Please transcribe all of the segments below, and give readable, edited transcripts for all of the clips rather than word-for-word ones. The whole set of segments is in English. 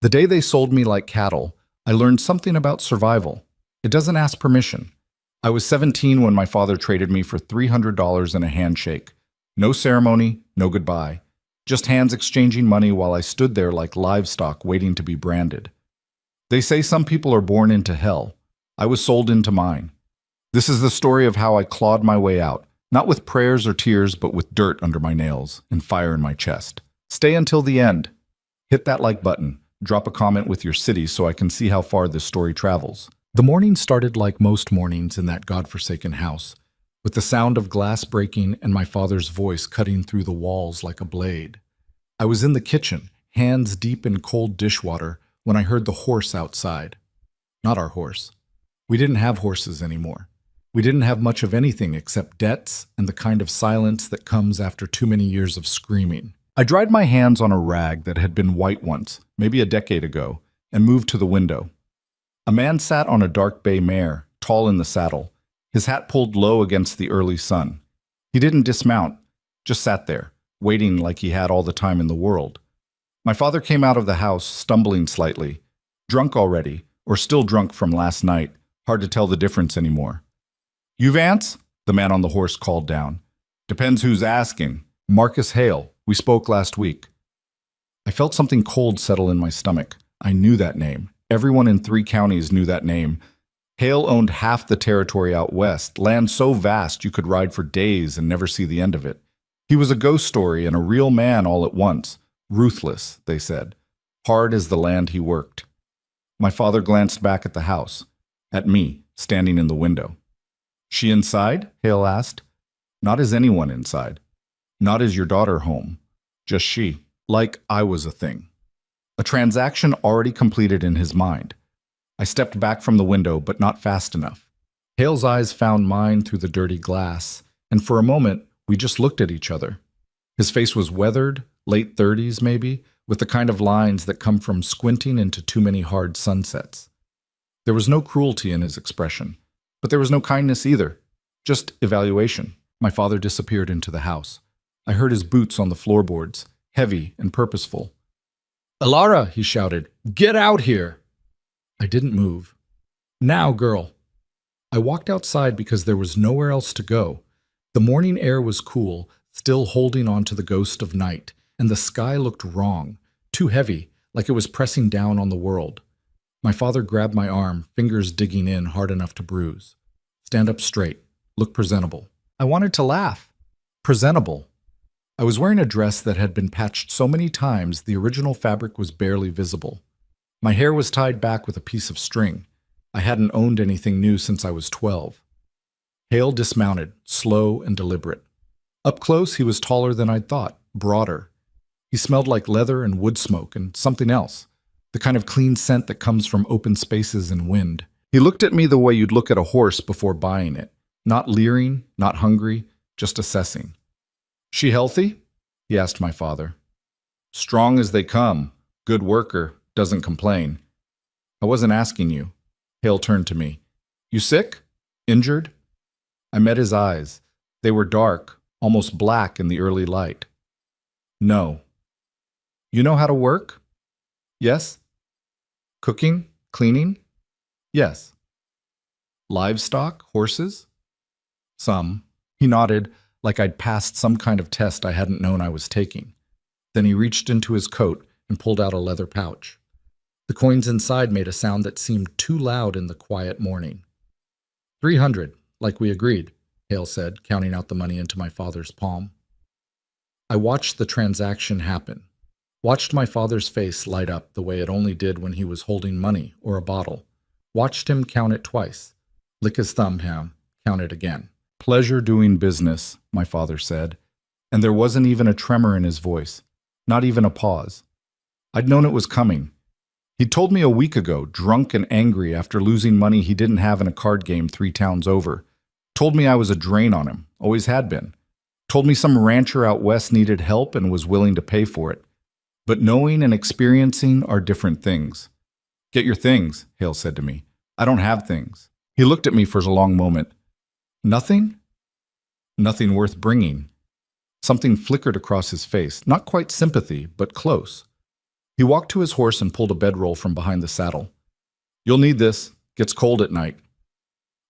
The day they sold me like cattle, I learned something about survival. It doesn't ask permission. I was 17 when my father traded me for $300 and a handshake. No ceremony, no goodbye. Just hands exchanging money while I stood there like livestock waiting to be branded. They say some people are born into hell. I was sold into mine. This is the story of how I clawed my way out, not with prayers or tears, but with dirt under my nails and fire in my chest. Stay until the end. Hit that like button. Drop a comment with your city so I can see how far this story travels. The morning started like most mornings in that godforsaken house, with the sound of glass breaking and my father's voice cutting through the walls like a blade. I was in the kitchen, hands deep in cold dishwater, when I heard the horse outside. Not our horse. We didn't have horses anymore. We didn't have much of anything except debts and the kind of silence that comes after too many years of screaming. I dried my hands on a rag that had been white once, maybe a decade ago, and moved to the window. A man sat on a dark bay mare, tall in the saddle, his hat pulled low against the early sun. He didn't dismount, just sat there, waiting like he had all the time in the world. My father came out of the house, stumbling slightly. Drunk already, or still drunk from last night, hard to tell the difference anymore. "You Vance?" the man on the horse called down. "Depends who's asking. Marcus Hale. We spoke last week." I felt something cold settle in my stomach. I knew that name. Everyone in 3 counties knew that name. Hale owned half the territory out west, land so vast you could ride for days and never see the end of it. He was a ghost story and a real man all at once. Ruthless, they said. Hard as the land he worked. My father glanced back at the house. At me, standing in the window. "She inside?" Hale asked. "Not as anyone inside. Not as your daughter home. Just she. Like I was a thing." A transaction already completed in his mind. I stepped back from the window, but not fast enough. Hale's eyes found mine through the dirty glass, and for a moment, we just looked at each other. His face was weathered, late 30s maybe, with the kind of lines that come from squinting into too many hard sunsets. There was no cruelty in his expression, but there was no kindness either, just evaluation. My father disappeared into the house. I heard his boots on the floorboards, heavy and purposeful. "Alara," he shouted, "get out here!" I didn't move. "Now, girl." I walked outside because there was nowhere else to go. The morning air was cool, still holding on to the ghost of night, and the sky looked wrong, too heavy, like it was pressing down on the world. My father grabbed my arm, fingers digging in hard enough to bruise. "Stand up straight. Look presentable." I wanted to laugh. Presentable. I was wearing a dress that had been patched so many times the original fabric was barely visible. My hair was tied back with a piece of string. I hadn't owned anything new since I was 12. Hale dismounted, slow and deliberate. Up close, he was taller than I'd thought, broader. He smelled like leather and wood smoke and something else, the kind of clean scent that comes from open spaces and wind. He looked at me the way you'd look at a horse before buying it, not leering, not hungry, just assessing. "She healthy?" he asked my father. "Strong as they come, good worker, doesn't complain." "I wasn't asking you." Hale turned to me. "You sick? Injured?" I met his eyes. They were dark, almost black in the early light. "No." "You know how to work?" "Yes." "Cooking? Cleaning?" "Yes." "Livestock? Horses?" "Some." He nodded, like I'd passed some kind of test I hadn't known I was taking. Then he reached into his coat and pulled out a leather pouch. The coins inside made a sound that seemed too loud in the quiet morning. 300, like we agreed, Hale said, counting out the money into my father's palm. I watched the transaction happen, watched my father's face light up the way it only did when he was holding money or a bottle, watched him count it twice, lick his thumb down, count it again. "Pleasure doing business," my father said, and there wasn't even a tremor in his voice, not even a pause. I'd known it was coming. He'd told me a week ago, drunk and angry after losing money he didn't have in a card game 3 towns over. Told me I was a drain on him, always had been. Told me some rancher out west needed help and was willing to pay for it. But knowing and experiencing are different things. "Get your things," Hale said to me. "I don't have things." He looked at me for a long moment. "Nothing?" "Nothing worth bringing." Something flickered across his face, not quite sympathy, but close. He walked to his horse and pulled a bedroll from behind the saddle. "You'll need this. Gets cold at night."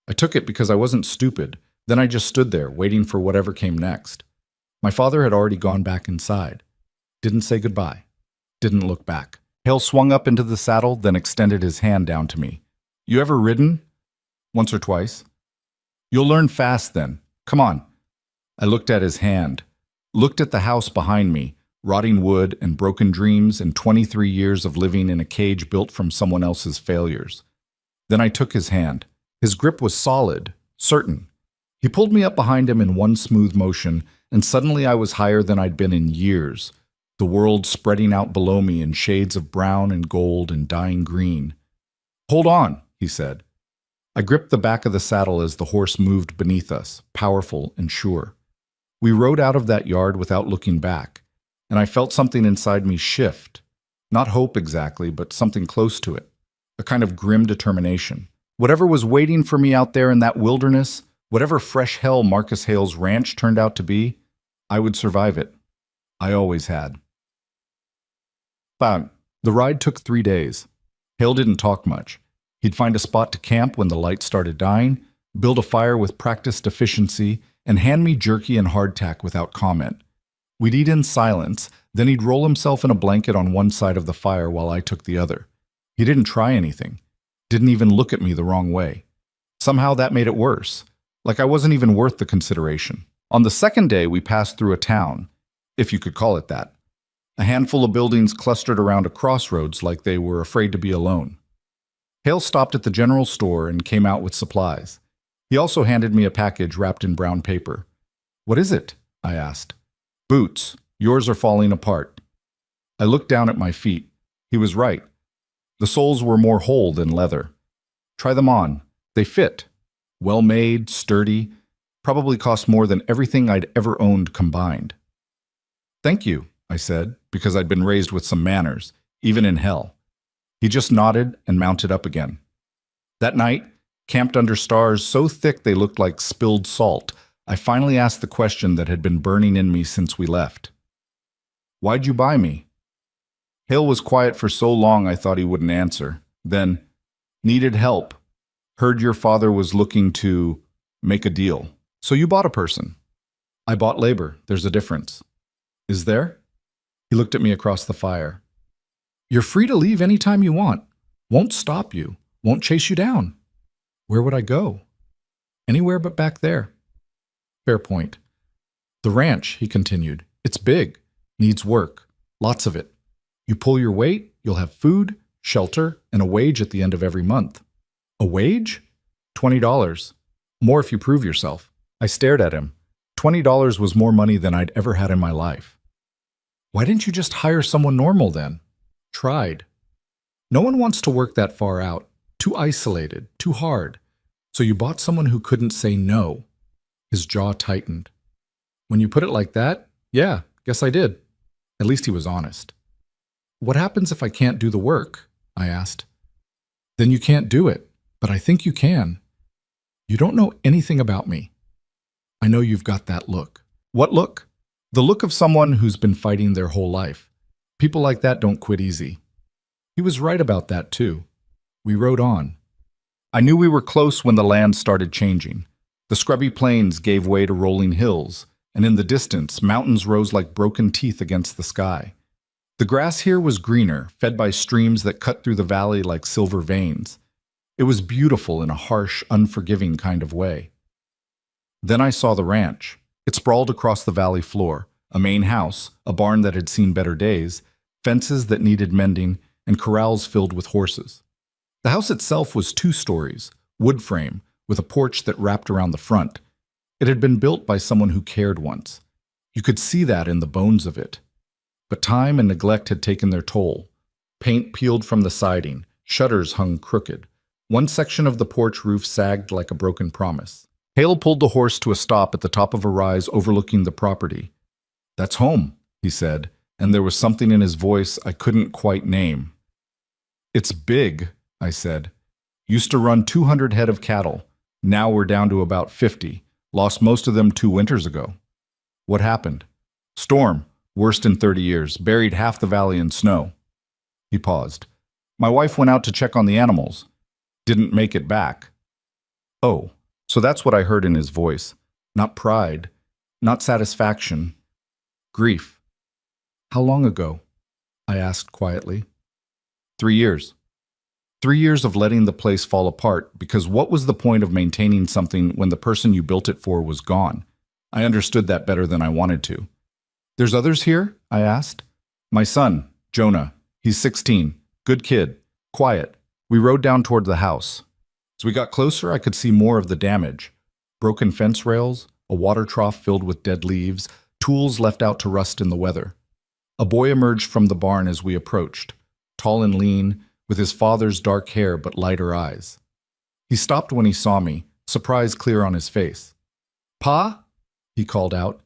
I took it because I wasn't stupid. Then I just stood there, waiting for whatever came next. My father had already gone back inside. Didn't say goodbye. Didn't look back. Hale swung up into the saddle, then extended his hand down to me. "You ever ridden?" "Once or twice." "You'll learn fast then. Come on." I looked at his hand, looked at the house behind me, rotting wood and broken dreams and 23 years of living in a cage built from someone else's failures. Then I took his hand. His grip was solid, certain. He pulled me up behind him in one smooth motion, and suddenly I was higher than I'd been in years, the world spreading out below me in shades of brown and gold and dying green. "Hold on," he said. I gripped the back of the saddle as the horse moved beneath us, powerful and sure. We rode out of that yard without looking back, and I felt something inside me shift. Not hope exactly, but something close to it. A kind of grim determination. Whatever was waiting for me out there in that wilderness, whatever fresh hell Marcus Hale's ranch turned out to be, I would survive it. I always had. The ride took 3 days. Hale didn't talk much. He'd find a spot to camp when the lights started dying, build a fire with practiced efficiency, and hand me jerky and hardtack without comment. We'd eat in silence, then he'd roll himself in a blanket on one side of the fire while I took the other. He didn't try anything. Didn't even look at me the wrong way. Somehow that made it worse, like I wasn't even worth the consideration. On the second day, we passed through a town, if you could call it that. A handful of buildings clustered around a crossroads like they were afraid to be alone. Hale stopped at the general store and came out with supplies. He also handed me a package wrapped in brown paper. "What is it?" I asked. "Boots. Yours are falling apart." I looked down at my feet. He was right. The soles were more whole than leather. "Try them on. They fit. Well-made, sturdy, probably cost more than everything I'd ever owned combined." "Thank you," I said, because I'd been raised with some manners, even in hell. He just nodded and mounted up again. That night, camped under stars so thick they looked like spilled salt, I finally asked the question that had been burning in me since we left. "Why'd you buy me?" Hale was quiet for so long I thought he wouldn't answer. Then, "Needed help. Heard your father was looking to make a deal. So you bought a person." "I bought labor. There's a difference." "Is there?" He looked at me across the fire. "You're free to leave any time you want. Won't stop you. Won't chase you down." "Where would I go?" "Anywhere but back there." "Fair point." "The ranch," he continued. "It's big. Needs work. Lots of it. You pull your weight, you'll have food, shelter, and a wage at the end of every month." "A wage?" $20. More if you prove yourself." I stared at him. $20 was more money than I'd ever had in my life. "Why didn't you just hire someone normal then?" "Tried. No one wants to work that far out. Too isolated, too hard. So you bought someone who couldn't say no." His jaw tightened. "When you put it like that, yeah, guess I did." At least he was honest. "What happens if I can't do the work?" I asked. "Then you can't do it, but I think you can. You don't know anything about me. I know you've got that look." "What look?" "The look of someone who's been fighting their whole life. People like that don't quit easy." He was right about that too. We rode on. I knew we were close when the land started changing. The scrubby plains gave way to rolling hills, and in the distance, mountains rose like broken teeth against the sky. The grass here was greener, fed by streams that cut through the valley like silver veins. It was beautiful in a harsh, unforgiving kind of way. Then I saw the ranch. It sprawled across the valley floor, a main house, a barn that had seen better days, fences that needed mending, and corrals filled with horses. The house itself was 2 stories, wood frame, with a porch that wrapped around the front. It had been built by someone who cared once. You could see that in the bones of it. But time and neglect had taken their toll. Paint peeled from the siding, shutters hung crooked. One section of the porch roof sagged like a broken promise. Hale pulled the horse to a stop at the top of a rise overlooking the property. "That's home," he said, and there was something in his voice I couldn't quite name. "It's big," I said. "Used to run 200 head of cattle. Now we're down to about 50. Lost most of them 2 winters ago." "What happened?" "Storm. Worst in 30 years. Buried half the valley in snow." He paused. My wife went out to check on the animals. Didn't make it back. Oh, so that's what I heard in his voice. Not pride, not satisfaction, grief. How long ago? I asked quietly. 3 years. 3 years of letting the place fall apart, because what was the point of maintaining something when the person you built it for was gone? I understood that better than I wanted to. There's others here? I asked. My son, Jonah. He's 16. Good kid. Quiet. We rode down toward the house. As we got closer, I could see more of the damage. Broken fence rails, a water trough filled with dead leaves, tools left out to rust in the weather. A boy emerged from the barn as we approached, tall and lean, with his father's dark hair but lighter eyes. He stopped when he saw me, surprise clear on his face. Pa? He called out.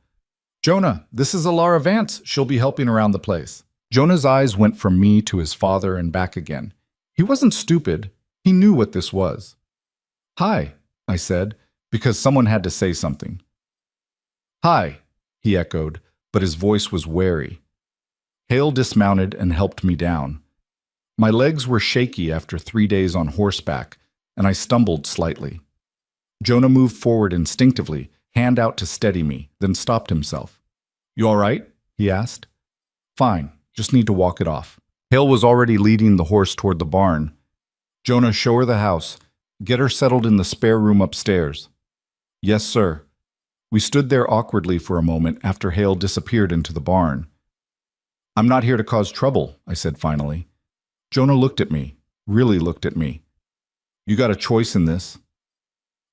Jonah, this is Alara Vance. She'll be helping around the place. Jonah's eyes went from me to his father and back again. He wasn't stupid. He knew what this was. Hi, I said, because someone had to say something. Hi, he echoed, but his voice was wary. Hale dismounted and helped me down. My legs were shaky after 3 days on horseback, and I stumbled slightly. Jonah moved forward instinctively, hand out to steady me, then stopped himself. You all right? He asked. Fine, just need to walk it off. Hale was already leading the horse toward the barn. Jonah, show her the house. Get her settled in the spare room upstairs. Yes, sir. We stood there awkwardly for a moment after Hale disappeared into the barn. I'm not here to cause trouble, I said finally. Jonah looked at me, really looked at me. You got a choice in this.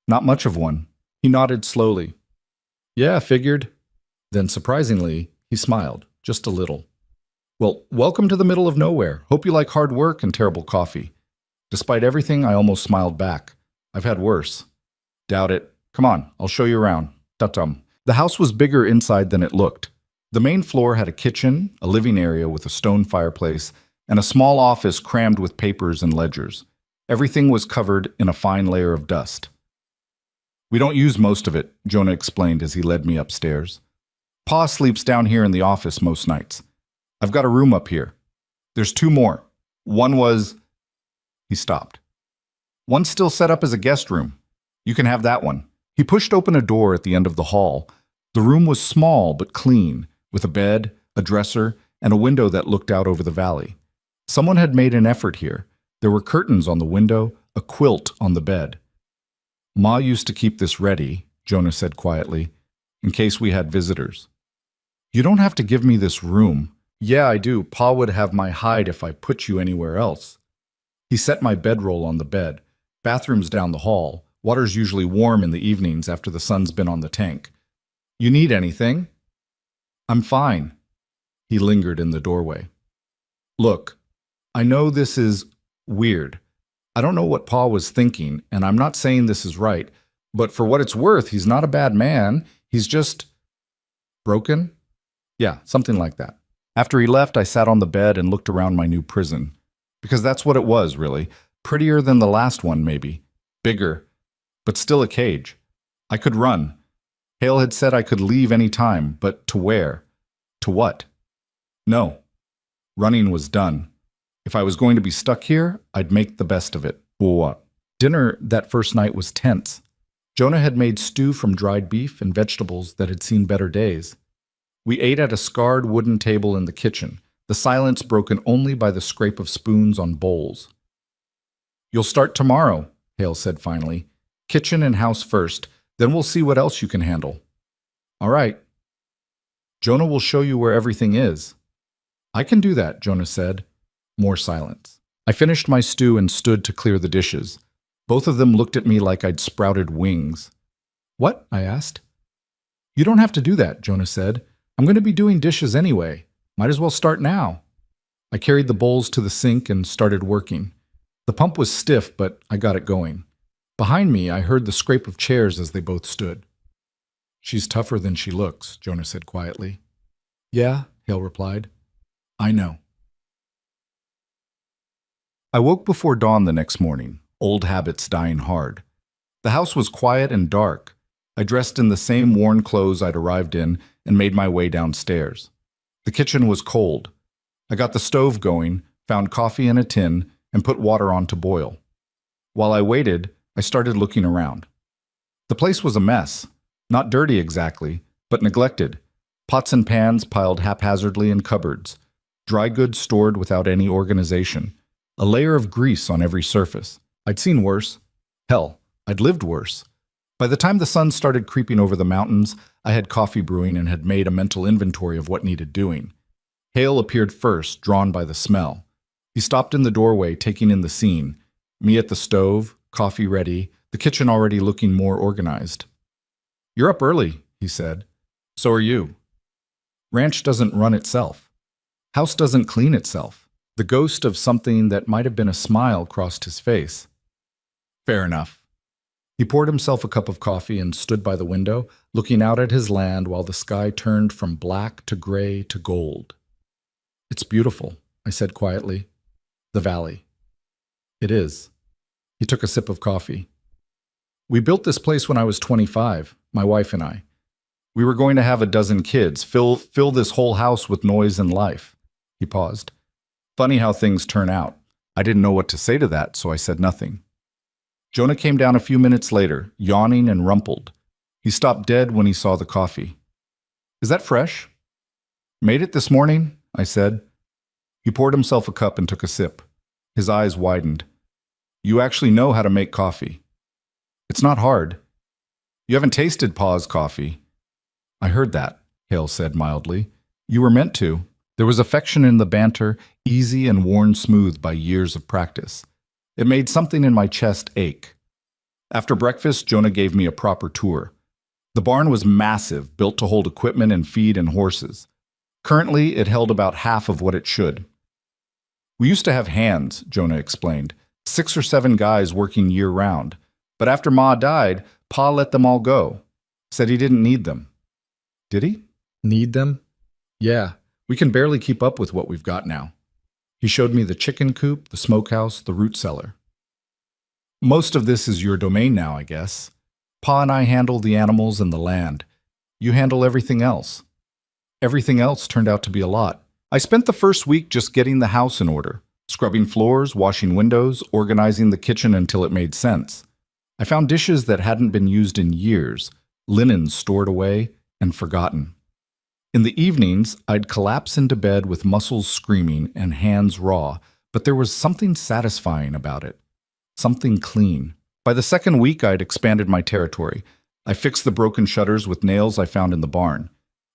Not much of one. He nodded slowly. Yeah, figured. Then surprisingly, he smiled, just a little. Well, welcome to the middle of nowhere. Hope you like hard work and terrible coffee. Despite everything, I almost smiled back. I've had worse. Doubt it. Come on, I'll show you around. Ta-tum. The house was bigger inside than it looked. The main floor had a kitchen, a living area with a stone fireplace, and a small office crammed with papers and ledgers. Everything was covered in a fine layer of dust. We don't use most of it, Jonah explained as he led me upstairs. Pa sleeps down here in the office most nights. I've got a room up here. There's 2 more. One was... He stopped. One's still set up as a guest room. You can have that one. He pushed open a door at the end of the hall. The room was small but clean, with a bed, a dresser, and a window that looked out over the valley. Someone had made an effort here. There were curtains on the window, a quilt on the bed. Ma used to keep this ready, Jonah said quietly, in case we had visitors. You don't have to give me this room. Yeah, I do. Pa would have my hide if I put you anywhere else. He set my bedroll on the bed. Bathroom's down the hall. Water's usually warm in the evenings after the sun's been on the tank. You need anything? I'm fine. He lingered in the doorway. Look, I know this is weird. I don't know what Pa was thinking, and I'm not saying this is right, but for what it's worth, he's not a bad man. He's just... broken? Yeah, something like that. After he left, I sat on the bed and looked around my new prison. Because that's what it was, really. Prettier than the last one, maybe. Bigger. But still a cage. I could run. Hale had said I could leave any time, but to where? To what? No. Running was done. If I was going to be stuck here, I'd make the best of it. What? Dinner that first night was tense. Jonah had made stew from dried beef and vegetables that had seen better days. We ate at a scarred wooden table in the kitchen, the silence broken only by the scrape of spoons on bowls. You'll start tomorrow, Hale said finally. Kitchen and house first, then we'll see what else you can handle. All right. Jonah will show you where everything is. I can do that, Jonah said. More silence. I finished my stew and stood to clear the dishes. Both of them looked at me like I'd sprouted wings. What? I asked. You don't have to do that, Jonah said. I'm going to be doing dishes anyway. Might as well start now. I carried the bowls to the sink and started working. The pump was stiff, but I got it going. Behind me, I heard the scrape of chairs as they both stood. She's tougher than she looks, Jonah said quietly. Yeah, Hale replied. I know. I woke before dawn the next morning, old habits dying hard. The house was quiet and dark. I dressed in the same worn clothes I'd arrived in and made my way downstairs. The kitchen was cold. I got the stove going, found coffee in a tin, and put water on to boil. While I waited, I started looking around. The place was a mess. Not dirty exactly, but neglected. Pots and pans piled haphazardly in cupboards. Dry goods stored without any organization. A layer of grease on every surface. I'd seen worse. Hell, I'd lived worse. By the time the sun started creeping over the mountains, I had coffee brewing and had made a mental inventory of what needed doing. Hale appeared first, drawn by the smell. He stopped in the doorway, taking in the scene. Me at the stove, coffee ready, the kitchen already looking more organized. "You're up early," he said. "So are you." Ranch doesn't run itself. House doesn't clean itself. The ghost of something that might have been a smile crossed his face. Fair enough. He poured himself a cup of coffee and stood by the window, looking out at his land while the sky turned from black to gray to gold. "It's beautiful," I said quietly. "The valley." "It is." He took a sip of coffee. "We built this place when I was 25, my wife and I. We were going to have a dozen kids, fill this whole house with noise and life." He paused. "Funny how things turn out. I didn't know what to say to that, so I said nothing." Jonah came down a few minutes later, yawning and rumpled. He stopped dead when he saw the coffee. "Is that fresh?" "Made it this morning," I said. He poured himself a cup and took a sip. His eyes widened. "You actually know how to make coffee." "It's not hard." "You haven't tasted Pa's coffee." "I heard that," Hale said mildly. "You were meant to." There was affection in the banter, easy and worn smooth by years of practice. It made something in my chest ache. After breakfast, Jonah gave me a proper tour. The barn was massive, built to hold equipment and feed and horses. Currently, it held about half of what it should. "We used to have hands," Jonah explained, 6 or 7 guys working year-round. But after Ma died, Pa let them all go. Said he didn't need them. Did he? Need them? Yeah, we can barely keep up with what we've got now. He showed me the chicken coop, the smokehouse, the root cellar. "Most of this is your domain now, I guess. Pa and I handle the animals and the land. You handle everything else." Everything else turned out to be a lot. I spent the first week just getting the house in order, scrubbing floors, washing windows, organizing the kitchen until it made sense. I found dishes that hadn't been used in years, linens stored away and forgotten. In the evenings, I'd collapse into bed with muscles screaming and hands raw, but there was something satisfying about it. Something clean. By the second week, I'd expanded my territory. I fixed the broken shutters with nails I found in the barn.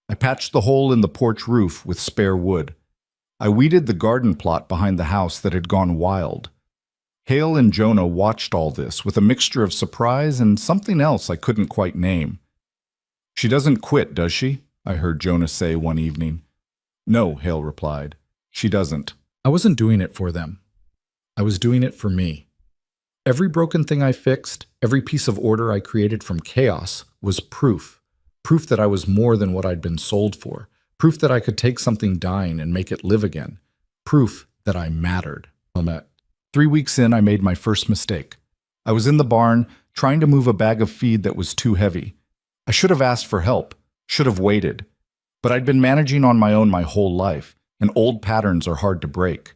I patched the hole in the porch roof with spare wood. I weeded the garden plot behind the house that had gone wild. Hale and Jonah watched all this with a mixture of surprise and something else I couldn't quite name. "She doesn't quit, does she?" I heard Jonah say one evening. "No," Hale replied. "She doesn't." I wasn't doing it for them. I was doing it for me. Every broken thing I fixed, every piece of order I created from chaos was proof. Proof that I was more than what I'd been sold for. Proof that I could take something dying and make it live again. Proof that I mattered. 3 weeks in, I made my first mistake. I was in the barn, trying to move a bag of feed that was too heavy. I should have asked for help. Should have waited. But I'd been managing on my own my whole life, and old patterns are hard to break.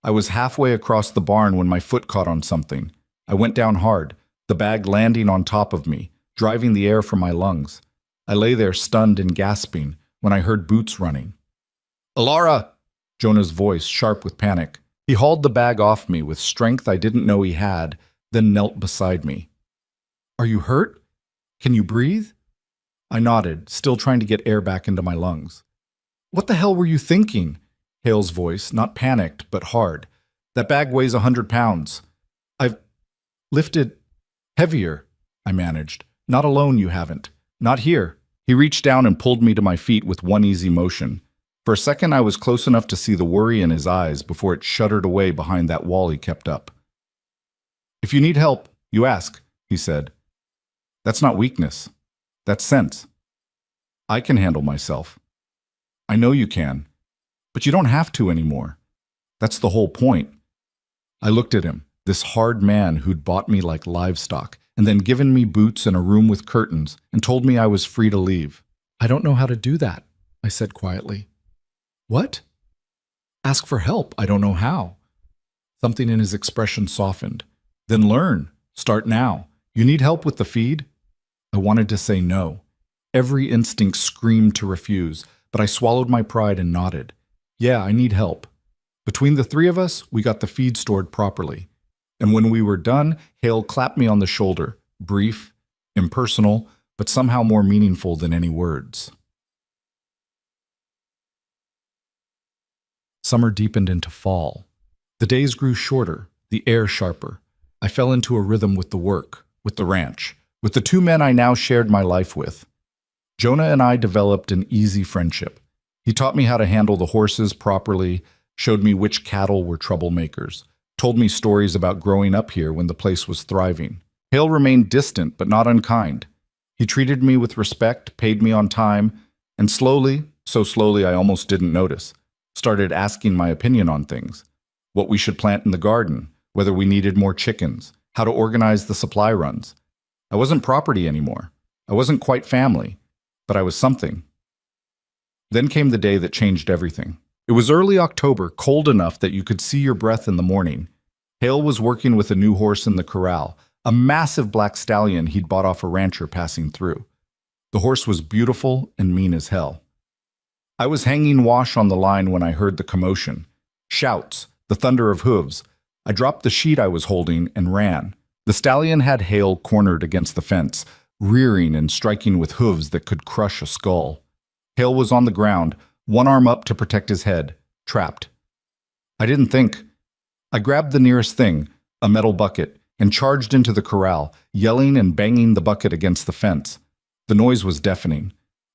I was halfway across the barn when my foot caught on something. I went down hard, the bag landing on top of me, driving the air from my lungs. I lay there stunned and gasping when I heard boots running. "Alara!" Jonah's voice sharp with panic. He hauled the bag off me with strength I didn't know he had, then knelt beside me. "Are you hurt? Can you breathe?" I nodded, still trying to get air back into my lungs. "What the hell were you thinking?" Hale's voice, not panicked, but hard. "That bag weighs 100 pounds. I've lifted heavier," I managed. "Not alone, you haven't. Not here." He reached down and pulled me to my feet with one easy motion. For a second, I was close enough to see the worry in his eyes before it shuddered away behind that wall he kept up. "If you need help, you ask," he said. "That's not weakness. That's sense. I can handle myself. I know you can. But you don't have to anymore. That's the whole point." I looked at him, this hard man who'd bought me like livestock, and then given me boots and a room with curtains, and told me I was free to leave. "I don't know how to do that," I said quietly. "What?" Ask for help. I don't know how. Something in his expression softened. Then learn. Start now. You need help with the feed? I wanted to say no. Every instinct screamed to refuse, but I swallowed my pride and nodded. Yeah, I need help. Between the three of us, we got the feed stored properly. And when we were done, Hale clapped me on the shoulder, brief, impersonal, but somehow more meaningful than any words. Summer deepened into fall. The days grew shorter, the air sharper. I fell into a rhythm with the work, with the ranch, with the two men I now shared my life with. Jonah and I developed an easy friendship. He taught me how to handle the horses properly, showed me which cattle were troublemakers, told me stories about growing up here when the place was thriving. Hale remained distant but not unkind. He treated me with respect, paid me on time, and slowly, so slowly I almost didn't notice, started asking my opinion on things. What we should plant in the garden, whether we needed more chickens, how to organize the supply runs. I wasn't property anymore. I wasn't quite family, but I was something. Then came the day that changed everything. It was early October, cold enough that you could see your breath in the morning. Hale was working with a new horse in the corral, a massive black stallion he'd bought off a rancher passing through. The horse was beautiful and mean as hell. I was hanging wash on the line when I heard the commotion. Shouts, the thunder of hooves. I dropped the sheet I was holding and ran. The stallion had Hale cornered against the fence, rearing and striking with hooves that could crush a skull. Hale was on the ground, one arm up to protect his head, trapped. I didn't think. I grabbed the nearest thing, a metal bucket, and charged into the corral, yelling and banging the bucket against the fence. The noise was deafening.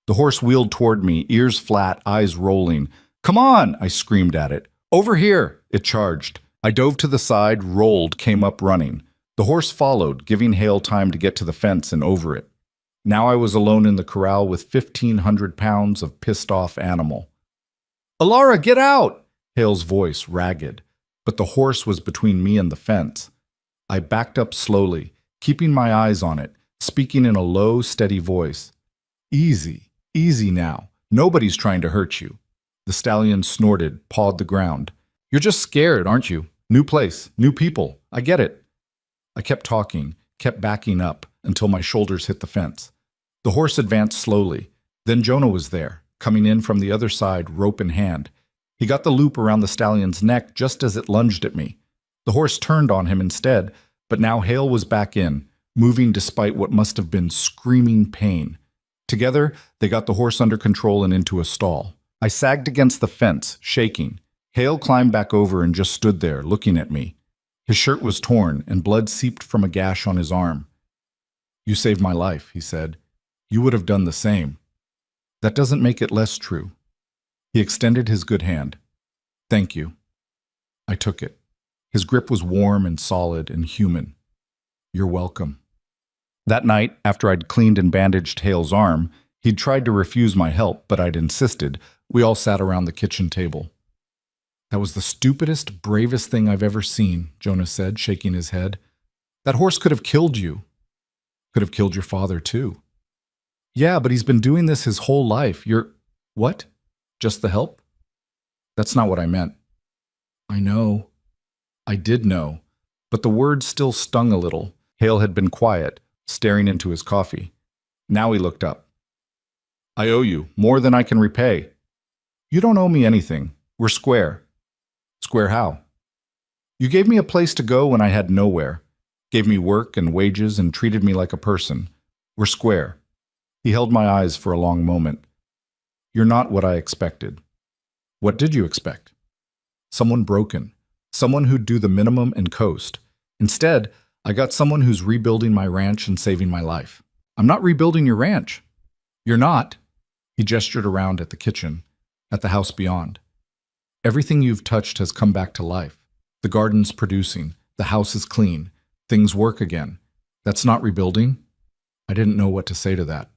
The horse wheeled toward me, ears flat, eyes rolling. "Come on!" I screamed at it. "Over here!" It charged. I dove to the side, rolled, came up running. The horse followed, giving Hale time to get to the fence and over it. Now I was alone in the corral with 1,500 pounds of pissed-off animal. "Alara, get out!" Hale's voice, ragged. But the horse was between me and the fence. I backed up slowly, keeping my eyes on it, speaking in a low, steady voice. "Easy, easy now. Nobody's trying to hurt you." The stallion snorted, pawed the ground. "You're just scared, aren't you? New place, new people. I get it." I kept talking, kept backing up, until my shoulders hit the fence. The horse advanced slowly. Then Jonah was there, coming in from the other side, rope in hand. He got the loop around the stallion's neck just as it lunged at me. The horse turned on him instead, but now Hale was back in, moving despite what must have been screaming pain. Together, they got the horse under control and into a stall. I sagged against the fence, shaking. Hale climbed back over and just stood there, looking at me. His shirt was torn, and blood seeped from a gash on his arm. "You saved my life," he said. "You would have done the same." "That doesn't make it less true." He extended his good hand. "Thank you." I took it. His grip was warm and solid and human. "You're welcome." That night, after I'd cleaned and bandaged Hale's arm, he'd tried to refuse my help, but I'd insisted. We all sat around the kitchen table. "That was the stupidest, bravest thing I've ever seen," Jonah said, shaking his head. "That horse could have killed you. Could have killed your father, too." "Yeah, but he's been doing this his whole life. You're—" "What? Just the help?" "That's not what I meant." "I know." I did know, but the words still stung a little. Hale had been quiet, staring into his coffee. Now he looked up. "I owe you more than I can repay." "You don't owe me anything. We're square." "Square how?" "You gave me a place to go when I had nowhere. Gave me work and wages and treated me like a person. We're square." He held my eyes for a long moment. "You're not what I expected." "What did you expect?" "Someone broken. Someone who'd do the minimum and coast. Instead, I got someone who's rebuilding my ranch and saving my life." "I'm not rebuilding your ranch." "You're not." He gestured around at the kitchen, at the house beyond. "Everything you've touched has come back to life. The garden's producing. The house is clean. Things work again. That's not rebuilding?" I didn't know what to say to that.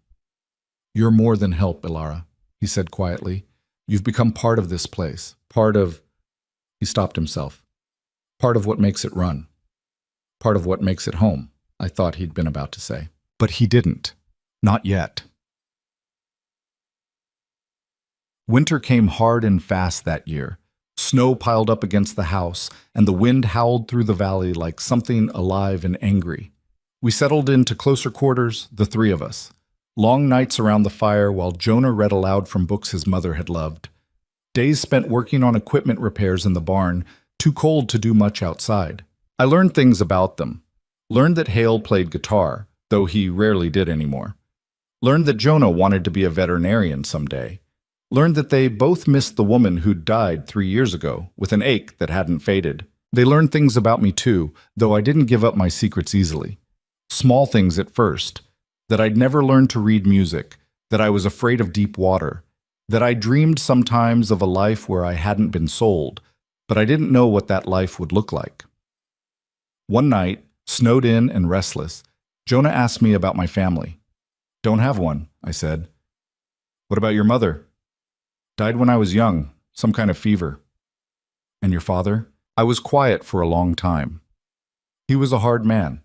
"You're more than help, Ilara," he said quietly. "You've become part of this place. Part of—" He stopped himself. "Part of what makes it run. Part of what makes it home," I thought he'd been about to say. But he didn't. Not yet. Winter came hard and fast that year. Snow piled up against the house, and the wind howled through the valley like something alive and angry. We settled into closer quarters, the three of us. Long nights around the fire while Jonah read aloud from books his mother had loved. Days spent working on equipment repairs in the barn, too cold to do much outside. I learned things about them. Learned that Hale played guitar, though he rarely did anymore. Learned that Jonah wanted to be a veterinarian someday. Learned that they both missed the woman who'd died 3 years ago, with an ache that hadn't faded. They learned things about me too, though I didn't give up my secrets easily. Small things at first. That I'd never learned to read music, that I was afraid of deep water, that I dreamed sometimes of a life where I hadn't been sold, but I didn't know what that life would look like. One night, snowed in and restless, Jonah asked me about my family. "Don't have one," I said. "What about your mother?" "Died when I was young, some kind of fever." "And your father?" I was quiet for a long time. He was a hard man,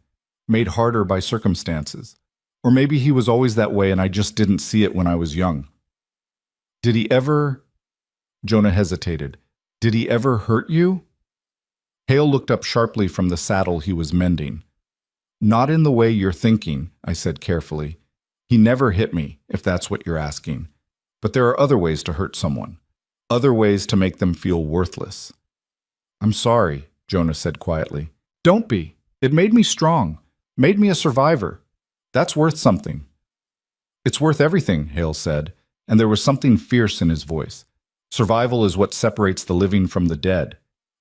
made harder by circumstances. Or maybe he was always that way and I just didn't see it when I was young. "Did he ever—" Jonah hesitated. "Did he ever hurt you?" Hale looked up sharply from the saddle he was mending. "Not in the way you're thinking," I said carefully. "He never hit me, if that's what you're asking. But there are other ways to hurt someone. Other ways to make them feel worthless." "I'm sorry," Jonah said quietly. "Don't be. It made me strong. Made me a survivor. That's worth something." "It's worth everything," Hale said, and there was something fierce in his voice. "Survival is what separates the living from the dead.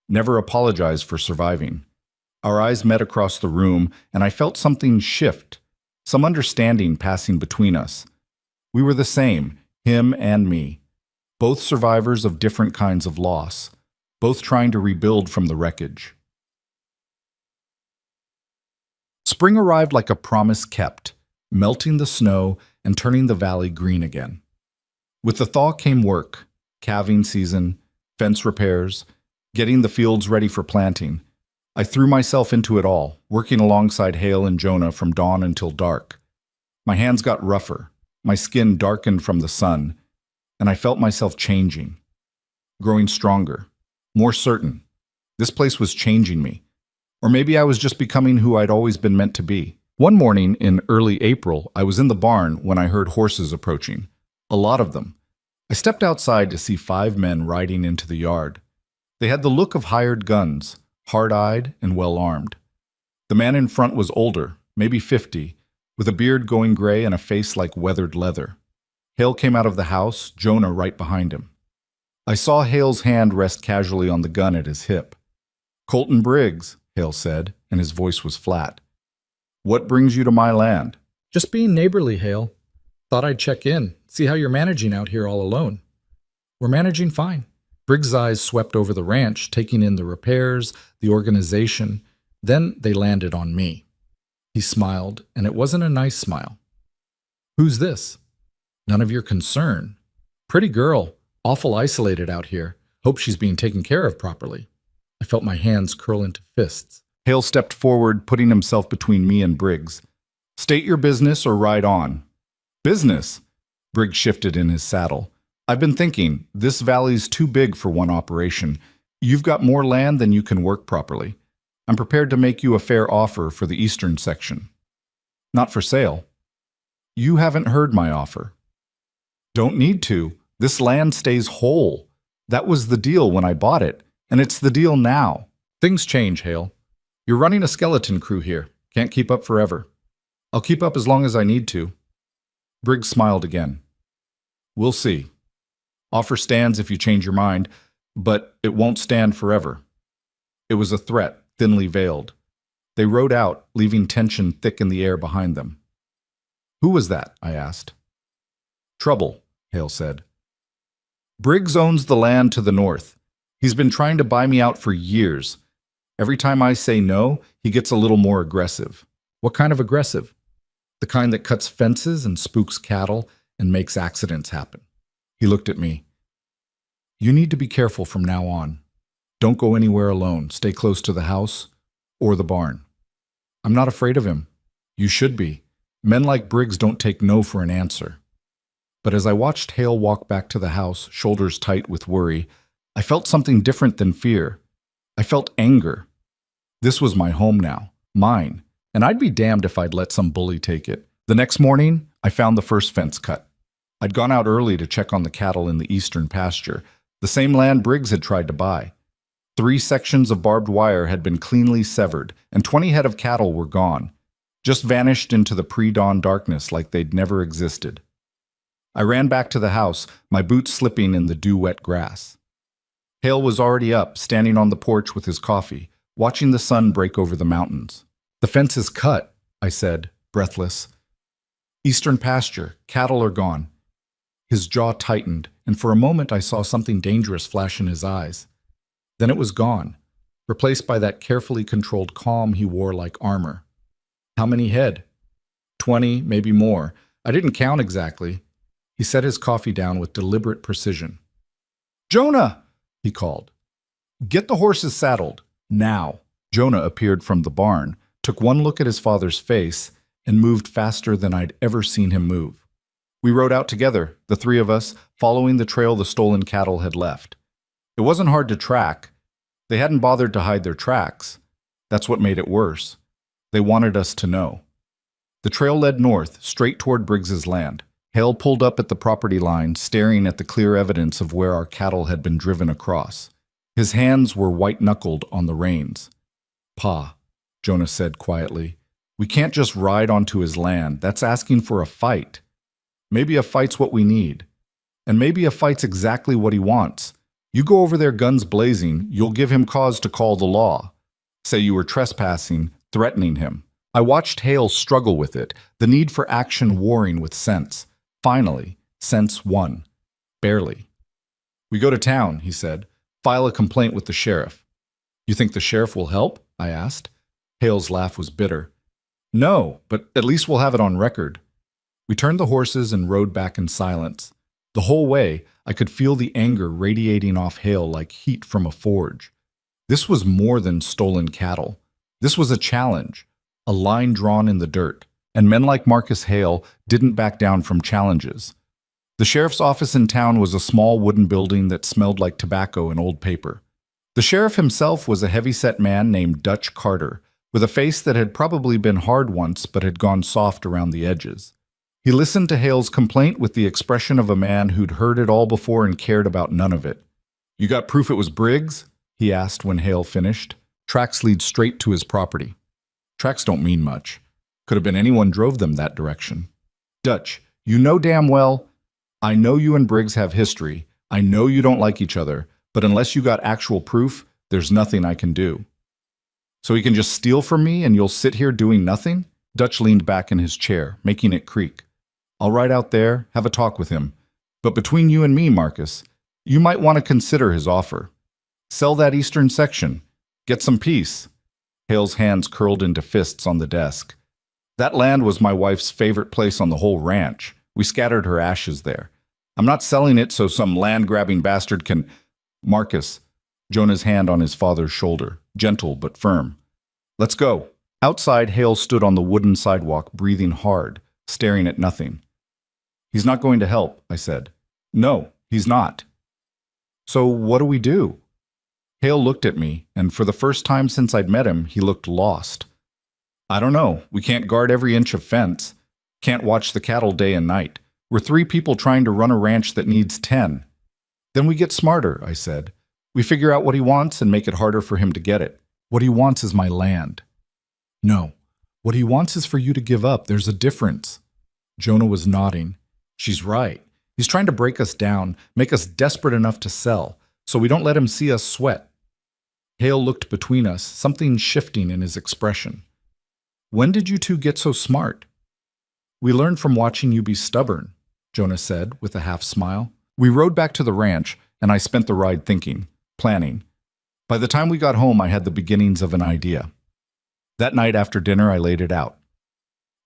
Never apologize for surviving." Our eyes met across the room, and I felt something shift, some understanding passing between us. We were the same, him and me, both survivors of different kinds of loss, both trying to rebuild from the wreckage. Spring arrived like a promise kept, melting the snow and turning the valley green again. With the thaw came work, calving season, fence repairs, getting the fields ready for planting. I threw myself into it all, working alongside Hale and Jonah from dawn until dark. My hands got rougher, my skin darkened from the sun, and I felt myself changing, growing stronger, more certain. This place was changing me. Or maybe I was just becoming who I'd always been meant to be. One morning in early April, I was in the barn when I heard horses approaching. A lot of them. I stepped outside to see 5 men riding into the yard. They had the look of hired guns, hard-eyed and well-armed. The man in front was older, maybe 50, with a beard going gray and a face like weathered leather. Hale came out of the house, Jonah right behind him. I saw Hale's hand rest casually on the gun at his hip. "Colton Briggs," Hale said, and his voice was flat. "What brings you to my land?" "Just being neighborly, Hale. Thought I'd check in, see how you're managing out here all alone." "We're managing fine." Briggs' eyes swept over the ranch, taking in the repairs, the organization. Then they landed on me. He smiled, and it wasn't a nice smile. "Who's this?" "None of your concern. Pretty girl, awful isolated out here. Hope she's being taken care of properly." I felt my hands curl into fists. Hale stepped forward, putting himself between me and Briggs. "State your business or ride on." "Business?" Briggs shifted in his saddle. "I've been thinking, this valley's too big for one operation. You've got more land than you can work properly. I'm prepared to make you a fair offer for the eastern section." "Not for sale." "You haven't heard my offer." "Don't need to. This land stays whole. That was the deal when I bought it, and it's the deal now." "Things change, Hale. You're running a skeleton crew here. Can't keep up forever." "I'll keep up as long as I need to." Briggs smiled again. "We'll see. Offer stands if you change your mind, but it won't stand forever." It was a threat, thinly veiled. They rode out, leaving tension thick in the air behind them. "Who was that?" I asked. "Trouble," Hale said. "Briggs owns the land to the north. He's been trying to buy me out for years. Every time I say no, he gets a little more aggressive." "What kind of aggressive?" "The kind that cuts fences and spooks cattle and makes accidents happen." He looked at me. "You need to be careful from now on. Don't go anywhere alone. Stay close to the house or the barn." "I'm not afraid of him." "You should be. Men like Briggs don't take no for an answer." But as I watched Hale walk back to the house, shoulders tight with worry, I felt something different than fear. I felt anger. This was my home now, mine, and I'd be damned if I'd let some bully take it. The next morning, I found the first fence cut. I'd gone out early to check on the cattle in the eastern pasture, the same land Briggs had tried to buy. 3 sections of barbed wire had been cleanly severed, and 20 head of cattle were gone, just vanished into the pre-dawn darkness like they'd never existed. I ran back to the house, my boots slipping in the dew-wet grass. Hale was already up, standing on the porch with his coffee, watching the sun break over the mountains. "The fence is cut," I said, breathless. "Eastern pasture, cattle are gone." His jaw tightened, and for a moment I saw something dangerous flash in his eyes. Then it was gone, replaced by that carefully controlled calm he wore like armor. "How many head?" 20, maybe more. I didn't count exactly. He set his coffee down with deliberate precision. "Jonah!" he called. "Get the horses saddled, now." Jonah appeared from the barn, took one look at his father's face, and moved faster than I'd ever seen him move. We rode out together, the 3 of us, following the trail the stolen cattle had left. It wasn't hard to track. They hadn't bothered to hide their tracks. That's what made it worse. They wanted us to know. The trail led north, straight toward Briggs's land. Hale pulled up at the property line, staring at the clear evidence of where our cattle had been driven across. His hands were white-knuckled on the reins. "Pa," Jonah said quietly, "we can't just ride onto his land. That's asking for a fight. Maybe a fight's what we need. And maybe a fight's exactly what he wants. You go over there guns blazing, you'll give him cause to call the law. Say you were trespassing, threatening him." I watched Hale struggle with it, the need for action warring with sense. Finally, sense won. Barely. "We go to town," he said. "File a complaint with the sheriff." "You think the sheriff will help?" I asked. Hale's laugh was bitter. "No, but at least we'll have it on record." We turned the horses and rode back in silence. The whole way, I could feel the anger radiating off Hale like heat from a forge. This was more than stolen cattle. This was a challenge, a line drawn in the dirt, and men like Marcus Hale didn't back down from challenges. The sheriff's office in town was a small wooden building that smelled like tobacco and old paper. The sheriff himself was a heavy-set man named Dutch Carter, with a face that had probably been hard once but had gone soft around the edges. He listened to Hale's complaint with the expression of a man who'd heard it all before and cared about none of it. "You got proof it was Briggs?" he asked when Hale finished. "Tracks lead straight to his property." "Tracks don't mean much. Could have been anyone drove them that direction." "Dutch, you know damn well, I know you and Briggs have history. I know you don't like each other, but unless you got actual proof, there's nothing I can do." "So he can just steal from me and you'll sit here doing nothing?" Dutch leaned back in his chair, making it creak. "I'll ride out there, have a talk with him. But between you and me, Marcus, you might want to consider his offer. Sell that eastern section. Get some peace." Hale's hands curled into fists on the desk. "That land was my wife's favorite place on the whole ranch. We scattered her ashes there. I'm not selling it so some land-grabbing bastard can—" "Marcus," Jonah's hand on his father's shoulder, gentle but firm. "Let's go." Outside, Hale stood on the wooden sidewalk, breathing hard, staring at nothing. "He's not going to help," I said. "No, he's not." "So what do we do?" Hale looked at me, and for the first time since I'd met him, he looked lost. "I don't know. We can't guard every inch of fence. Can't watch the cattle day and night. We're 3 people trying to run a ranch that needs 10. "Then we get smarter," I said. "We figure out what he wants and make it harder for him to get it. What he wants is my land." "No. What he wants is for you to give up. There's a difference." Jonah was nodding. "She's right. He's trying to break us down, make us desperate enough to sell, so we don't let him see us sweat." Hale looked between us, something shifting in his expression. "When did you 2 get so smart?" "We learned from watching you be stubborn," Jonah said with a half smile. We rode back to the ranch, and I spent the ride thinking, planning. By the time we got home, I had the beginnings of an idea. That night after dinner, I laid it out.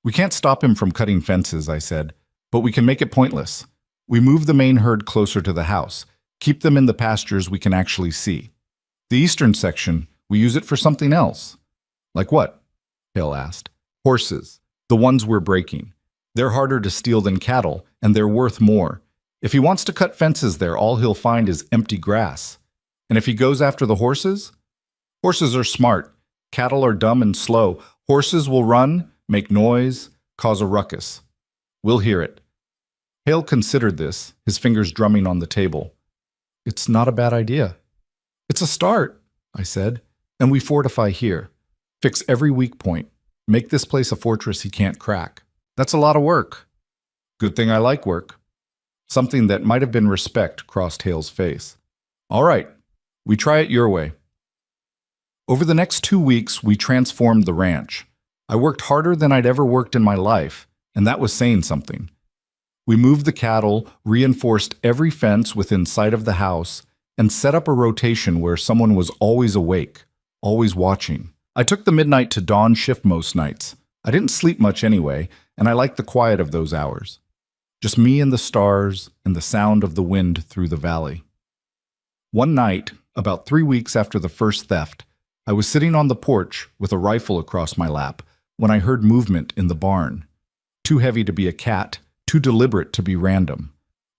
"We can't stop him from cutting fences," I said, "but we can make it pointless. We move the main herd closer to the house, keep them in the pastures we can actually see. The eastern section, we use it for something else." "Like what?" Hale asked. "Horses, the ones we're breaking. They're harder to steal than cattle, and they're worth more. If he wants to cut fences there, all he'll find is empty grass. And if he goes after the horses? Horses are smart. Cattle are dumb and slow. Horses will run, make noise, cause a ruckus. We'll hear it. Hale considered this, his fingers drumming on the table. It's not a bad idea. It's a start, I said, and we fortify here. Fix every weak point. Make this place a fortress he can't crack. That's a lot of work. Good thing I like work. Something that might have been respect crossed Hale's face. All right, we try it your way. Over the next 2 weeks, we transformed the ranch. I worked harder than I'd ever worked in my life, and that was saying something. We moved the cattle, reinforced every fence within sight of the house, and set up a rotation where someone was always awake, always watching. I took the midnight to dawn shift most nights. I didn't sleep much anyway, and I liked the quiet of those hours. Just me and the stars and the sound of the wind through the valley. One night, about 3 weeks after the first theft, I was sitting on the porch with a rifle across my lap when I heard movement in the barn. Too heavy to be a cat, too deliberate to be random.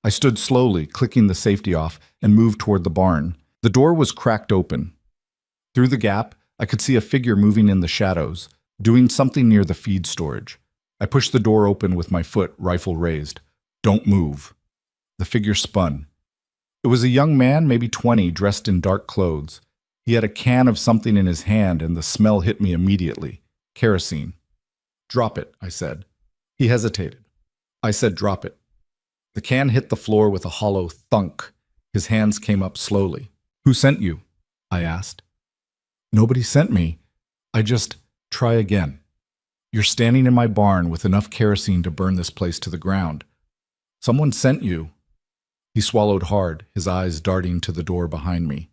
I stood slowly, clicking the safety off, and moved toward the barn. The door was cracked open. Through the gap, I could see a figure moving in the shadows, doing something near the feed storage. I pushed the door open with my foot, rifle raised. Don't move. The figure spun. It was a young man, maybe 20, dressed in dark clothes. He had a can of something in his hand, and the smell hit me immediately. Kerosene. Drop it, I said. He hesitated. I said, drop it. The can hit the floor with a hollow thunk. His hands came up slowly. Who sent you? I asked. Nobody sent me. I just, try again. You're standing in my barn with enough kerosene to burn this place to the ground. Someone sent you. He swallowed hard, his eyes darting to the door behind me.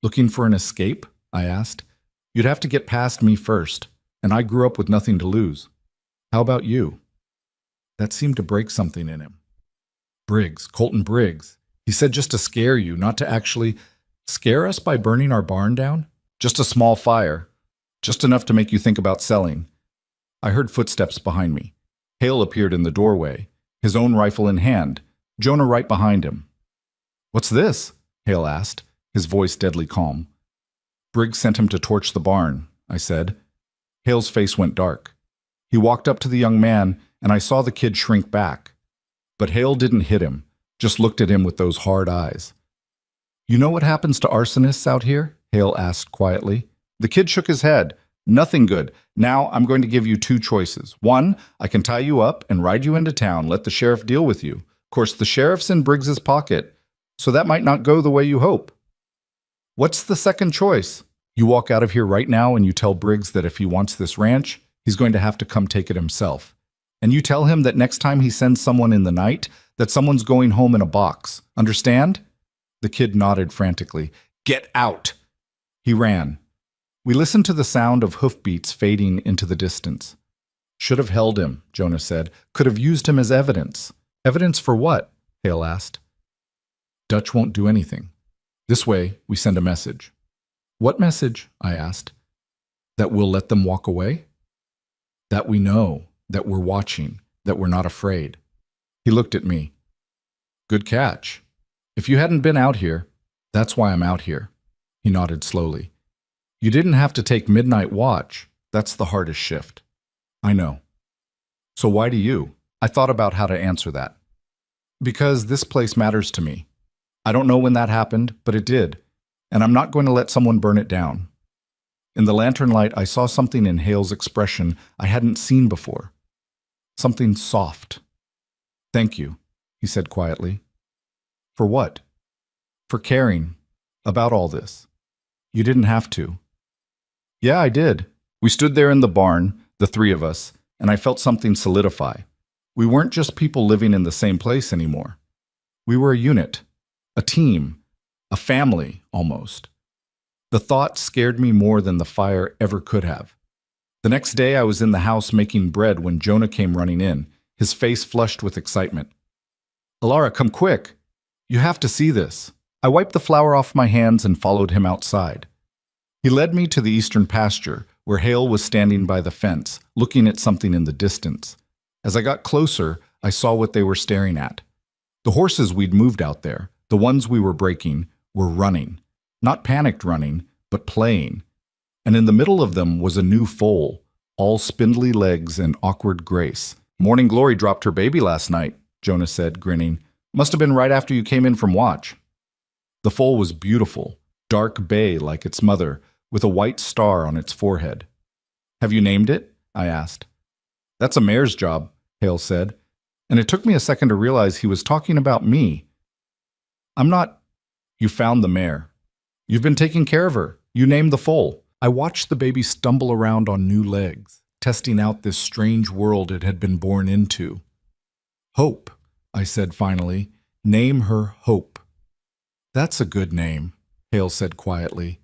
Looking for an escape? I asked. You'd have to get past me first, and I grew up with nothing to lose. How about you? That seemed to break something in him. Briggs, Colton Briggs. He said just to scare you, not to actually scare us by burning our barn down? Just a small fire. Just enough to make you think about selling. I heard footsteps behind me. Hale appeared in the doorway, his own rifle in hand, Jonah right behind him. What's this? Hale asked, his voice deadly calm. Briggs sent him to torch the barn, I said. Hale's face went dark. He walked up to the young man, and I saw the kid shrink back. But Hale didn't hit him, just looked at him with those hard eyes. You know what happens to arsonists out here? Hale asked quietly. The kid shook his head. Nothing good. Now I'm going to give you 2 choices. 1, I can tie you up and ride you into town, let the sheriff deal with you. Of course, the sheriff's in Briggs's pocket, so that might not go the way you hope. What's the second choice? You walk out of here right now and you tell Briggs that if he wants this ranch, he's going to have to come take it himself. And you tell him that next time he sends someone in the night, that someone's going home in a box. Understand? The kid nodded frantically. Get out! He ran. We listened to the sound of hoofbeats fading into the distance. Should have held him, Jonah said. Could have used him as evidence. Evidence for what? Hale asked. Dutch won't do anything. This way, we send a message. What message? I asked. That we'll let them walk away? That we know, that we're watching, that we're not afraid. He looked at me. Good catch. If you hadn't been out here, that's why I'm out here. He nodded slowly. You didn't have to take midnight watch. That's the hardest shift. I know. So why do you? I thought about how to answer that. Because this place matters to me. I don't know when that happened, but it did. And I'm not going to let someone burn it down. In the lantern light, I saw something in Hale's expression I hadn't seen before. Something soft. Thank you, he said quietly. For what? For caring about all this. You didn't have to. Yeah, I did. We stood there in the barn, the 3 of us, and I felt something solidify. We weren't just people living in the same place anymore. We were a unit, a team, a family, almost. The thought scared me more than the fire ever could have. The next day I was in the house making bread when Jonah came running in, his face flushed with excitement. Alara, come quick. You have to see this. I wiped the flour off my hands and followed him outside. He led me to the eastern pasture, where Hale was standing by the fence, looking at something in the distance. As I got closer, I saw what they were staring at. The horses we'd moved out there, the ones we were breaking, were running. Not panicked running, but playing. And in the middle of them was a new foal, all spindly legs and awkward grace. Morning Glory dropped her baby last night, Jonah said, grinning. Must have been right after you came in from watch. The foal was beautiful, dark bay like its mother, with a white star on its forehead. Have you named it? I asked. That's a mare's job, Hale said, and it took me a second to realize he was talking about me. I'm not. You found the mare. You've been taking care of her. You named the foal. I watched the baby stumble around on new legs, testing out this strange world it had been born into. Hope, I said finally. Name her Hope. That's a good name, Hale said quietly.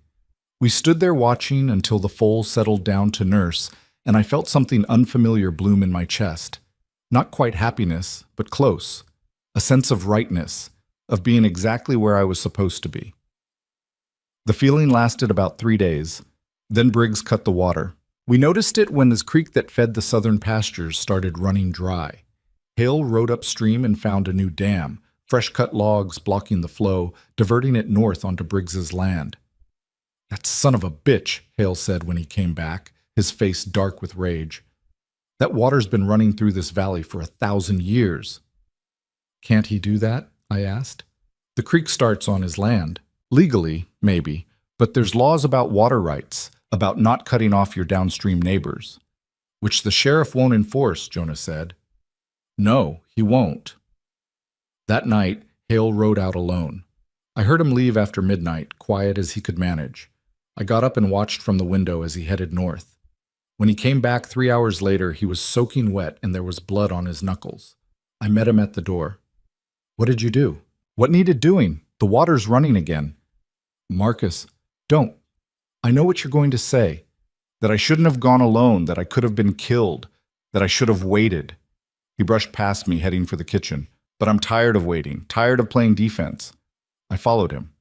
We stood there watching until the foal settled down to nurse, and I felt something unfamiliar bloom in my chest. Not quite happiness, but close. A sense of rightness, of being exactly where I was supposed to be. The feeling lasted about 3 days. Then Briggs cut the water. We noticed it when this creek that fed the southern pastures started running dry. Hale rode upstream and found a new dam, fresh-cut logs blocking the flow, diverting it north onto Briggs's land. That son of a bitch, Hale said when he came back, his face dark with rage. That water's been running through this valley for 1,000 years. Can't he do that? I asked. The creek starts on his land. Legally, maybe, but there's laws about water rights, about not cutting off your downstream neighbors. Which the sheriff won't enforce, Jonah said. No, he won't. That night, Hale rode out alone. I heard him leave after midnight, quiet as he could manage. I got up and watched from the window as he headed north. When he came back 3 hours later, he was soaking wet and there was blood on his knuckles. I met him at the door. What did you do? What needed doing? The water's running again. Marcus, don't. I know what you're going to say. That I shouldn't have gone alone, that I could have been killed, that I should have waited. He brushed past me, heading for the kitchen. But I'm tired of waiting, tired of playing defense. I followed him.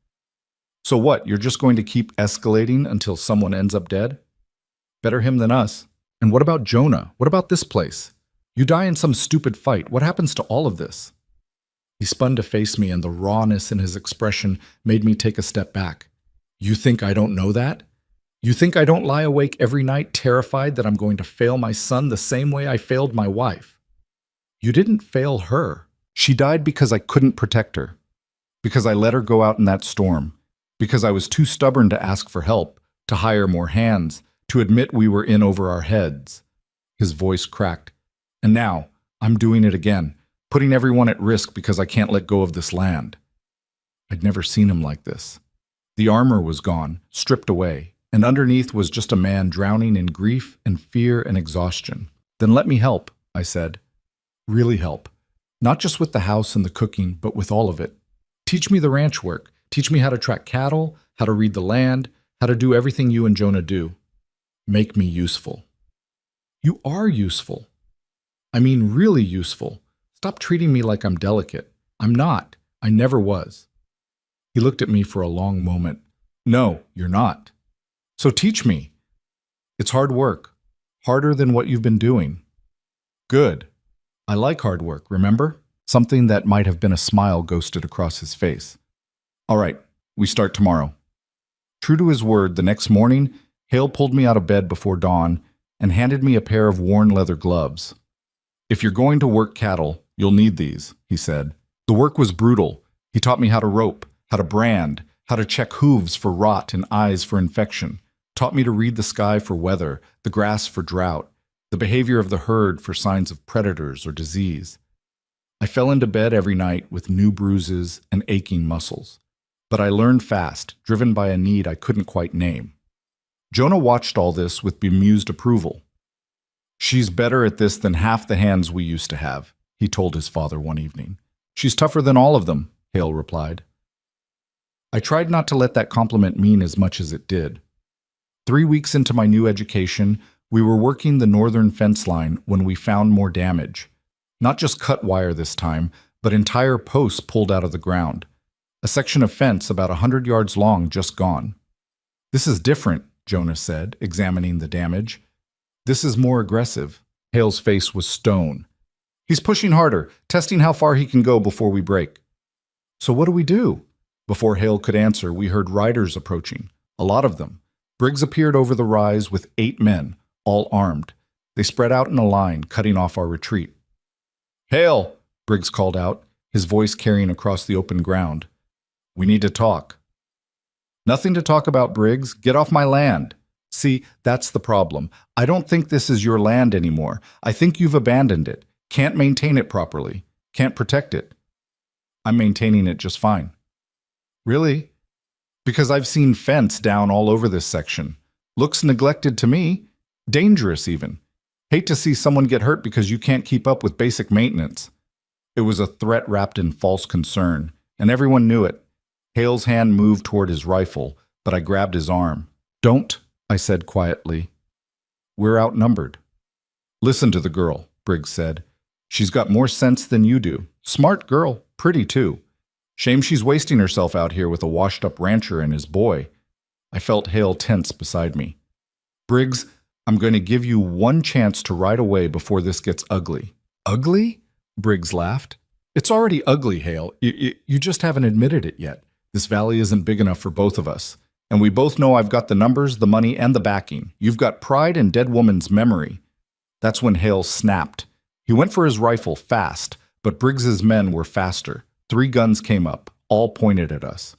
So what, you're just going to keep escalating until someone ends up dead? Better him than us. And what about Jonah? What about this place? You die in some stupid fight. What happens to all of this? He spun to face me, and the rawness in his expression made me take a step back. You think I don't know that? You think I don't lie awake every night terrified that I'm going to fail my son the same way I failed my wife? You didn't fail her. She died because I couldn't protect her. Because I let her go out in that storm. Because I was too stubborn to ask for help, to hire more hands, to admit we were in over our heads. His voice cracked. And now, I'm doing it again, putting everyone at risk because I can't let go of this land. I'd never seen him like this. The armor was gone, stripped away, and underneath was just a man drowning in grief and fear and exhaustion. Then let me help, I said. Really help. Not just with the house and the cooking, but with all of it. Teach me the ranch work. Teach me how to track cattle, how to read the land, how to do everything you and Jonah do. Make me useful. You are useful. I mean, really useful. Stop treating me like I'm delicate. I'm not. I never was. He looked at me for a long moment. No, you're not. So teach me. It's hard work. Harder than what you've been doing. Good. I like hard work, remember? Something that might have been a smile ghosted across his face. All right, we start tomorrow. True to his word, the next morning, Hale pulled me out of bed before dawn and handed me a pair of worn leather gloves. If you're going to work cattle, you'll need these, he said. The work was brutal. He taught me how to rope, how to brand, how to check hooves for rot and eyes for infection, taught me to read the sky for weather, the grass for drought, the behavior of the herd for signs of predators or disease. I fell into bed every night with new bruises and aching muscles. But I learned fast, driven by a need I couldn't quite name. Jonah watched all this with bemused approval. She's better at this than half the hands we used to have, he told his father one evening. She's tougher than all of them, Hale replied. I tried not to let that compliment mean as much as it did. 3 weeks into my new education, we were working the northern fence line when we found more damage. Not just cut wire this time, but entire posts pulled out of the ground. A section of fence about 100 yards long just gone. This is different, Jonah said, examining the damage. This is more aggressive. Hale's face was stone. He's pushing harder, testing how far he can go before we break. So what do we do? Before Hale could answer, we heard riders approaching, a lot of them. Briggs appeared over the rise with 8 men, all armed. They spread out in a line, cutting off our retreat. "Hale!" Briggs called out, his voice carrying across the open ground. "We need to talk." "Nothing to talk about, Briggs. Get off my land." "See, that's the problem. I don't think this is your land anymore. I think you've abandoned it. Can't maintain it properly. Can't protect it." "I'm maintaining it just fine." "Really?" "Because I've seen fence down all over this section. Looks neglected to me. Dangerous even. Hate to see someone get hurt because you can't keep up with basic maintenance." It was a threat wrapped in false concern, and everyone knew it. Hale's hand moved toward his rifle, but I grabbed his arm. "Don't," I said quietly. "We're outnumbered." "Listen to the girl," Briggs said. "She's got more sense than you do. Smart girl, pretty too. Shame she's wasting herself out here with a washed-up rancher and his boy." I felt Hale tense beside me. "Briggs, I'm going to give you one chance to ride away before this gets ugly." "Ugly?" Briggs laughed. "It's already ugly, Hale. You just haven't admitted it yet. This valley isn't big enough for both of us. And we both know I've got the numbers, the money, and the backing. You've got pride and dead woman's memory." That's when Hale snapped. He went for his rifle fast, but Briggs's men were faster. 3 guns came up, all pointed at us.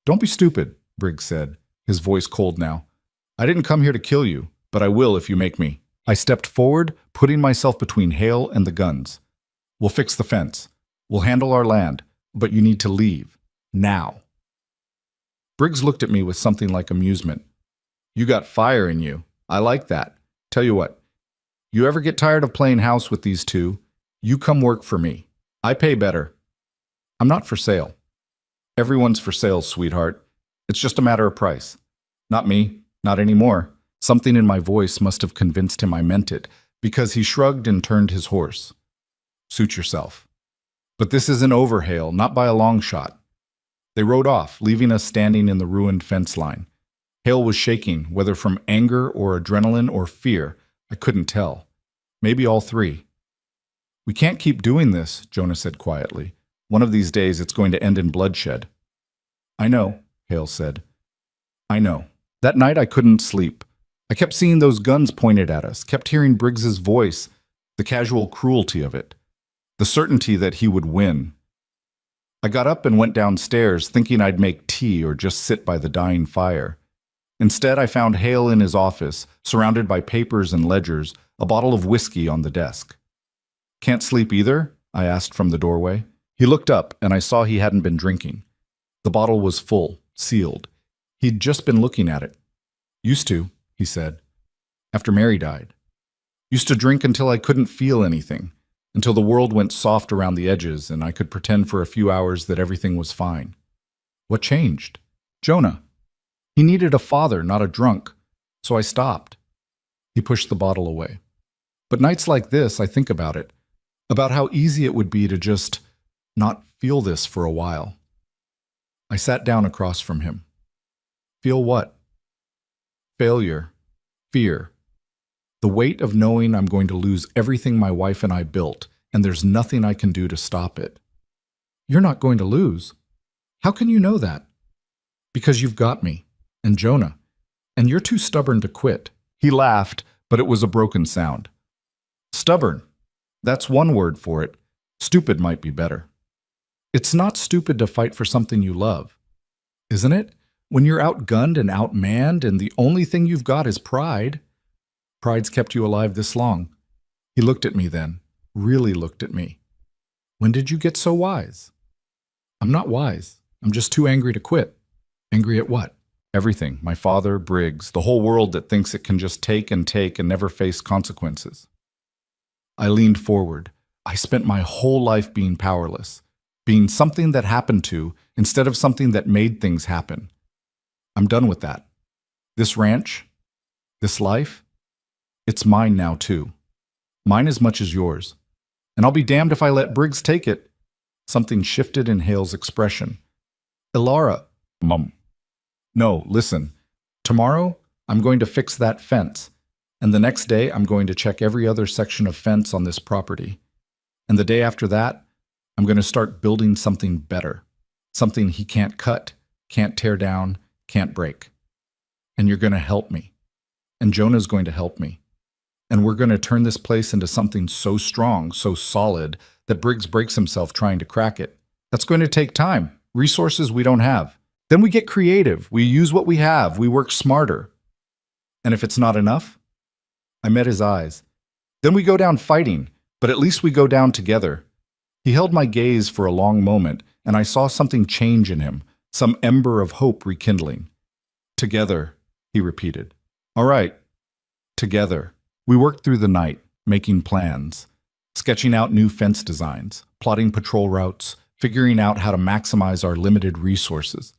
"Don't be stupid," Briggs said, his voice cold now. "I didn't come here to kill you, but I will if you make me." I stepped forward, putting myself between Hale and the guns. "We'll fix the fence. We'll handle our land, but you need to leave. Now." Briggs looked at me with something like amusement. "You got fire in you. I like that. Tell you what, you ever get tired of playing house with these two, you come work for me. I pay better. I'm not for sale." "Everyone's for sale, sweetheart. It's just a matter of price." "Not me. Not anymore." Something in my voice must have convinced him I meant it, because he shrugged and turned his horse. "Suit yourself." "But this isn't over, Hale, not by a long shot." They rode off, leaving us standing in the ruined fence line. Hale was shaking, whether from anger or adrenaline or fear. I couldn't tell. Maybe all 3. "We can't keep doing this," Jonah said quietly. "One of these days it's going to end in bloodshed." "I know," Hale said. "I know. That night I couldn't sleep. I kept seeing those guns pointed at us, kept hearing Briggs's voice, the casual cruelty of it, the certainty that he would win. I got up and went downstairs, thinking I'd make tea or just sit by the dying fire. Instead, I found Hale in his office, surrounded by papers and ledgers, a bottle of whiskey on the desk. "Can't sleep either?" I asked from the doorway. He looked up, and I saw he hadn't been drinking. The bottle was full, sealed. He'd just been looking at it. "Used to," he said, "after Mary died. Used to drink until I couldn't feel anything, until the world went soft around the edges and I could pretend for a few hours that everything was fine." "What changed?" "Jonah. He needed a father, not a drunk. So I stopped." He pushed the bottle away. "But nights like this, I think about it, about how easy it would be to just not feel this for a while." I sat down across from him. "Feel what?" "Failure. Fear. The weight of knowing I'm going to lose everything my wife and I built, and there's nothing I can do to stop it." "You're not going to lose. How can you know that?" "Because you've got me, and Jonah, and you're too stubborn to quit." He laughed, but it was a broken sound. "Stubborn. That's one word for it. Stupid might be better." "It's not stupid to fight for something you love, isn't it? When you're outgunned and outmanned and the only thing you've got is pride. Pride's kept you alive this long." He looked at me then, really looked at me. "When did you get so wise?" "I'm not wise. I'm just too angry to quit." "Angry at what?" "Everything. My father, Briggs, the whole world that thinks it can just take and never face consequences." I leaned forward. I spent my whole life being powerless, being something that happened to instead of something that made things happen. I'm done with that. This ranch, this life, it's mine now too. Mine as much as yours. And I'll be damned if I let Briggs take it. Something shifted in Hale's expression. "Elara." "Mum." "No, listen. Tomorrow, I'm going to fix that fence. And the next day, I'm going to check every other section of fence on this property. And the day after that, I'm going to start building something better. something he can't cut, can't tear down, can't break. And you're going to help me. And Jonah's going to help me. And we're going to turn this place into something so strong, so solid, that Briggs breaks himself trying to crack it. That's going to take time, resources we don't have. Then we get creative. We use what we have. We work smarter. And if it's not enough? I met his eyes. Then we go down fighting, but at least we go down together. He held my gaze for a long moment, and I saw something change in him, some ember of hope rekindling. Together, he repeated. All right, together. We worked through the night, making plans, sketching out new fence designs, plotting patrol routes, figuring out how to maximize our limited resources.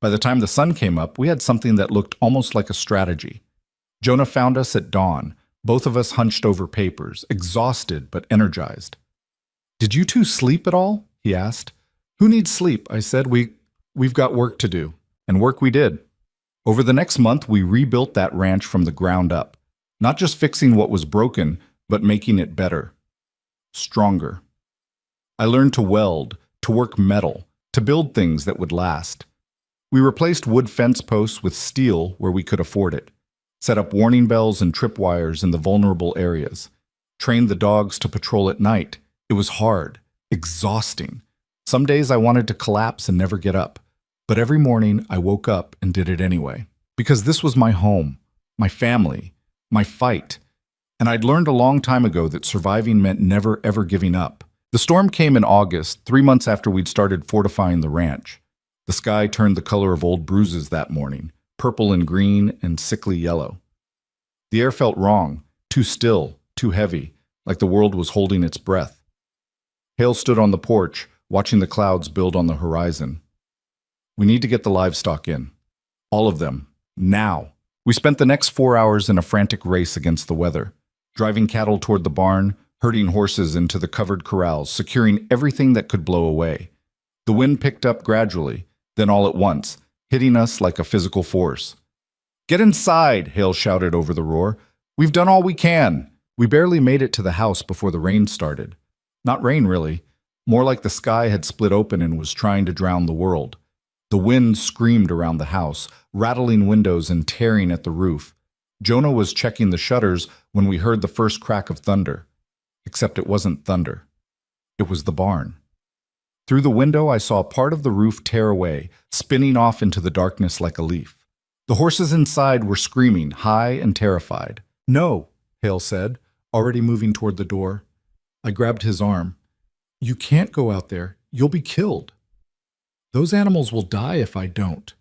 By the time the sun came up, we had something that looked almost like a strategy. Jonah found us at dawn, both of us hunched over papers, exhausted but energized. Did you two sleep at all? He asked. Who needs sleep? I said. We've got work to do. And work we did. Over the next month, we rebuilt that ranch from the ground up. Not just fixing what was broken, but making it better. Stronger. I learned to weld, to work metal, to build things that would last. We replaced wood fence posts with steel where we could afford it. Set up warning bells and tripwires in the vulnerable areas. Trained the dogs to patrol at night. It was hard, exhausting. Some days I wanted to collapse and never get up. But every morning I woke up and did it anyway. Because this was my home, my family, my fight. And I'd learned a long time ago that surviving meant never ever giving up. The storm came in August, 3 months after we'd started fortifying the ranch. The sky turned the color of old bruises that morning, purple and green and sickly yellow. The air felt wrong, too still, too heavy, like the world was holding its breath. Hale stood on the porch, watching the clouds build on the horizon. We need to get the livestock in. All of them. Now. We spent the next 4 hours in a frantic race against the weather, driving cattle toward the barn, herding horses into the covered corrals, securing everything that could blow away. The wind picked up gradually, then all at once, hitting us like a physical force. Get inside, Hale shouted over the roar. We've done all we can. We barely made it to the house before the rain started. Not rain, really. More like the sky had split open and was trying to drown the world. The wind screamed around the house, rattling windows and tearing at the roof. Jonah was checking the shutters when we heard the first crack of thunder. Except it wasn't thunder. It was the barn. Through the window, I saw part of the roof tear away, spinning off into the darkness like a leaf. The horses inside were screaming, high and terrified. No, Hale said, already moving toward the door. I grabbed his arm. You can't go out there. You'll be killed. Those animals will die if I don't.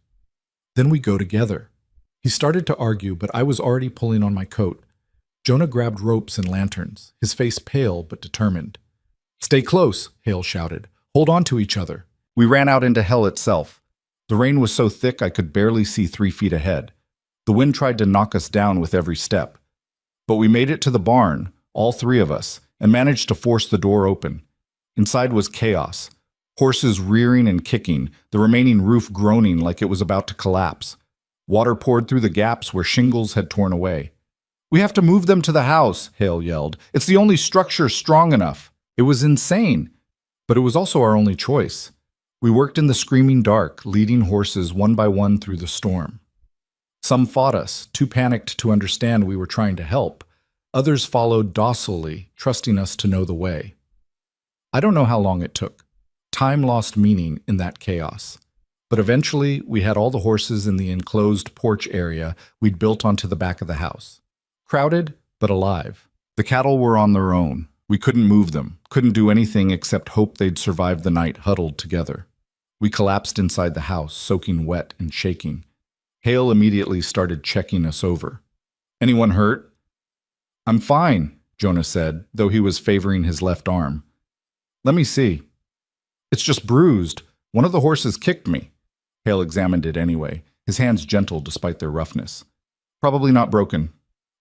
Then we go together. He started to argue, but I was already pulling on my coat. Jonah grabbed ropes and lanterns, his face pale but determined. Stay close, Hale shouted. Hold on to each other. We ran out into hell itself. The rain was so thick I could barely see 3 feet ahead. The wind tried to knock us down with every step. But we made it to the barn, all 3 of us, and managed to force the door open. Inside was chaos. Horses rearing and kicking, the remaining roof groaning like it was about to collapse. Water poured through the gaps where shingles had torn away. We have to move them to the house, Hale yelled. It's the only structure strong enough. It was insane, but it was also our only choice. We worked in the screaming dark, leading horses one by one through the storm. Some fought us, too panicked to understand we were trying to help. Others followed docilely, trusting us to know the way. I don't know how long it took. Time lost meaning in that chaos. But eventually, we had all the horses in the enclosed porch area we'd built onto the back of the house. Crowded, but alive. The cattle were on their own. We couldn't move them, couldn't do anything except hope they'd survive the night huddled together. We collapsed inside the house, soaking wet and shaking. Hale immediately started checking us over. Anyone hurt? I'm fine, Jonah said, though he was favoring his left arm. Let me see. It's just bruised. One of the horses kicked me. Hale examined it anyway, his hands gentle despite their roughness. Probably not broken.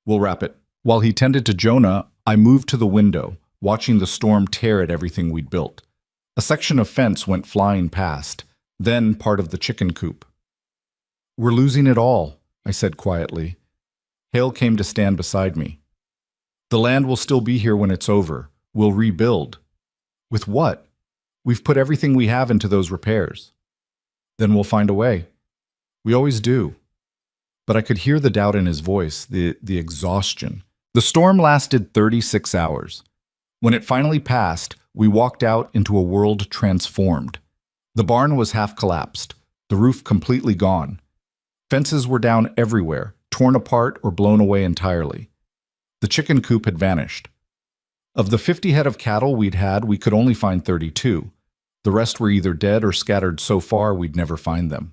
We'll wrap it. While he tended to Jonah, I moved to the window, watching the storm tear at everything we'd built. A section of fence went flying past, then part of the chicken coop. We're losing it all, I said quietly. Hale came to stand beside me. The land will still be here when it's over. We'll rebuild. With what? We've put everything we have into those repairs. Then we'll find a way. We always do. But I could hear the doubt in his voice, the exhaustion. The storm lasted 36 hours. When it finally passed, we walked out into a world transformed. The barn was half collapsed, the roof completely gone. Fences were down everywhere, torn apart or blown away entirely. The chicken coop had vanished. Of the 50 head of cattle we'd had, we could only find 32. The rest were either dead or scattered so far we'd never find them.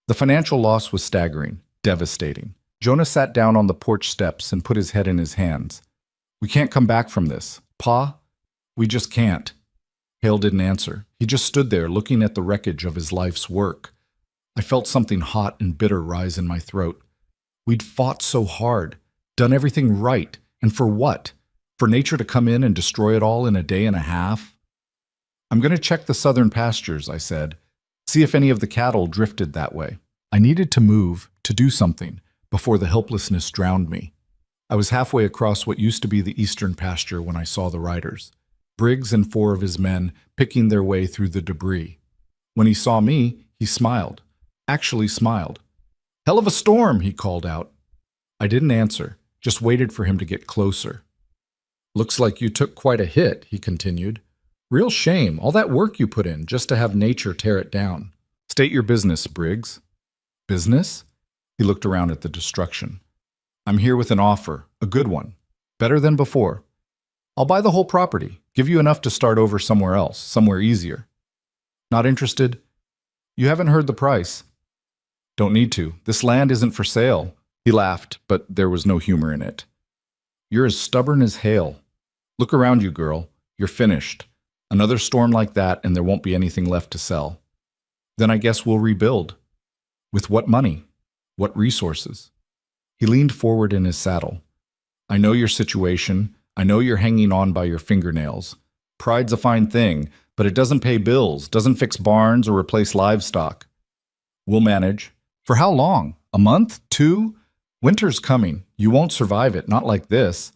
The financial loss was staggering, devastating. Jonah sat down on the porch steps and put his head in his hands. We can't come back from this. Pa, we just can't. Hale didn't answer. He just stood there looking at the wreckage of his life's work. I felt something hot and bitter rise in my throat. We'd fought so hard, done everything right, and for what? For nature to come in and destroy it all in a day and a half? I'm going to check the southern pastures, I said. See if any of the cattle drifted that way. I needed to move, to do something, before the helplessness drowned me. I was halfway across what used to be the eastern pasture when I saw the riders. Briggs and 4 of his men picking their way through the debris. When he saw me, he smiled. Actually smiled. "Hell of a storm," he called out. I didn't answer, just waited for him to get closer. "Looks like you took quite a hit," he continued. "Real shame, all that work you put in just to have nature tear it down." "State your business, Briggs." "Business?" He looked around at the destruction. "I'm here with an offer, a good one, better than before. I'll buy the whole property, give you enough to start over somewhere else, somewhere easier." "Not interested?" "You haven't heard the price." "Don't need to. This land isn't for sale." He laughed, but there was no humor in it. "You're as stubborn as Hale. Look around you, girl. You're finished. Another storm like that and there won't be anything left to sell. Then I guess we'll rebuild. With what money? What resources?" He leaned forward in his saddle. "I know your situation. I know you're hanging on by your fingernails. Pride's a fine thing, but it doesn't pay bills, doesn't fix barns or replace livestock. We'll manage. For how long? A month? 2? Winter's coming. You won't survive it, not like this."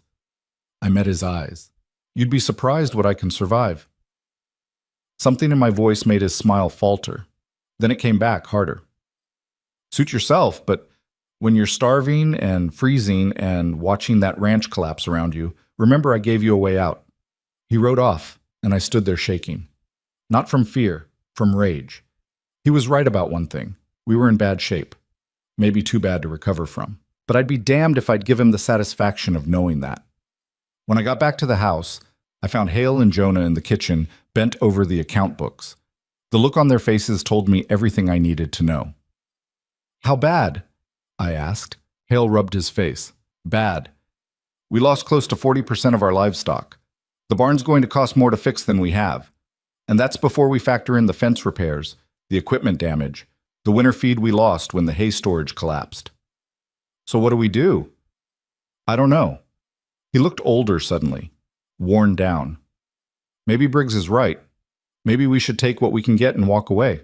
I met his eyes. "You'd be surprised what I can survive." Something in my voice made his smile falter. Then it came back harder. "Suit yourself, but when you're starving and freezing and watching that ranch collapse around you, remember I gave you a way out." He rode off, and I stood there shaking. Not from fear, from rage. He was right about one thing. We were in bad shape. Maybe too bad to recover from. But I'd be damned if I'd give him the satisfaction of knowing that. When I got back to the house, I found Hale and Jonah in the kitchen, bent over the account books. The look on their faces told me everything I needed to know. "How bad?" I asked. Hale rubbed his face. "Bad. We lost close to 40% of our livestock. The barn's going to cost more to fix than we have. And that's before we factor in the fence repairs, the equipment damage, the winter feed we lost when the hay storage collapsed." "So what do we do?" "I don't know." He looked older suddenly, worn down. "Maybe Briggs is right. Maybe we should take what we can get and walk away."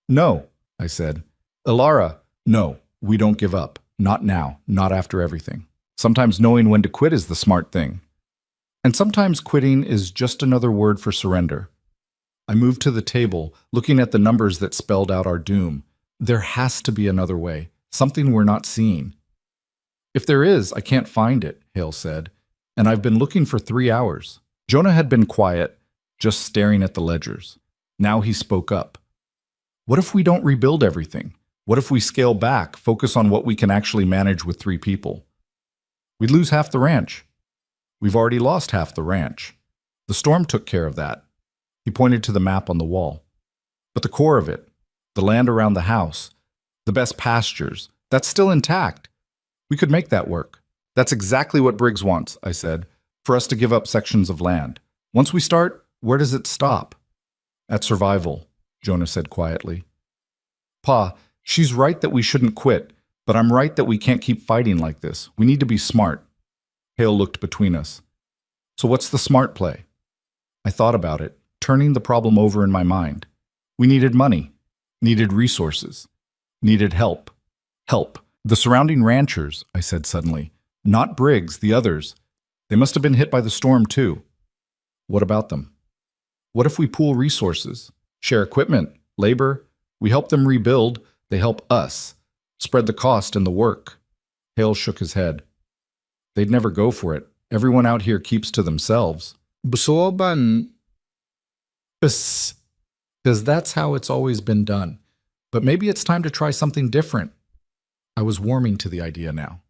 "No," I said. "Ilara, no, we don't give up. Not now, not after everything. Sometimes knowing when to quit is the smart thing. And sometimes quitting is just another word for surrender." I moved to the table, looking at the numbers that spelled out our doom. There has to be another way, something we're not seeing. "If there is, I can't find it," Hale said, "and I've been looking for 3 hours." Jonah had been quiet, just staring at the ledgers. Now he spoke up. "What if we don't rebuild everything? What if we scale back, focus on what we can actually manage with 3 people? We'd lose half the ranch." "We've already lost half the ranch. The storm took care of that." He pointed to the map on the wall. "But the core of it, the land around the house, the best pastures, that's still intact. We could make that work." "That's exactly what Briggs wants," I said, "for us to give up sections of land. Once we start, where does it stop?" "At survival," Jonah said quietly. "Pa, she's right that we shouldn't quit, but I'm right that we can't keep fighting like this. We need to be smart." Hale looked between us. "So what's the smart play?" I thought about it, turning the problem over in my mind. We needed money, needed resources, needed help. Help. The surrounding ranchers, I said suddenly. Not Briggs, the others. They must have been hit by the storm too. What about them? What if we pool resources, share equipment, labor? We help them rebuild, they help us. Spread the cost and the work. Hale shook his head. They'd never go for it. Everyone out here keeps to themselves. Because that's how it's always been done. But maybe it's time to try something different. I was warming to the idea now.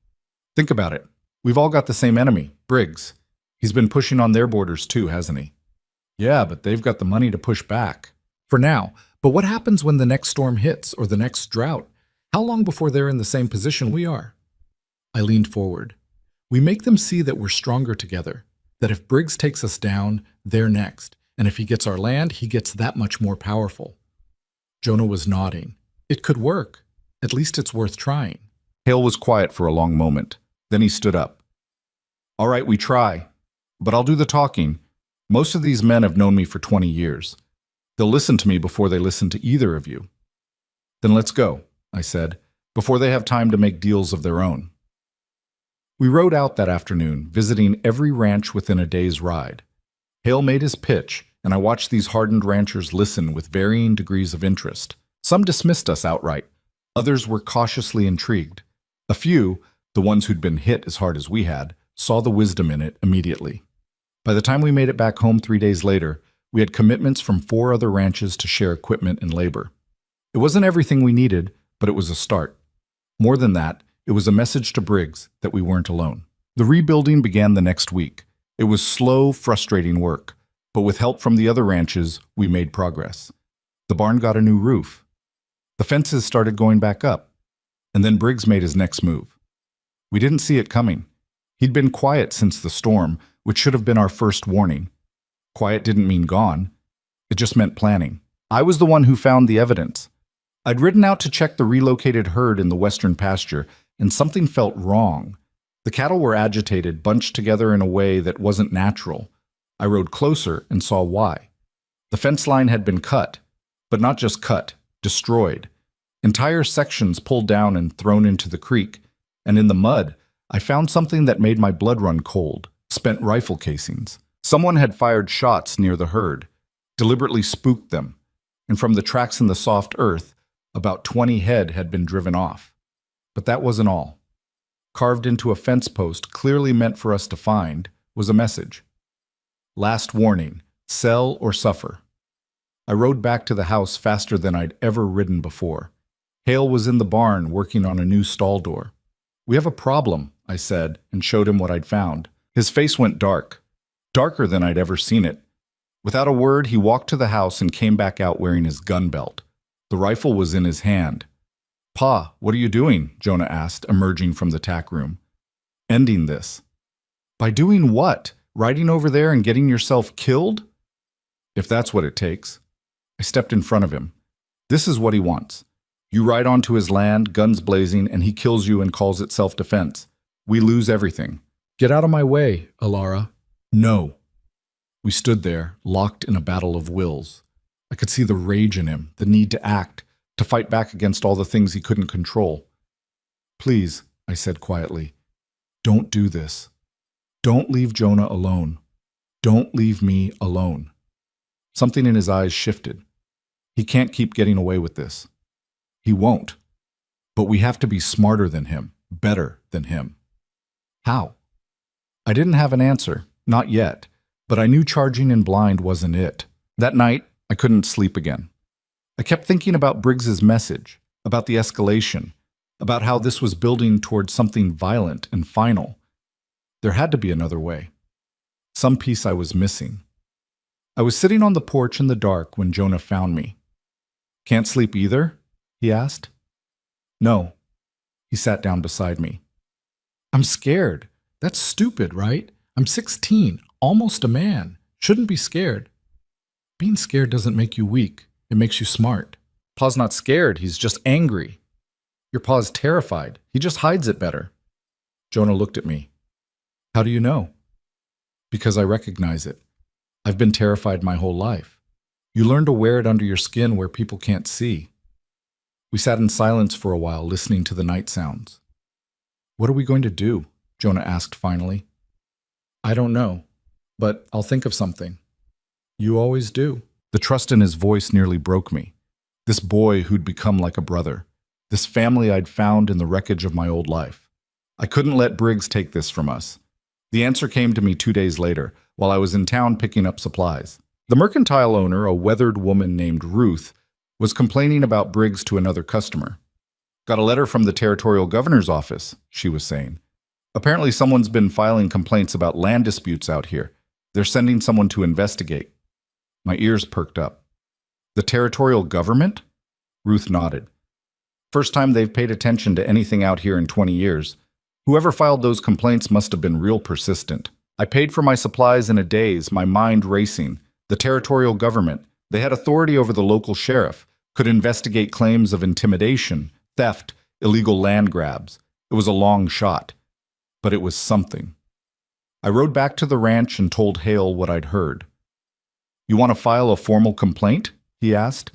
Think about it. We've all got the same enemy, Briggs. He's been pushing on their borders too, hasn't he? Yeah, but they've got the money to push back. For now. But what happens when the next storm hits or the next drought? How long before they're in the same position we are? I leaned forward. We make them see that we're stronger together, that if Briggs takes us down, they're next, and if he gets our land, he gets that much more powerful. Jonah was nodding. It could work. At least it's worth trying. Hale was quiet for a long moment. Then he stood up. All right, we try. But I'll do the talking. Most of these men have known me for 20 years. They'll listen to me before they listen to either of you. Then let's go, I said, before they have time to make deals of their own. We rode out that afternoon, visiting every ranch within a day's ride. Hale made his pitch, and I watched these hardened ranchers listen with varying degrees of interest. Some dismissed us outright. Others were cautiously intrigued. A few, the ones who'd been hit as hard as we had, saw the wisdom in it immediately. By the time we made it back home 3 days later, we had commitments from 4 other ranches to share equipment and labor. It wasn't everything we needed, but it was a start. More than that, it was a message to Briggs that we weren't alone. The rebuilding began the next week. It was slow, frustrating work, but with help from the other ranches, we made progress. The barn got a new roof. The fences started going back up, and then Briggs made his next move. We didn't see it coming. He'd been quiet since the storm, which should have been our first warning. Quiet didn't mean gone. It just meant planning. I was the one who found the evidence. I'd ridden out to check the relocated herd in the western pasture, and something felt wrong. The cattle were agitated, bunched together in a way that wasn't natural. I rode closer and saw why. The fence line had been cut, but not just cut, destroyed. Entire sections pulled down and thrown into the creek, and in the mud, I found something that made my blood run cold: spent rifle casings. Someone had fired shots near the herd, deliberately spooked them, and from the tracks in the soft earth, about 20 head had been driven off. But that wasn't all. Carved into a fence post clearly meant for us to find was a message. Last warning, sell or suffer. I rode back to the house faster than I'd ever ridden before. Hale was in the barn working on a new stall door. We have a problem, I said, and showed him what I'd found. His face went dark, darker than I'd ever seen it. Without a word, he walked to the house and came back out wearing his gun belt. The rifle was in his hand. Pa, what are you doing? Jonah asked, emerging from the tack room. Ending this. By doing what? Riding over there and getting yourself killed? If that's what it takes. I stepped in front of him. This is what he wants. You ride onto his land, guns blazing, and he kills you and calls it self-defense. We lose everything. Get out of my way, Alara. No. We stood there, locked in a battle of wills. I could see the rage in him, the need to act, to fight back against all the things he couldn't control. Please, I said quietly, don't do this. Don't leave Jonah alone. Don't leave me alone. Something in his eyes shifted. He can't keep getting away with this. He won't. But we have to be smarter than him, better than him. How? I didn't have an answer, not yet, but I knew charging in blind wasn't it. That night, I couldn't sleep again. I kept thinking about Briggs's message, about the escalation, about how this was building towards something violent and final. There had to be another way. Some piece I was missing. I was sitting on the porch in the dark when Jonah found me. Can't sleep either? He asked. No. He sat down beside me. I'm scared. That's stupid, right? I'm 16, almost a man. Shouldn't be scared. Being scared doesn't make you weak. It makes you smart. Pa's not scared. He's just angry. Your Pa's terrified. He just hides it better. Jonah looked at me. How do you know? Because I recognize it. I've been terrified my whole life. You learn to wear it under your skin where people can't see. We sat in silence for a while, listening to the night sounds. What are we going to do? Jonah asked finally. I don't know, but I'll think of something. You always do. The trust in his voice nearly broke me. This boy who'd become like a brother. This family I'd found in the wreckage of my old life. I couldn't let Briggs take this from us. The answer came to me 2 days later, while I was in town picking up supplies. The mercantile owner, a weathered woman named Ruth, was complaining about Briggs to another customer. Got a letter from the territorial governor's office, she was saying. Apparently someone's been filing complaints about land disputes out here. They're sending someone to investigate. My ears perked up. The territorial government? Ruth nodded. First time they've paid attention to anything out here in 20 years. Whoever filed those complaints must have been real persistent. I paid for my supplies in a daze, my mind racing. The territorial government, they had authority over the local sheriff, could investigate claims of intimidation, theft, illegal land grabs. It was a long shot, but it was something. I rode back to the ranch and told Hale what I'd heard. You want to file a formal complaint? He asked.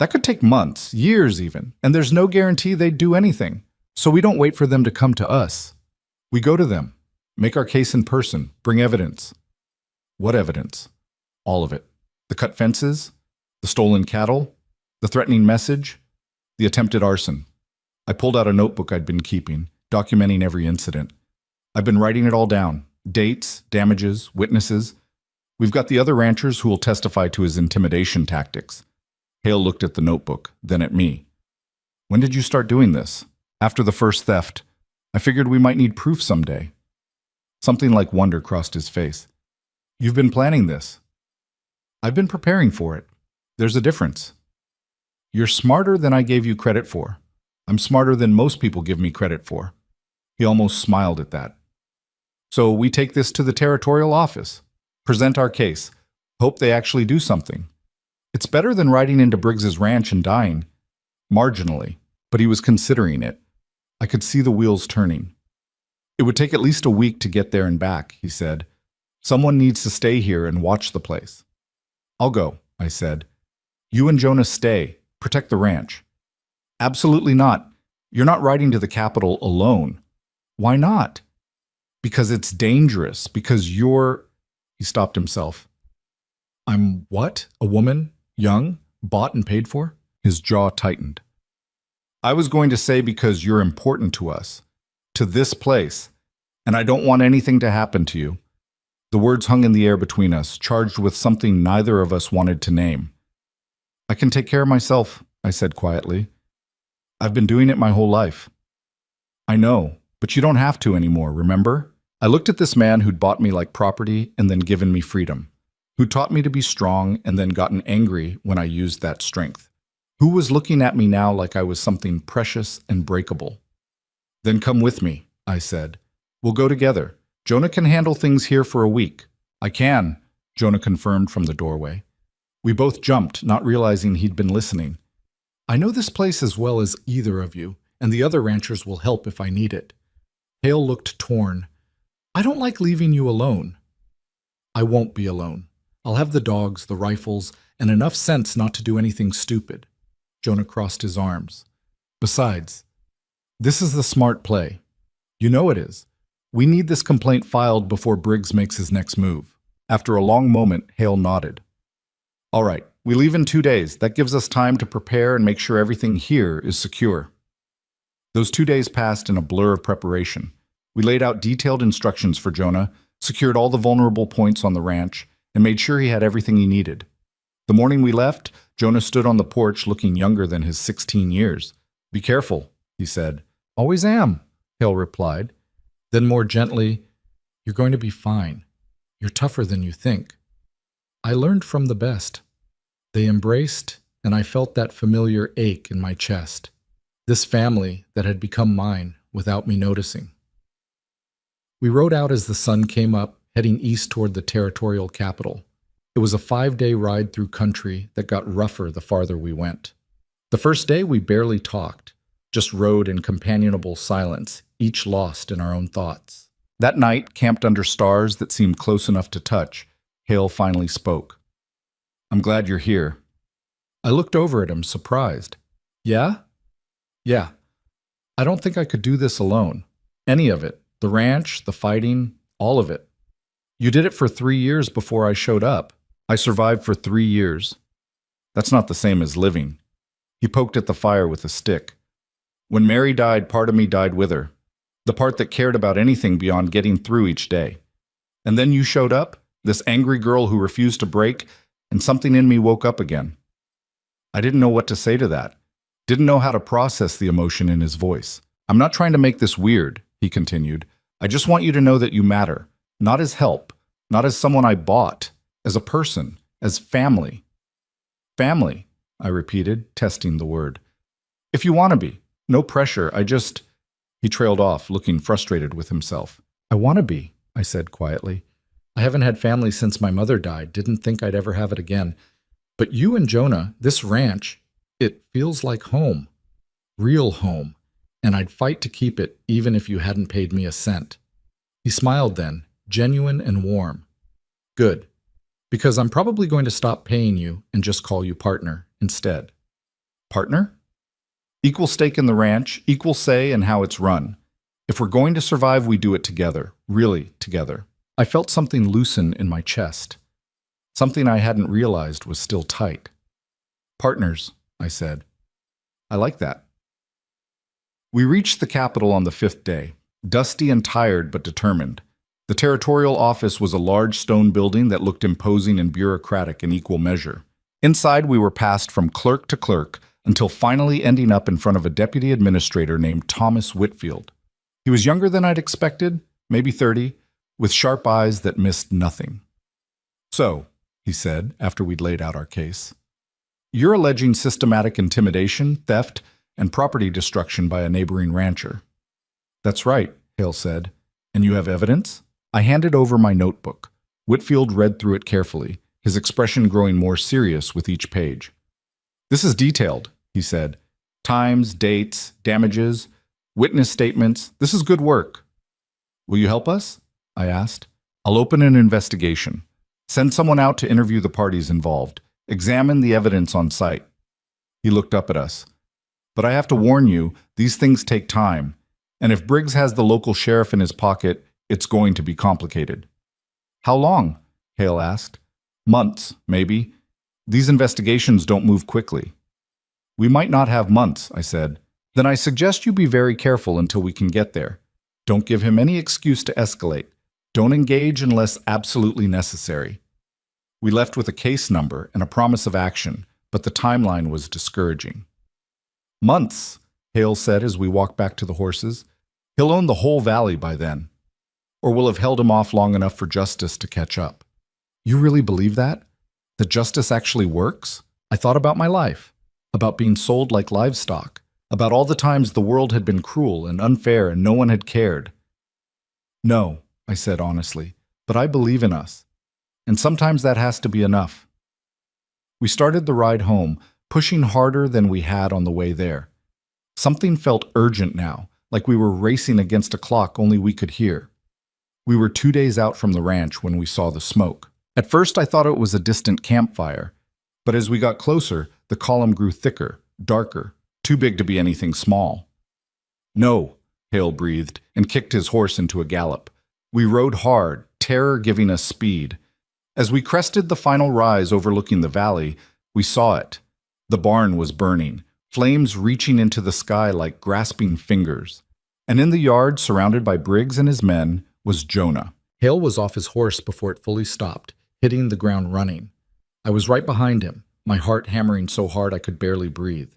That could take months, years even, and there's no guarantee they'd do anything. So we don't wait for them to come to us. We go to them, make our case in person, bring evidence. What evidence? All of it. The cut fences, the stolen cattle, the threatening message, the attempted arson. I pulled out a notebook I'd been keeping, documenting every incident. I've been writing it all down. Dates, damages, witnesses. We've got the other ranchers who will testify to his intimidation tactics. Hale looked at the notebook, then at me. When did you start doing this? After the first theft. I figured we might need proof someday. Something like wonder crossed his face. You've been planning this. I've been preparing for it. There's a difference. You're smarter than I gave you credit for. I'm smarter than most people give me credit for. He almost smiled at that. So we take this to the territorial office, present our case, hope they actually do something. It's better than riding into Briggs's ranch and dying. Marginally, but he was considering it. I could see the wheels turning. It would take at least a week to get there and back, he said. Someone needs to stay here and watch the place. I'll go, I said. You and Jonah stay. Protect the ranch. Absolutely not. You're not riding to the capital alone. Why not? Because it's dangerous. Because you're... He stopped himself. I'm what? A woman? Young? Bought and paid for? His jaw tightened. I was going to say because you're important to us. To this place. And I don't want anything to happen to you. The words hung in the air between us, charged with something neither of us wanted to name. I can take care of myself, I said quietly. I've been doing it my whole life. I know, but you don't have to anymore, remember? I looked at this man who'd bought me like property and then given me freedom, who taught me to be strong and then gotten angry when I used that strength, who was looking at me now like I was something precious and breakable. Then come with me, I said. We'll go together. Jonah can handle things here for a week. I can, Jonah confirmed from the doorway. We both jumped, not realizing he'd been listening. I know this place as well as either of you, and the other ranchers will help if I need it. Hale looked torn. I don't like leaving you alone. I won't be alone. I'll have the dogs, the rifles, and enough sense not to do anything stupid. Jonah crossed his arms. Besides, this is the smart play. You know it is. We need this complaint filed before Briggs makes his next move. After a long moment, Hale nodded. All right, we leave in 2 days. That gives us time to prepare and make sure everything here is secure. Those 2 days passed in a blur of preparation. We laid out detailed instructions for Jonah, secured all the vulnerable points on the ranch, and made sure he had everything he needed. The morning we left, Jonah stood on the porch looking younger than his 16 years. Be careful, he said. Always am, Hale replied. Then more gently, you're going to be fine. You're tougher than you think. I learned from the best. They embraced, and I felt that familiar ache in my chest. This family that had become mine without me noticing. We rode out as the sun came up, heading east toward the territorial capital. It was a 5-day ride through country that got rougher the farther we went. The first day we barely talked, just rode in companionable silence, each lost in our own thoughts. That night, camped under stars that seemed close enough to touch, Hale finally spoke. I'm glad you're here. I looked over at him, surprised. Yeah? Yeah. I don't think I could do this alone. Any of it. The ranch, the fighting, all of it. You did it for 3 years before I showed up. I survived for 3 years. That's not the same as living. He poked at the fire with a stick. When Mary died, part of me died with her. The part that cared about anything beyond getting through each day. And then you showed up, this angry girl who refused to break, and something in me woke up again. I didn't know what to say to that. Didn't know how to process the emotion in his voice. I'm not trying to make this weird, he continued. I just want you to know that you matter. Not as help, not as someone I bought, as a person, as family. Family, I repeated, testing the word. If you want to be. No pressure, He trailed off, looking frustrated with himself. I want to be, I said quietly. I haven't had family since my mother died, didn't think I'd ever have it again. But you and Jonah, this ranch, it feels like home. Real home. And I'd fight to keep it even if you hadn't paid me a cent. He smiled then, genuine and warm. Good. Because I'm probably going to stop paying you and just call you partner instead. Partner? Equal stake in the ranch, equal say in how it's run. If we're going to survive, we do it together, really together. I felt something loosen in my chest. Something I hadn't realized was still tight. Partners, I said. I like that. We reached the capital on the 5th day, dusty and tired but determined. The territorial office was a large stone building that looked imposing and bureaucratic in equal measure. Inside, we were passed from clerk to clerk, until finally ending up in front of a deputy administrator named Thomas Whitfield. He was younger than I'd expected, maybe 30, with sharp eyes that missed nothing. So, he said, after we'd laid out our case, you're alleging systematic intimidation, theft, and property destruction by a neighboring rancher. That's right, Hale said. And you have evidence? I handed over my notebook. Whitfield read through it carefully, his expression growing more serious with each page. This is detailed, he said. Times, dates, damages, witness statements. This is good work. Will you help us? I asked. I'll open an investigation. Send someone out to interview the parties involved. Examine the evidence on site. He looked up at us. But I have to warn you, these things take time. And if Briggs has the local sheriff in his pocket, it's going to be complicated. How long? Hale asked. Months, maybe. These investigations don't move quickly. We might not have months, I said. Then I suggest you be very careful until we can get there. Don't give him any excuse to escalate. Don't engage unless absolutely necessary. We left with a case number and a promise of action, but the timeline was discouraging. Months, Hale said as we walked back to the horses. He'll own the whole valley by then. Or we'll have held him off long enough for justice to catch up. You really believe that? That justice actually works? I thought about my life, about being sold like livestock, about all the times the world had been cruel and unfair and no one had cared. No, I said honestly, but I believe in us. And sometimes that has to be enough. We started the ride home, pushing harder than we had on the way there. Something felt urgent now, like we were racing against a clock only we could hear. We were 2 days out from the ranch when we saw the smoke. At first I thought it was a distant campfire, but as we got closer, the column grew thicker, darker, too big to be anything small. No, Hale breathed and kicked his horse into a gallop. We rode hard, terror giving us speed. As we crested the final rise overlooking the valley, we saw it. The barn was burning, flames reaching into the sky like grasping fingers. And in the yard, surrounded by Briggs and his men, was Jonah. Hale was off his horse before it fully stopped, hitting the ground running. I was right behind him, my heart hammering so hard I could barely breathe.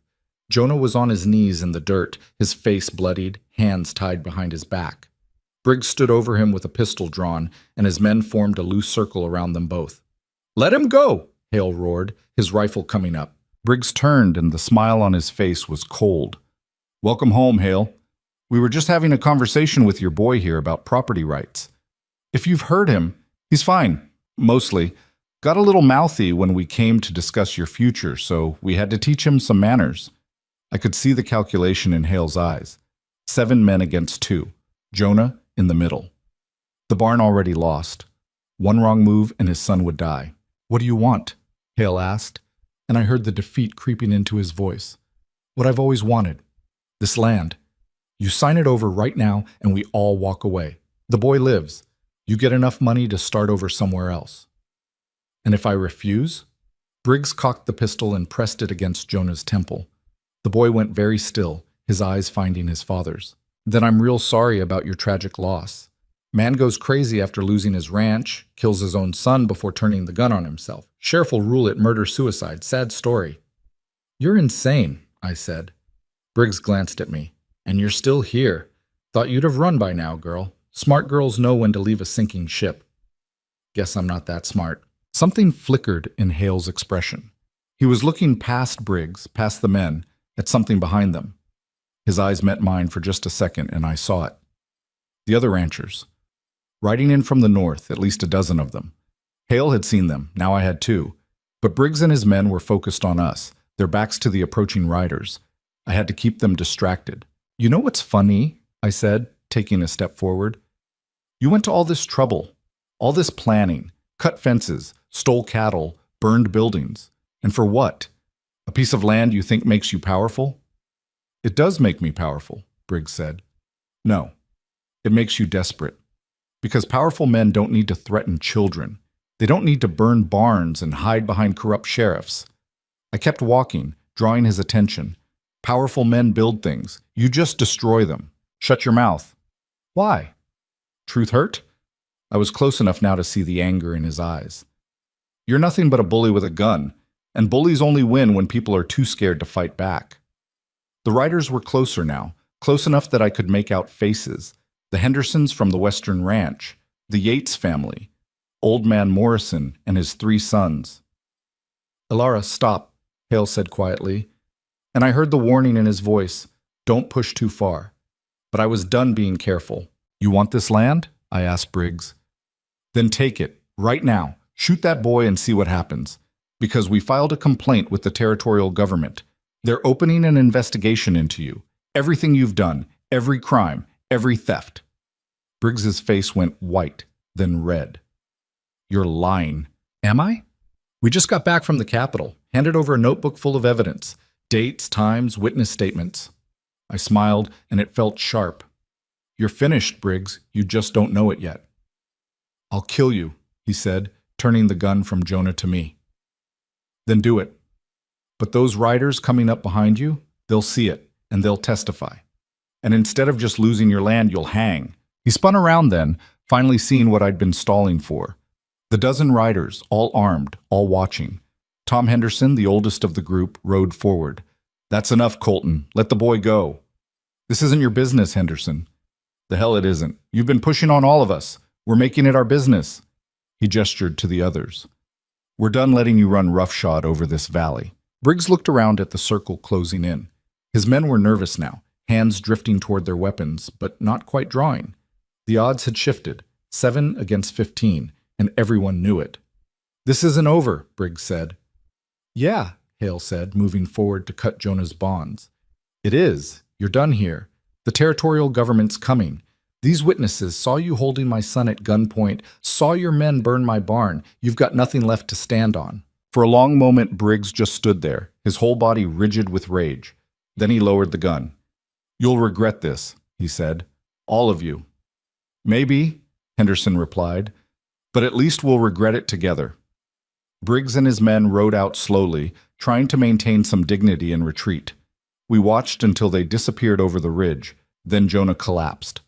Jonah was on his knees in the dirt, his face bloodied, hands tied behind his back. Briggs stood over him with a pistol drawn, and his men formed a loose circle around them both. "Let him go!" Hale roared, his rifle coming up. Briggs turned, and the smile on his face was cold. "Welcome home, Hale. We were just having a conversation with your boy here about property rights. If you've heard him, he's fine, mostly. Got a little mouthy when we came to discuss your future, so we had to teach him some manners." I could see the calculation in Hale's eyes. 7 men against 2. Jonah in the middle. The barn already lost. One wrong move and his son would die. "What do you want?" Hale asked, and I heard the defeat creeping into his voice. "What I've always wanted. This land. You sign it over right now and we all walk away. The boy lives. You get enough money to start over somewhere else." "And if I refuse?" Briggs cocked the pistol and pressed it against Jonah's temple. The boy went very still, his eyes finding his father's. Then I'm real sorry about your tragic loss. Man goes crazy after losing his ranch, kills his own son before turning the gun on himself. Sheriff will rule it murder-suicide. Sad story. You're insane, I said. Briggs glanced at me. And you're still here. Thought you'd have run by now, girl. Smart girls know when to leave a sinking ship. Guess I'm not that smart. Something flickered in Hale's expression. He was looking past Briggs, past the men, at something behind them. His eyes met mine for just a second, and I saw it. The other ranchers. Riding in from the north, at least a dozen of them. Hale had seen them, now I had too. But Briggs and his men were focused on us, their backs to the approaching riders. I had to keep them distracted. You know what's funny? I said, taking a step forward. You went to all this trouble, all this planning, cut fences, stole cattle, burned buildings. And for what? A piece of land you think makes you powerful? It does make me powerful, Briggs said. No, it makes you desperate. Because powerful men don't need to threaten children. They don't need to burn barns and hide behind corrupt sheriffs. I kept walking, drawing his attention. Powerful men build things. You just destroy them. Shut your mouth. Why? Truth hurt? I was close enough now to see the anger in his eyes. You're nothing but a bully with a gun, and bullies only win when people are too scared to fight back. The riders were closer now, close enough that I could make out faces. The Hendersons from the Western Ranch, the Yates family, Old Man Morrison and his 3 sons. Elara, stop, Hale said quietly, and I heard the warning in his voice, don't push too far. But I was done being careful. You want this land? I asked Briggs. Then take it, right now. Shoot that boy and see what happens. Because we filed a complaint with the territorial government. They're opening an investigation into you. Everything you've done, every crime, every theft. Briggs's face went white, then red. You're lying. Am I? We just got back from the Capitol, handed over a notebook full of evidence, dates, times, witness statements. I smiled, and it felt sharp. You're finished, Briggs. You just don't know it yet. I'll kill you, he said, turning the gun from Jonah to me. Then do it. But those riders coming up behind you, they'll see it, and they'll testify. And instead of just losing your land, you'll hang. He spun around then, finally seeing what I'd been stalling for. The dozen riders, all armed, all watching. Tom Henderson, the oldest of the group, rode forward. That's enough, Colton. Let the boy go. This isn't your business, Henderson. The hell it isn't. You've been pushing on all of us. We're making it our business. He gestured to the others. We're done letting you run roughshod over this valley. Briggs looked around at the circle closing in. His men were nervous now, hands drifting toward their weapons, but not quite drawing. The odds had shifted, 7 against 15, and everyone knew it. This isn't over, Briggs said. Yeah, Hale said, moving forward to cut Jonah's bonds. It is. You're done here. The territorial government's coming. These witnesses saw you holding my son at gunpoint, saw your men burn my barn. You've got nothing left to stand on. For a long moment, Briggs just stood there, his whole body rigid with rage. Then he lowered the gun. You'll regret this, he said. All of you. Maybe, Henderson replied, but at least we'll regret it together. Briggs and his men rode out slowly, trying to maintain some dignity and retreat. We watched until they disappeared over the ridge. Then Jonah collapsed.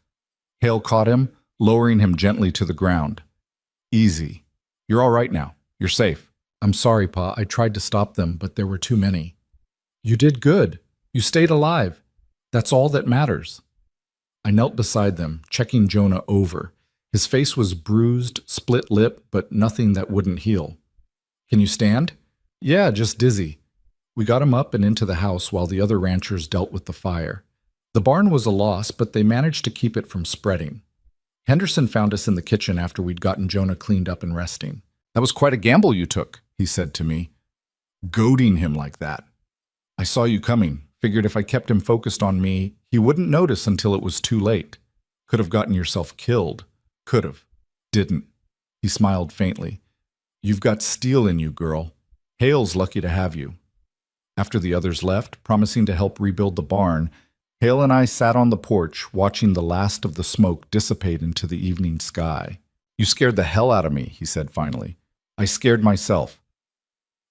Hale caught him, lowering him gently to the ground. Easy. You're all right now. You're safe. I'm sorry, Pa. I tried to stop them, but there were too many. You did good. You stayed alive. That's all that matters. I knelt beside them, checking Jonah over. His face was bruised, split lip, but nothing that wouldn't heal. Can you stand? Yeah, just dizzy. We got him up and into the house while the other ranchers dealt with the fire. The barn was a loss, but they managed to keep it from spreading. Henderson found us in the kitchen after we'd gotten Jonah cleaned up and resting. That was quite a gamble you took, he said to me. Goading him like that. I saw you coming. Figured if I kept him focused on me, he wouldn't notice until it was too late. Could have gotten yourself killed. Could have. Didn't. He smiled faintly. You've got steel in you, girl. Hale's lucky to have you. After the others left, promising to help rebuild the barn, Hale and I sat on the porch, watching the last of the smoke dissipate into the evening sky. You scared the hell out of me, he said finally. I scared myself.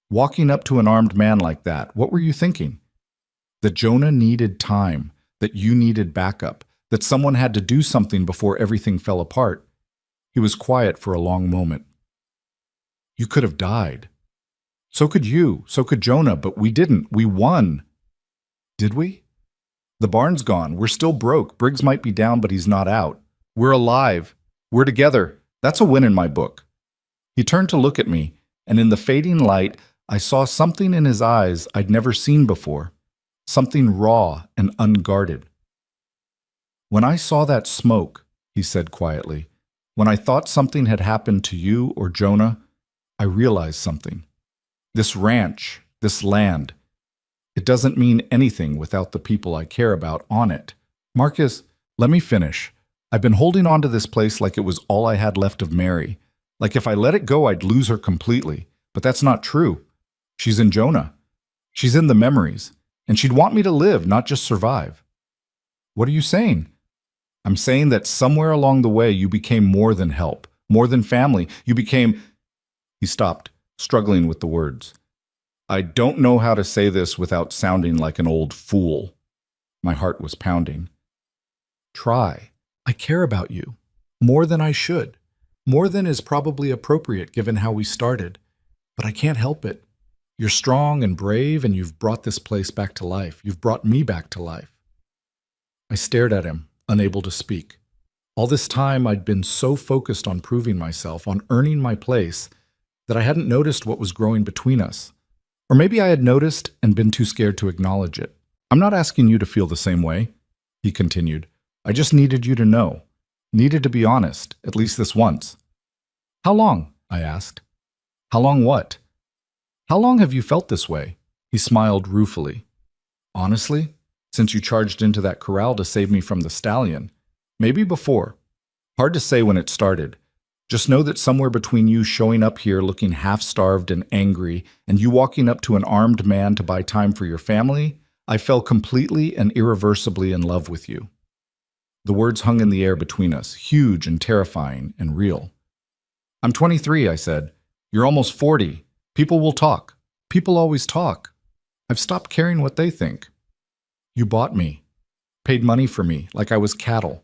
Walking up to an armed man like that, what were you thinking? that Jonah needed time, that you needed backup, that someone had to do something before everything fell apart. He was quiet for a long moment. You could have died. So could you, so could Jonah, but we didn't. We won. Did we? The barn's gone. We're still broke. Briggs might be down, but he's not out. We're alive. We're together. That's a win in my book. He turned to look at me, and in the fading light, I saw something in his eyes I'd never seen before, something raw and unguarded. When I saw that smoke, he said quietly, when I thought something had happened to you or Jonah, I realized something. This ranch, this land, it doesn't mean anything without the people I care about on it. Marcus, let me finish. I've been holding on to this place like it was all I had left of Mary. Like if I let it go, I'd lose her completely. But that's not true. She's in Jonah. She's in the memories. And she'd want me to live, not just survive. What are you saying? I'm saying that somewhere along the way you became more than help, more than family. You became... He stopped, struggling with the words. I don't know how to say this without sounding like an old fool. My heart was pounding. Try. I care about you. More than I should. More than is probably appropriate given how we started. But I can't help it. You're strong and brave, and you've brought this place back to life. You've brought me back to life. I stared at him, unable to speak. All this time I'd been so focused on proving myself, on earning my place, that I hadn't noticed what was growing between us. Or maybe I had noticed and been too scared to acknowledge it. I'm not asking you to feel the same way, he continued. I just needed you to know. Needed to be honest, at least this once. How long? I asked. How long what? How long have you felt this way? He smiled ruefully. Honestly, since you charged into that corral to save me from the stallion. Maybe before. Hard to say when it started. Just know that somewhere between you showing up here looking half-starved and angry and you walking up to an armed man to buy time for your family, I fell completely and irreversibly in love with you. The words hung in the air between us, huge and terrifying and real. I'm 23, I said. You're almost 40. People will talk. People always talk. I've stopped caring what they think. You bought me. Paid money for me, like I was cattle.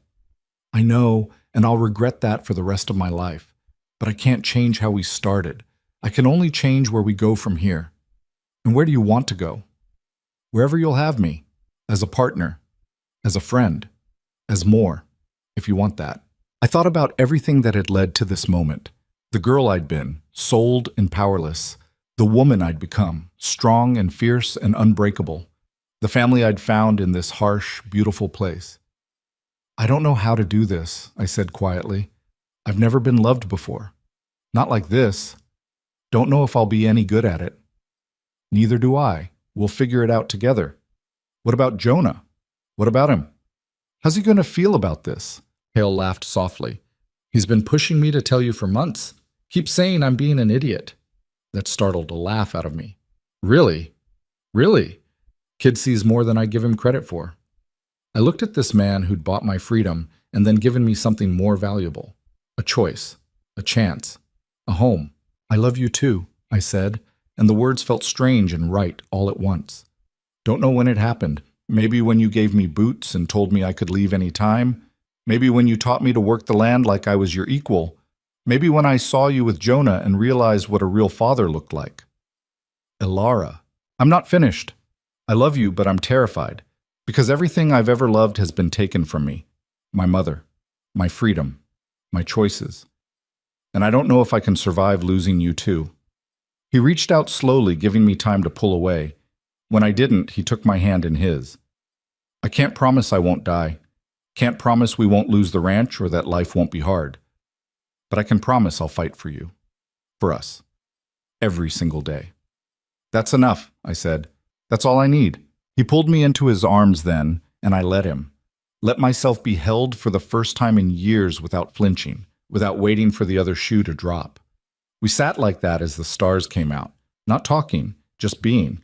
I know, and I'll regret that for the rest of my life. But I can't change how we started. I can only change where we go from here. And where do you want to go? Wherever you'll have me. As a partner. As a friend. As more. If you want that. I thought about everything that had led to this moment. The girl I'd been, sold and powerless. The woman I'd become, strong and fierce and unbreakable. The family I'd found in this harsh, beautiful place. I don't know how to do this, I said quietly. I've never been loved before. Not like this. Don't know if I'll be any good at it. Neither do I. We'll figure it out together. What about Jonah? What about him? How's he going to feel about this? Hale laughed softly. He's been pushing me to tell you for months. Keeps saying I'm being an idiot. That startled a laugh out of me. Really? Really? Kid sees more than I give him credit for. I looked at this man who'd bought my freedom and then given me something more valuable. A choice. A chance. A home. I love you too, I said, and the words felt strange and right all at once. Don't know when it happened. Maybe when you gave me boots and told me I could leave any time. Maybe when you taught me to work the land like I was your equal. Maybe when I saw you with Jonah and realized what a real father looked like. Elara, I'm not finished. I love you, but I'm terrified. Because everything I've ever loved has been taken from me. My mother. My freedom. My choices. And I don't know if I can survive losing you too. He reached out slowly, giving me time to pull away. When I didn't, he took my hand in his. I can't promise I won't die. Can't promise we won't lose the ranch or that life won't be hard. But I can promise I'll fight for you. For us. Every single day. That's enough, I said. That's all I need. He pulled me into his arms then, and I let him. Let myself be held for the first time in years without flinching, without waiting for the other shoe to drop. We sat like that as the stars came out, not talking, just being.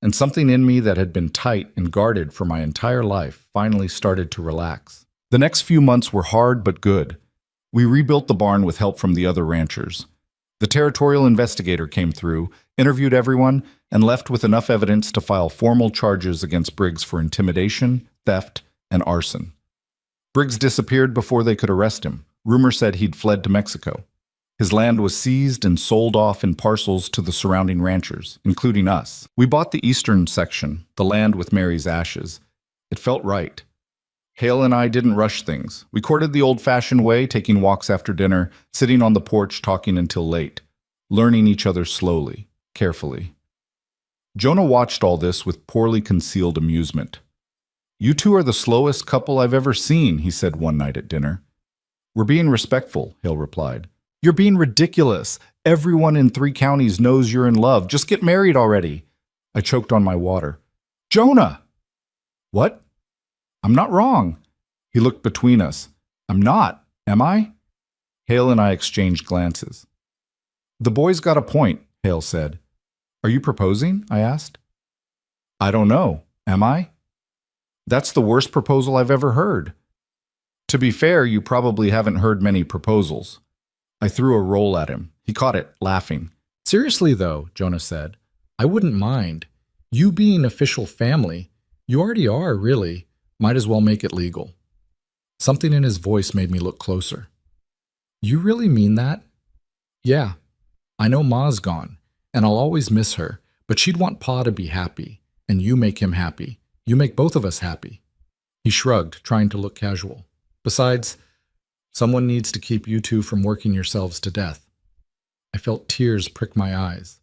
And something in me that had been tight and guarded for my entire life finally started to relax. The next few months were hard but good. We rebuilt the barn with help from the other ranchers. The territorial investigator came through, interviewed everyone, and left with enough evidence to file formal charges against Briggs for intimidation, theft, and arson. Briggs disappeared before they could arrest him. Rumor said he'd fled to Mexico. His land was seized and sold off in parcels to the surrounding ranchers, including us. We bought the eastern section, the land with Mary's ashes. It felt right. Hale and I didn't rush things. We courted the old-fashioned way, taking walks after dinner, sitting on the porch talking until late, learning each other slowly, carefully. Jonah watched all this with poorly concealed amusement. "You two are the slowest couple I've ever seen," he said one night at dinner. "We're being respectful," Hale replied. "You're being ridiculous. Everyone in 3 counties knows you're in love. Just get married already." I choked on my water. "Jonah!" "What?" "I'm not wrong." He looked between us. "I'm not, am I?" Hale and I exchanged glances. "The boy's got a point," Hale said. "Are you proposing?" I asked. "I don't know. Am I?" "That's the worst proposal I've ever heard." "To be fair, you probably haven't heard many proposals." I threw a roll at him. He caught it, laughing. "Seriously, though," Jonah said, "I wouldn't mind. You being official family, you already are, really. Might as well make it legal." Something in his voice made me look closer. "You really mean that?" "Yeah. I know Ma's gone, and I'll always miss her, but she'd want Pa to be happy, and you make him happy. You make both of us happy." He shrugged, trying to look casual. "Besides, someone needs to keep you two from working yourselves to death." I felt tears prick my eyes.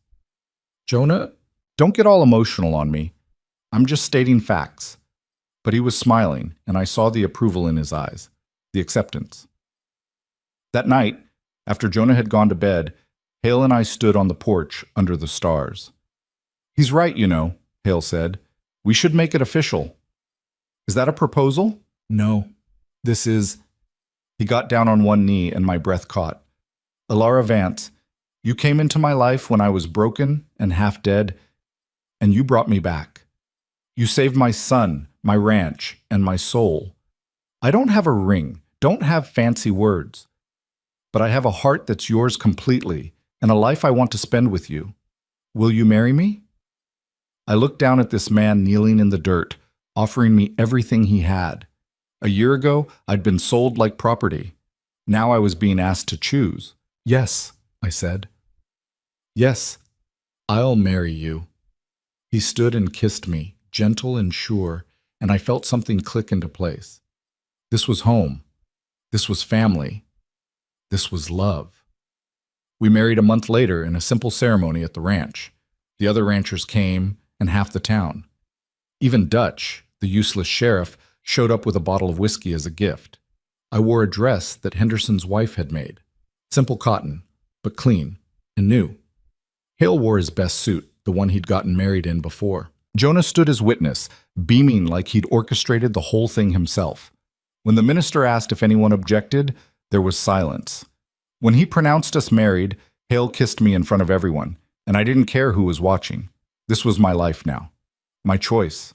"Jonah, "Don't get all emotional on me. I'm just stating facts." But he was smiling, and I saw the approval in his eyes, the acceptance. That night, after Jonah had gone to bed, Hale and I stood on the porch under the stars. "He's right, you know," Hale said. "We should make it official." "Is that a proposal?" no. "This is—" He got down on one knee, and my breath caught. "Elara Vance, you came into my life when I was broken and half dead, and you brought me back. You saved my son, my ranch, and my soul. I don't have a ring, don't have fancy words, but I have a heart that's yours completely, and a life I want to spend with you. Will you marry me?" I looked down at this man kneeling in the dirt, offering me everything he had. A year ago, I'd been sold like property. Now I was being asked to choose. "Yes," I said. "Yes, I'll marry you." He stood and kissed me, gentle and sure, and I felt something click into place. This was home. This was family. This was love. We married a month later in a simple ceremony at the ranch. The other ranchers came, and half the town. Even Dutch, the useless sheriff, showed up with a bottle of whiskey as a gift. I wore a dress that Henderson's wife had made. Simple cotton, but clean and new. Hale wore his best suit, the one he'd gotten married in before. Jonah stood as witness, beaming like he'd orchestrated the whole thing himself. When the minister asked if anyone objected, there was silence. When he pronounced us married, Hale kissed me in front of everyone, and I didn't care who was watching. This was my life now. My choice.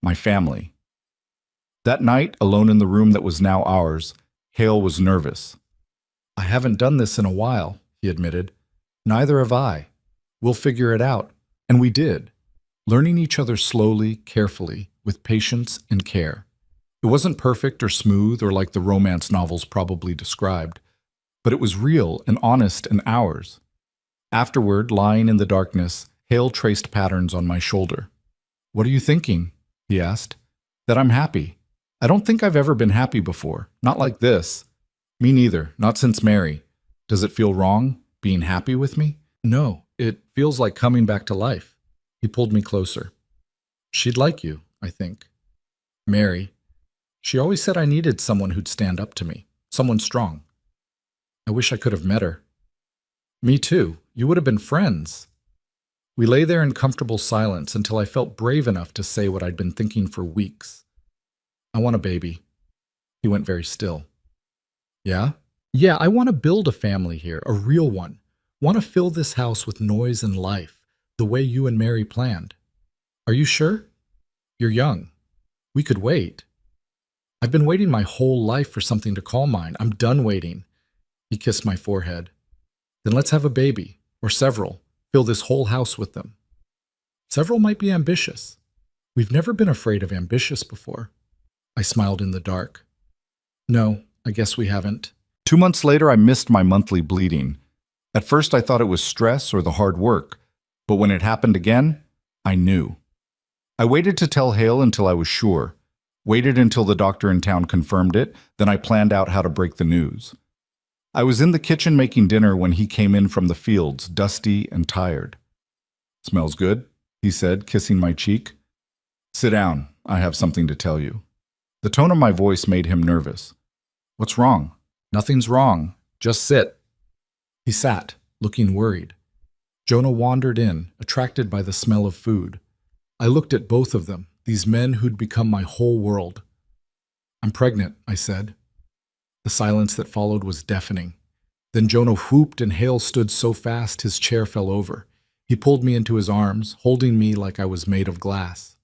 My family. That night, alone in the room that was now ours, Hale was nervous. "I haven't done this in a while," he admitted. "Neither have I. We'll figure it out." And we did, learning each other slowly, carefully, with patience and care. It wasn't perfect or smooth or like the romance novels probably described, but it was real and honest and ours. Afterward, lying in the darkness, Hale traced patterns on my shoulder. "What are you thinking?" he asked. "That I'm happy. I don't think I've ever been happy before. Not like this." "Me neither. Not since Mary. Does it feel wrong, being happy with me?" "No. It feels like coming back to life." He pulled me closer. "She'd like you, I think. Mary. She always said I needed someone who'd stand up to me. Someone strong. I wish I could have met her." "Me too. You would have been friends." We lay there in comfortable silence until I felt brave enough to say what I'd been thinking for weeks. "I want a baby." He went very still. "Yeah?" "Yeah, I want to build a family here, a real one. Want to fill this house with noise and life, the way you and Mary planned." "Are you sure?" "You're young. We could wait." "I've been waiting my whole life for something to call mine. I'm done waiting." He kissed my forehead. "Then let's have a baby, or several. fill this whole house with them. Several might be ambitious. We've never been afraid of ambitious before. I smiled in the dark. No, I guess we haven't. 2 months later, I missed my monthly bleeding. At first, I thought it was stress or the hard work, but when it happened again, I knew. I waited to tell Hale until I was sure. Waited until the doctor in town confirmed it, then I planned out how to break the news. I was in the kitchen making dinner when he came in from the fields, dusty and tired. "Smells good," he said, kissing my cheek. "Sit down, I have something to tell you." The tone of my voice made him nervous. "What's wrong?" Nothing's wrong. Just sit. He sat, looking worried. Jonah wandered in, attracted by the smell of food. I looked at both of them, these men who'd become my whole world. "I'm pregnant," I said. The silence that followed was deafening. Then Jonah whooped and Hale stood so fast his chair fell over. He pulled me into his arms, holding me like I was made of glass.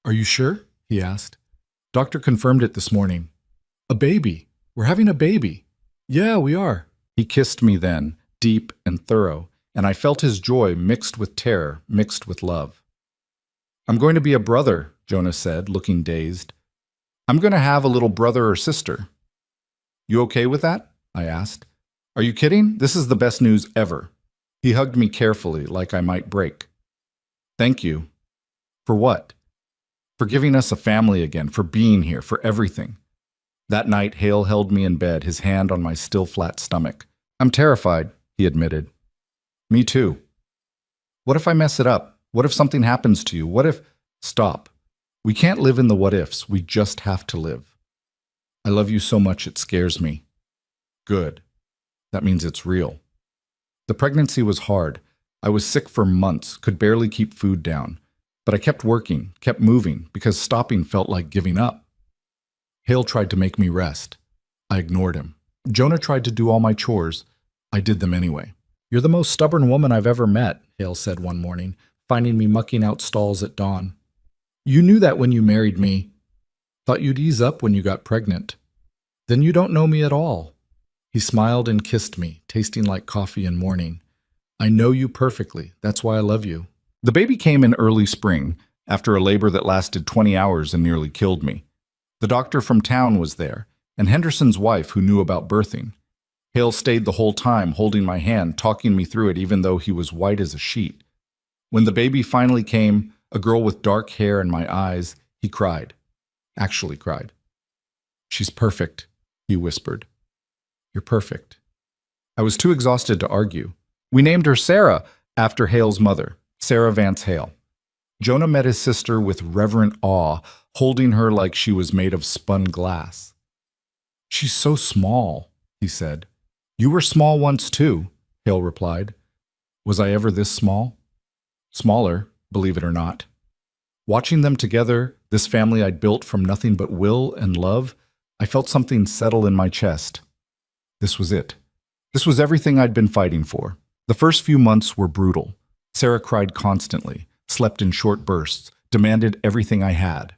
"Are you sure?" he asked. "Doctor confirmed it this morning." "A baby. We're having a baby." "Yeah, we are." He kissed me then, deep and thorough, and I felt his joy mixed with terror, mixed with love. "I'm going to be a brother," Jonah said, looking dazed. "I'm going to have a little brother or sister." "You okay with that?" I asked. "Are you kidding? This is the best news ever." He hugged me carefully, like I might break. "Thank you." "For what?" "For giving us a family again, for being here, for everything." That night, Hale held me in bed, his hand on my still flat stomach. "I'm terrified," he admitted. "Me too." "What if I mess it up? What if something happens to you? What if—" "Stop. We can't live in the what-ifs. We just have to live." "I love you so much it scares me." "Good. That means it's real." The pregnancy was hard. I was sick for months, could barely keep food down. But I kept working, kept moving, because stopping felt like giving up. Hale tried to make me rest. I ignored him. Jonah tried to do all my chores. I did them anyway. "You're the most stubborn woman I've ever met," Hale said one morning, finding me mucking out stalls at dawn. "You knew that when you married me. Thought you'd ease up when you got pregnant. Then you don't know me at all." He smiled and kissed me, tasting like coffee in morning. "I know you perfectly. That's why I love you." The baby came in early spring, after a labor that lasted 20 hours and nearly killed me. The doctor from town was there, and Henderson's wife who knew about birthing. Hale stayed the whole time, holding my hand, talking me through it even though he was white as a sheet. When the baby finally came, a girl with dark hair and my eyes, he cried. Actually cried. "She's perfect," he whispered. "You're perfect." I was too exhausted to argue. We named her Sarah, after Hale's mother, Sarah Vance Hale. Jonah met his sister with reverent awe, holding her like she was made of spun glass. "She's so small," he said. "You were small once too," Hale replied. "Was I ever this small?" Smaller, believe it or not. Watching them together, this family I'd built from nothing but will and love, I felt something settle in my chest. This was it. This was everything I'd been fighting for. The first few months were brutal. Sarah cried constantly, slept in short bursts, demanded everything I had.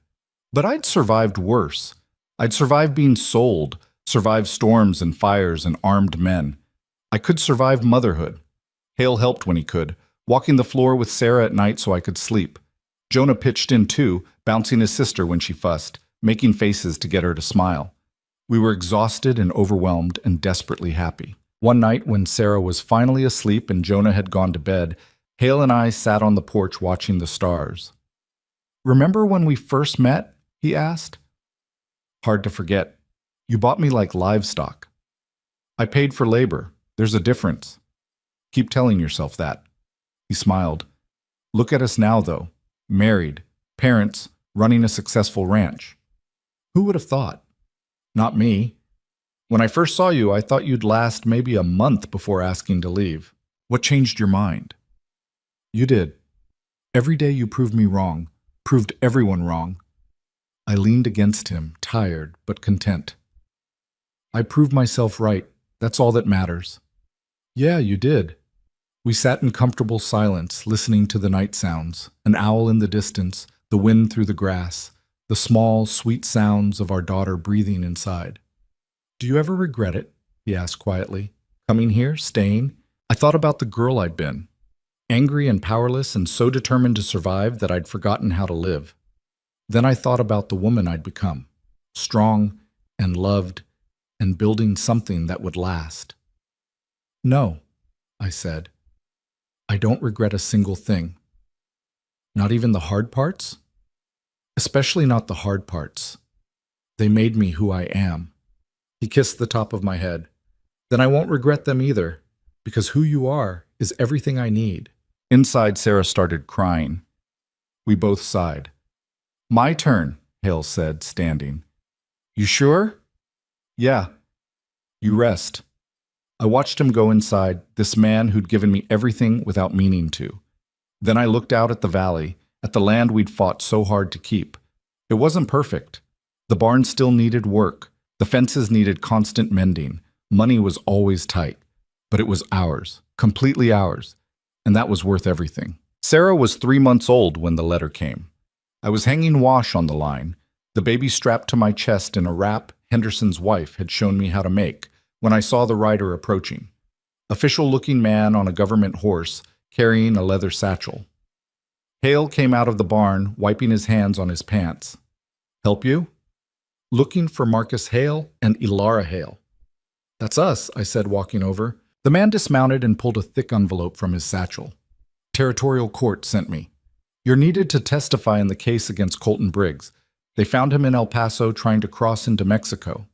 But I'd survived worse. I'd survived being sold, survived storms and fires and armed men. I could survive motherhood. Hale helped when he could, walking the floor with Sarah at night so I could sleep. Jonah pitched in too, bouncing his sister when she fussed, making faces to get her to smile. We were exhausted and overwhelmed and desperately happy. One night when Sarah was finally asleep and Jonah had gone to bed, Hale and I sat on the porch watching the stars. "Remember when we first met?" he asked. "Hard to forget. You bought me like livestock." "I paid for labor. There's a difference." "Keep telling yourself that." He smiled. "Look at us now, though. Married, parents, running a successful ranch. Who would have thought? Not me. When I first saw you, I thought you'd last maybe a month before asking to leave. What changed your mind?" "You did. Every day you proved me wrong, proved everyone wrong." I leaned against him, tired but content. "I proved myself right. That's all that matters." "Yeah, you did." We sat in comfortable silence, listening to the night sounds, an owl in the distance, the wind through the grass, the small, sweet sounds of our daughter breathing inside. "Do you ever regret it?" he asked quietly. "Coming here, staying? I thought about the girl I'd been." angry and powerless and so determined to survive that I'd forgotten how to live. Then I thought about the woman I'd become, strong and loved and building something that would last. No, I said. I don't regret a single thing. Not even the hard parts? Especially not the hard parts. They made me who I am. He kissed the top of my head. Then I won't regret them either, because who you are is everything I need. Inside, Sarah started crying. We both sighed. My turn, Hale said, standing. You sure? Yeah. You rest. I watched him go inside, this man who'd given me everything without meaning to. Then I looked out at the valley, at the land we'd fought so hard to keep. It wasn't perfect. The barn still needed work. The fences needed constant mending. Money was always tight. But it was ours, completely ours, and that was worth everything. Sarah was 3 months old when the letter came. I was hanging wash on the line, the baby strapped to my chest in a wrap Henderson's wife had shown me how to make, when I saw the rider approaching. Official-looking man on a government horse, carrying a leather satchel. Hale came out of the barn, wiping his hands on his pants. Help you? Looking for Marcus Hale and Ilara Hale. That's us, I said, walking over. The man dismounted and pulled a thick envelope from his satchel. Territorial Court sent me. You're needed to testify in the case against Colton Briggs. They found him in El Paso trying to cross into Mexico.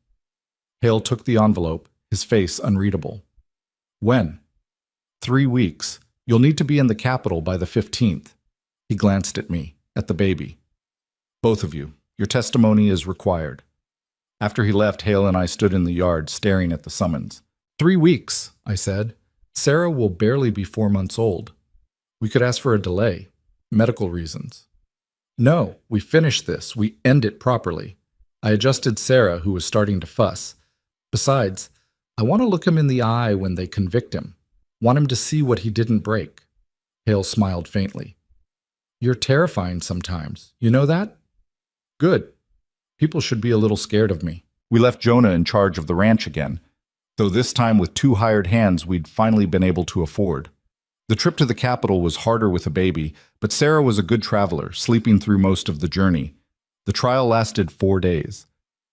Hale took the envelope, his face unreadable. When? 3 weeks. You'll need to be in the capital by the 15th. He glanced at me, at the baby. Both of you, your testimony is required. After he left, Hale and I stood in the yard, staring at the summons. 3 weeks, I said. Sarah will barely be 4 months old. We could ask for a delay. Medical reasons. No, we finish this. We end it properly. I adjusted Sarah, who was starting to fuss. Besides, I want to look him in the eye when they convict him. Want him to see what he didn't break. Hale smiled faintly. You're terrifying sometimes. You know that? Good. People should be a little scared of me. We left Jonah in charge of the ranch again, though this time with 2 hired hands we'd finally been able to afford. The trip to the capital was harder with a baby, but Sarah was a good traveler, sleeping through most of the journey. The trial lasted 4 days.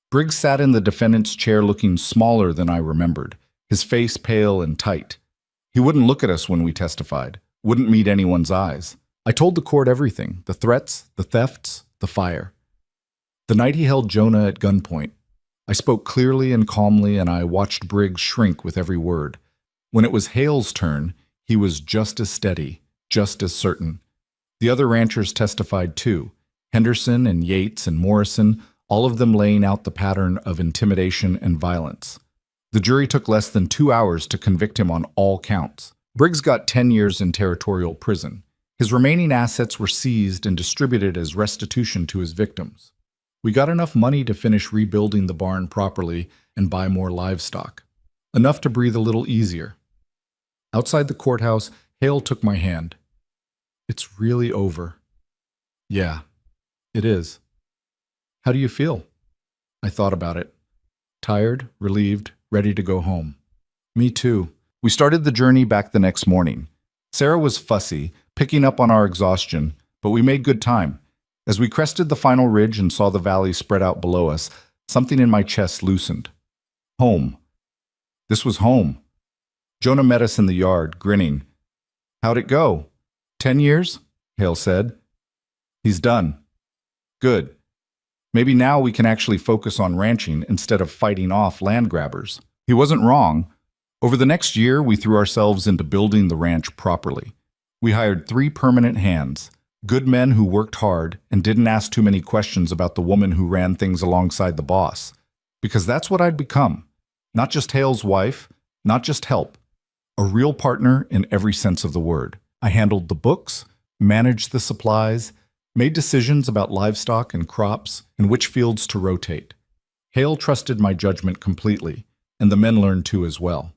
Briggs sat in the defendant's chair looking smaller than I remembered, his face pale and tight. He wouldn't look at us when we testified, wouldn't meet anyone's eyes. I told the court everything, the threats, the thefts, the fire. The night he held Jonah at gunpoint, I spoke clearly and calmly, and I watched Briggs shrink with every word. When it was Hale's turn, he was just as steady, just as certain. The other ranchers testified too, Henderson and Yates and Morrison, all of them laying out the pattern of intimidation and violence. The jury took less than 2 hours to convict him on all counts. Briggs got 10 years in territorial prison. His remaining assets were seized and distributed as restitution to his victims. We got enough money to finish rebuilding the barn properly and buy more livestock. Enough to breathe a little easier. Outside the courthouse, Hale took my hand. It's really over. Yeah, it is. How do you feel? I thought about it. Tired, relieved, ready to go home. Me too. We started the journey back the next morning. Sarah was fussy, picking up on our exhaustion, but we made good time. As we crested the final ridge and saw the valley spread out below us, something in my chest loosened. Home. This was home. Jonah met us in the yard, grinning. How'd it go? 10 years? Hale said. He's done. Good. Maybe now we can actually focus on ranching instead of fighting off land grabbers. He wasn't wrong. Over the next year, we threw ourselves into building the ranch properly. We hired 3 permanent hands, good men who worked hard and didn't ask too many questions about the woman who ran things alongside the boss. Because that's what I'd become. Not just Hale's wife, not just help. A real partner in every sense of the word. I handled the books, managed the supplies, made decisions about livestock and crops and which fields to rotate. Hale trusted my judgment completely, and the men learned to as well.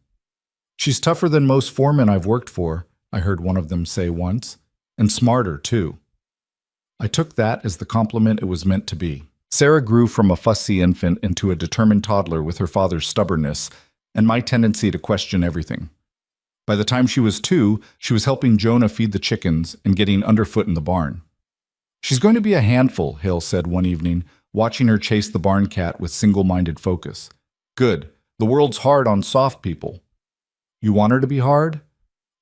She's tougher than most foremen I've worked for, I heard one of them say once, and smarter too. I took that as the compliment it was meant to be. Sarah grew from a fussy infant into a determined toddler with her father's stubbornness and my tendency to question everything. By the time she was 2, she was helping Jonah feed the chickens and getting underfoot in the barn. She's going to be a handful, Hale said one evening, watching her chase the barn cat with single-minded focus. Good. The world's hard on soft people. You want her to be hard?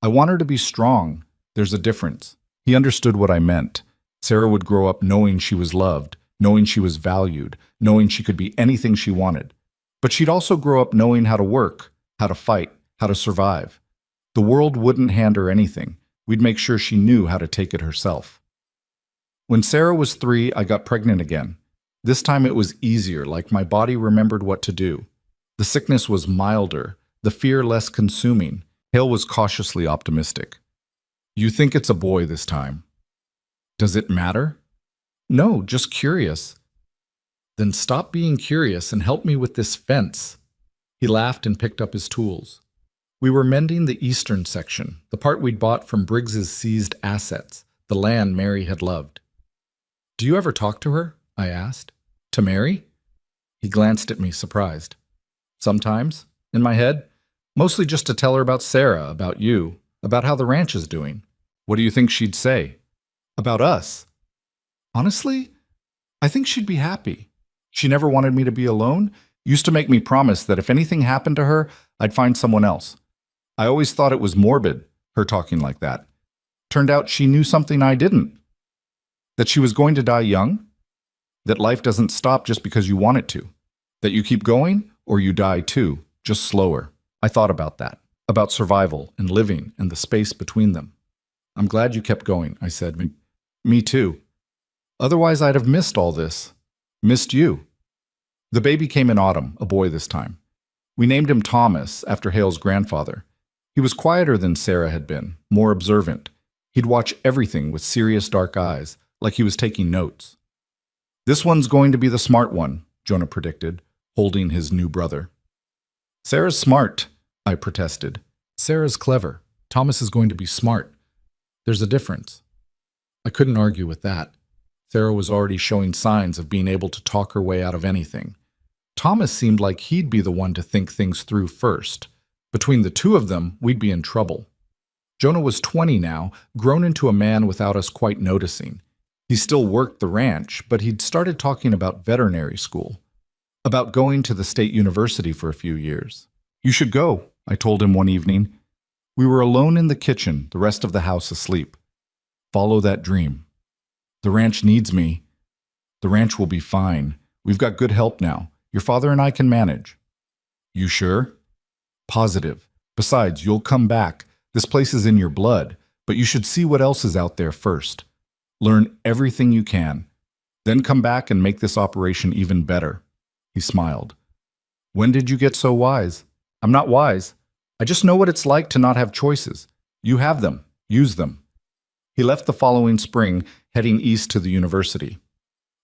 I want her to be strong. There's a difference. He understood what I meant. Sarah would grow up knowing she was loved, knowing she was valued, knowing she could be anything she wanted. But she'd also grow up knowing how to work, how to fight, how to survive. The world wouldn't hand her anything. We'd make sure she knew how to take it herself. When Sarah was 3, I got pregnant again. This time it was easier, like my body remembered what to do. The sickness was milder, the fear less consuming. Hale was cautiously optimistic. You think it's a boy this time. Does it matter? No, just curious. Then stop being curious and help me with this fence. He laughed and picked up his tools. We were mending the eastern section, the part we'd bought from Briggs's seized assets, the land Mary had loved. Do you ever talk to her? I asked. To Mary? He glanced at me, surprised. Sometimes, in my head, mostly just to tell her about Sarah, about you, about how the ranch is doing. What do you think she'd say? About us? Honestly, I think she'd be happy. She never wanted me to be alone, used to make me promise that if anything happened to her, I'd find someone else. I always thought it was morbid, her talking like that. Turned out she knew something I didn't. That she was going to die young? That life doesn't stop just because you want it to. That you keep going, or you die too, just slower. I thought about that, about survival and living and the space between them. I'm glad you kept going, I said. Me too. Otherwise I'd have missed all this. Missed you. The baby came in autumn, a boy this time. We named him Thomas, after Hale's grandfather. He was quieter than Sarah had been, more observant. He'd watch everything with serious dark eyes, like he was taking notes. This one's going to be the smart one, Jonah predicted, holding his new brother. Sarah's smart, I protested. Sarah's clever. Thomas is going to be smart. There's a difference. I couldn't argue with that. Sarah was already showing signs of being able to talk her way out of anything. Thomas seemed like he'd be the one to think things through first. Between the two of them, we'd be in trouble. Jonah was 20 now, grown into a man without us quite noticing. He still worked the ranch, but he'd started talking about veterinary school, about going to the state university for a few years. You should go, I told him one evening. We were alone in the kitchen, the rest of the house asleep. Follow that dream. The ranch needs me. The ranch will be fine. We've got good help now. Your father and I can manage. You sure? Positive. Besides, you'll come back. This place is in your blood, but you should see what else is out there first. Learn everything you can. Then come back and make this operation even better. He smiled. When did you get so wise? I'm not wise. I just know what it's like to not have choices. You have them. Use them. He left the following spring, heading east to the university.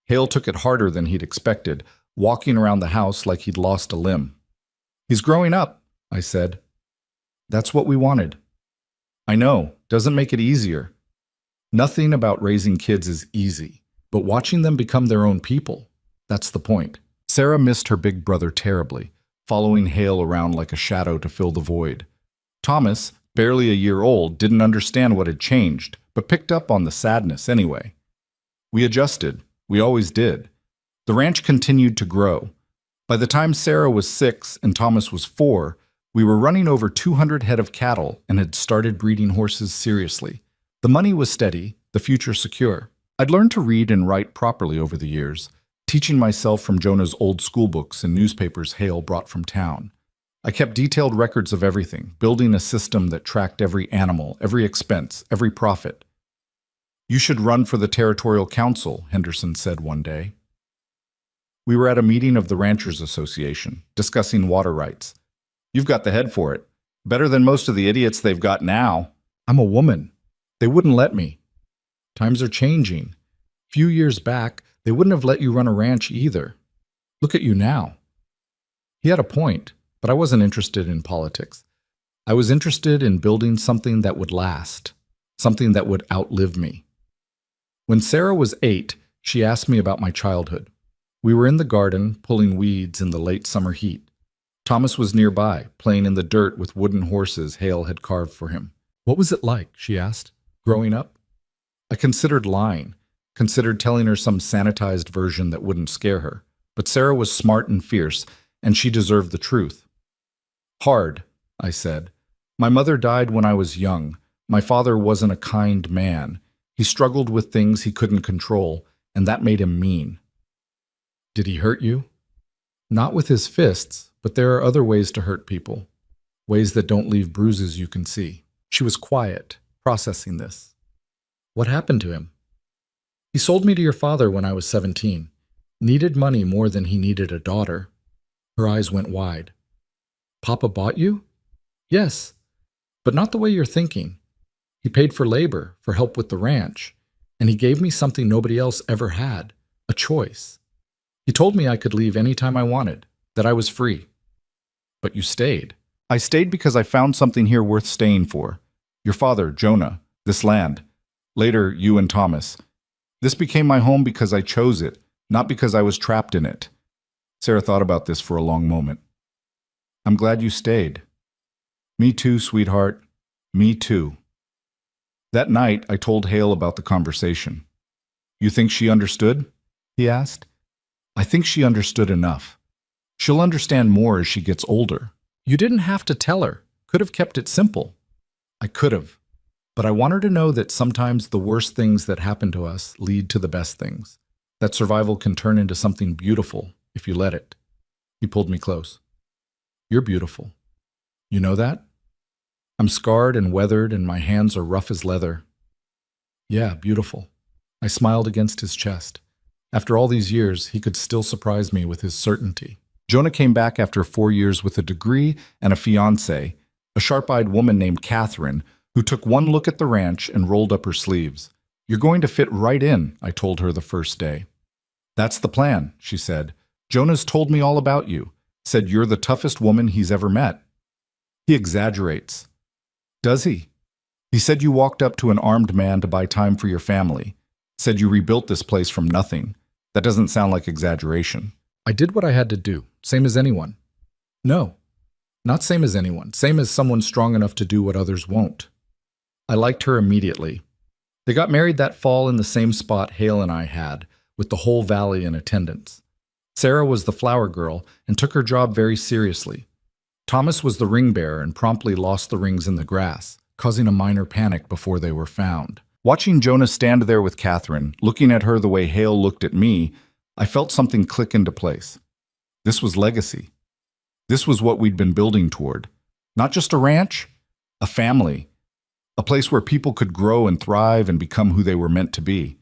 Hale took it harder than he'd expected, walking around the house like he'd lost a limb. He's growing up, I said. That's what we wanted. I know, doesn't make it easier. Nothing about raising kids is easy, but watching them become their own people, that's the point. Sarah missed her big brother terribly, following Hale around like a shadow to fill the void. Thomas, barely a year old, didn't understand what had changed, but picked up on the sadness anyway. We adjusted. We always did. The ranch continued to grow. By the time Sarah was 6 and Thomas was 4, we were running over 200 head of cattle and had started breeding horses seriously. The money was steady, the future secure. I'd learned to read and write properly over the years, teaching myself from Jonah's old school books and newspapers Hale brought from town. I kept detailed records of everything, building a system that tracked every animal, every expense, every profit. You should run for the territorial council, Henderson said one day. We were at a meeting of the Ranchers Association, discussing water rights. You've got the head for it. Better than most of the idiots they've got now. I'm a woman. They wouldn't let me. Times are changing. A few years back, they wouldn't have let you run a ranch either. Look at you now. He had a point, but I wasn't interested in politics. I was interested in building something that would last, something that would outlive me. When Sarah was 8, she asked me about my childhood. We were in the garden, pulling weeds in the late summer heat. Thomas was nearby, playing in the dirt with wooden horses Hale had carved for him. What was it like, she asked, growing up? I considered lying, considered telling her some sanitized version that wouldn't scare her. But Sarah was smart and fierce, and she deserved the truth. Hard, I said. My mother died when I was young. My father wasn't a kind man. He struggled with things he couldn't control, and that made him mean. Did he hurt you? Not with his fists, but there are other ways to hurt people. Ways that don't leave bruises you can see. She was quiet, processing this. What happened to him? He sold me to your father when I was 17. Needed money more than he needed a daughter. Her eyes went wide. Papa bought you? Yes, but not the way you're thinking. He paid for labor, for help with the ranch, and he gave me something nobody else ever had, a choice. He told me I could leave any time I wanted, that I was free. But you stayed. I stayed because I found something here worth staying for. Your father, Jonah, this land. Later, you and Thomas. This became my home because I chose it, not because I was trapped in it. Sarah thought about this for a long moment. I'm glad you stayed. Me too, sweetheart. Me too. That night, I told Hale about the conversation. You think she understood? He asked. I think she understood enough. She'll understand more as she gets older. You didn't have to tell her. Could have kept it simple. I could have. But I want her to know that sometimes the worst things that happen to us lead to the best things. That survival can turn into something beautiful if you let it. He pulled me close. You're beautiful. You know that? I'm scarred and weathered and my hands are rough as leather. Yeah, beautiful. I smiled against his chest. After all these years, he could still surprise me with his certainty. Jonah came back after 4 years with a degree and a fiancée, a sharp-eyed woman named Catherine, who took one look at the ranch and rolled up her sleeves. You're going to fit right in, I told her the first day. That's the plan, she said. Jonah's told me all about you, said you're the toughest woman he's ever met. He exaggerates. Does he? He said you walked up to an armed man to buy time for your family, said you rebuilt this place from nothing. That doesn't sound like exaggeration. I did what I had to do, same as anyone. No, not same as anyone, same as someone strong enough to do what others won't. I liked her immediately. They got married that fall in the same spot Hale and I had, with the whole valley in attendance. Sarah was the flower girl and took her job very seriously. Thomas was the ring bearer and promptly lost the rings in the grass, causing a minor panic before they were found. Watching Jonah stand there with Catherine, looking at her the way Hale looked at me, I felt something click into place. This was legacy. This was what we'd been building toward. Not just a ranch, a family. A place where people could grow and thrive and become who they were meant to be.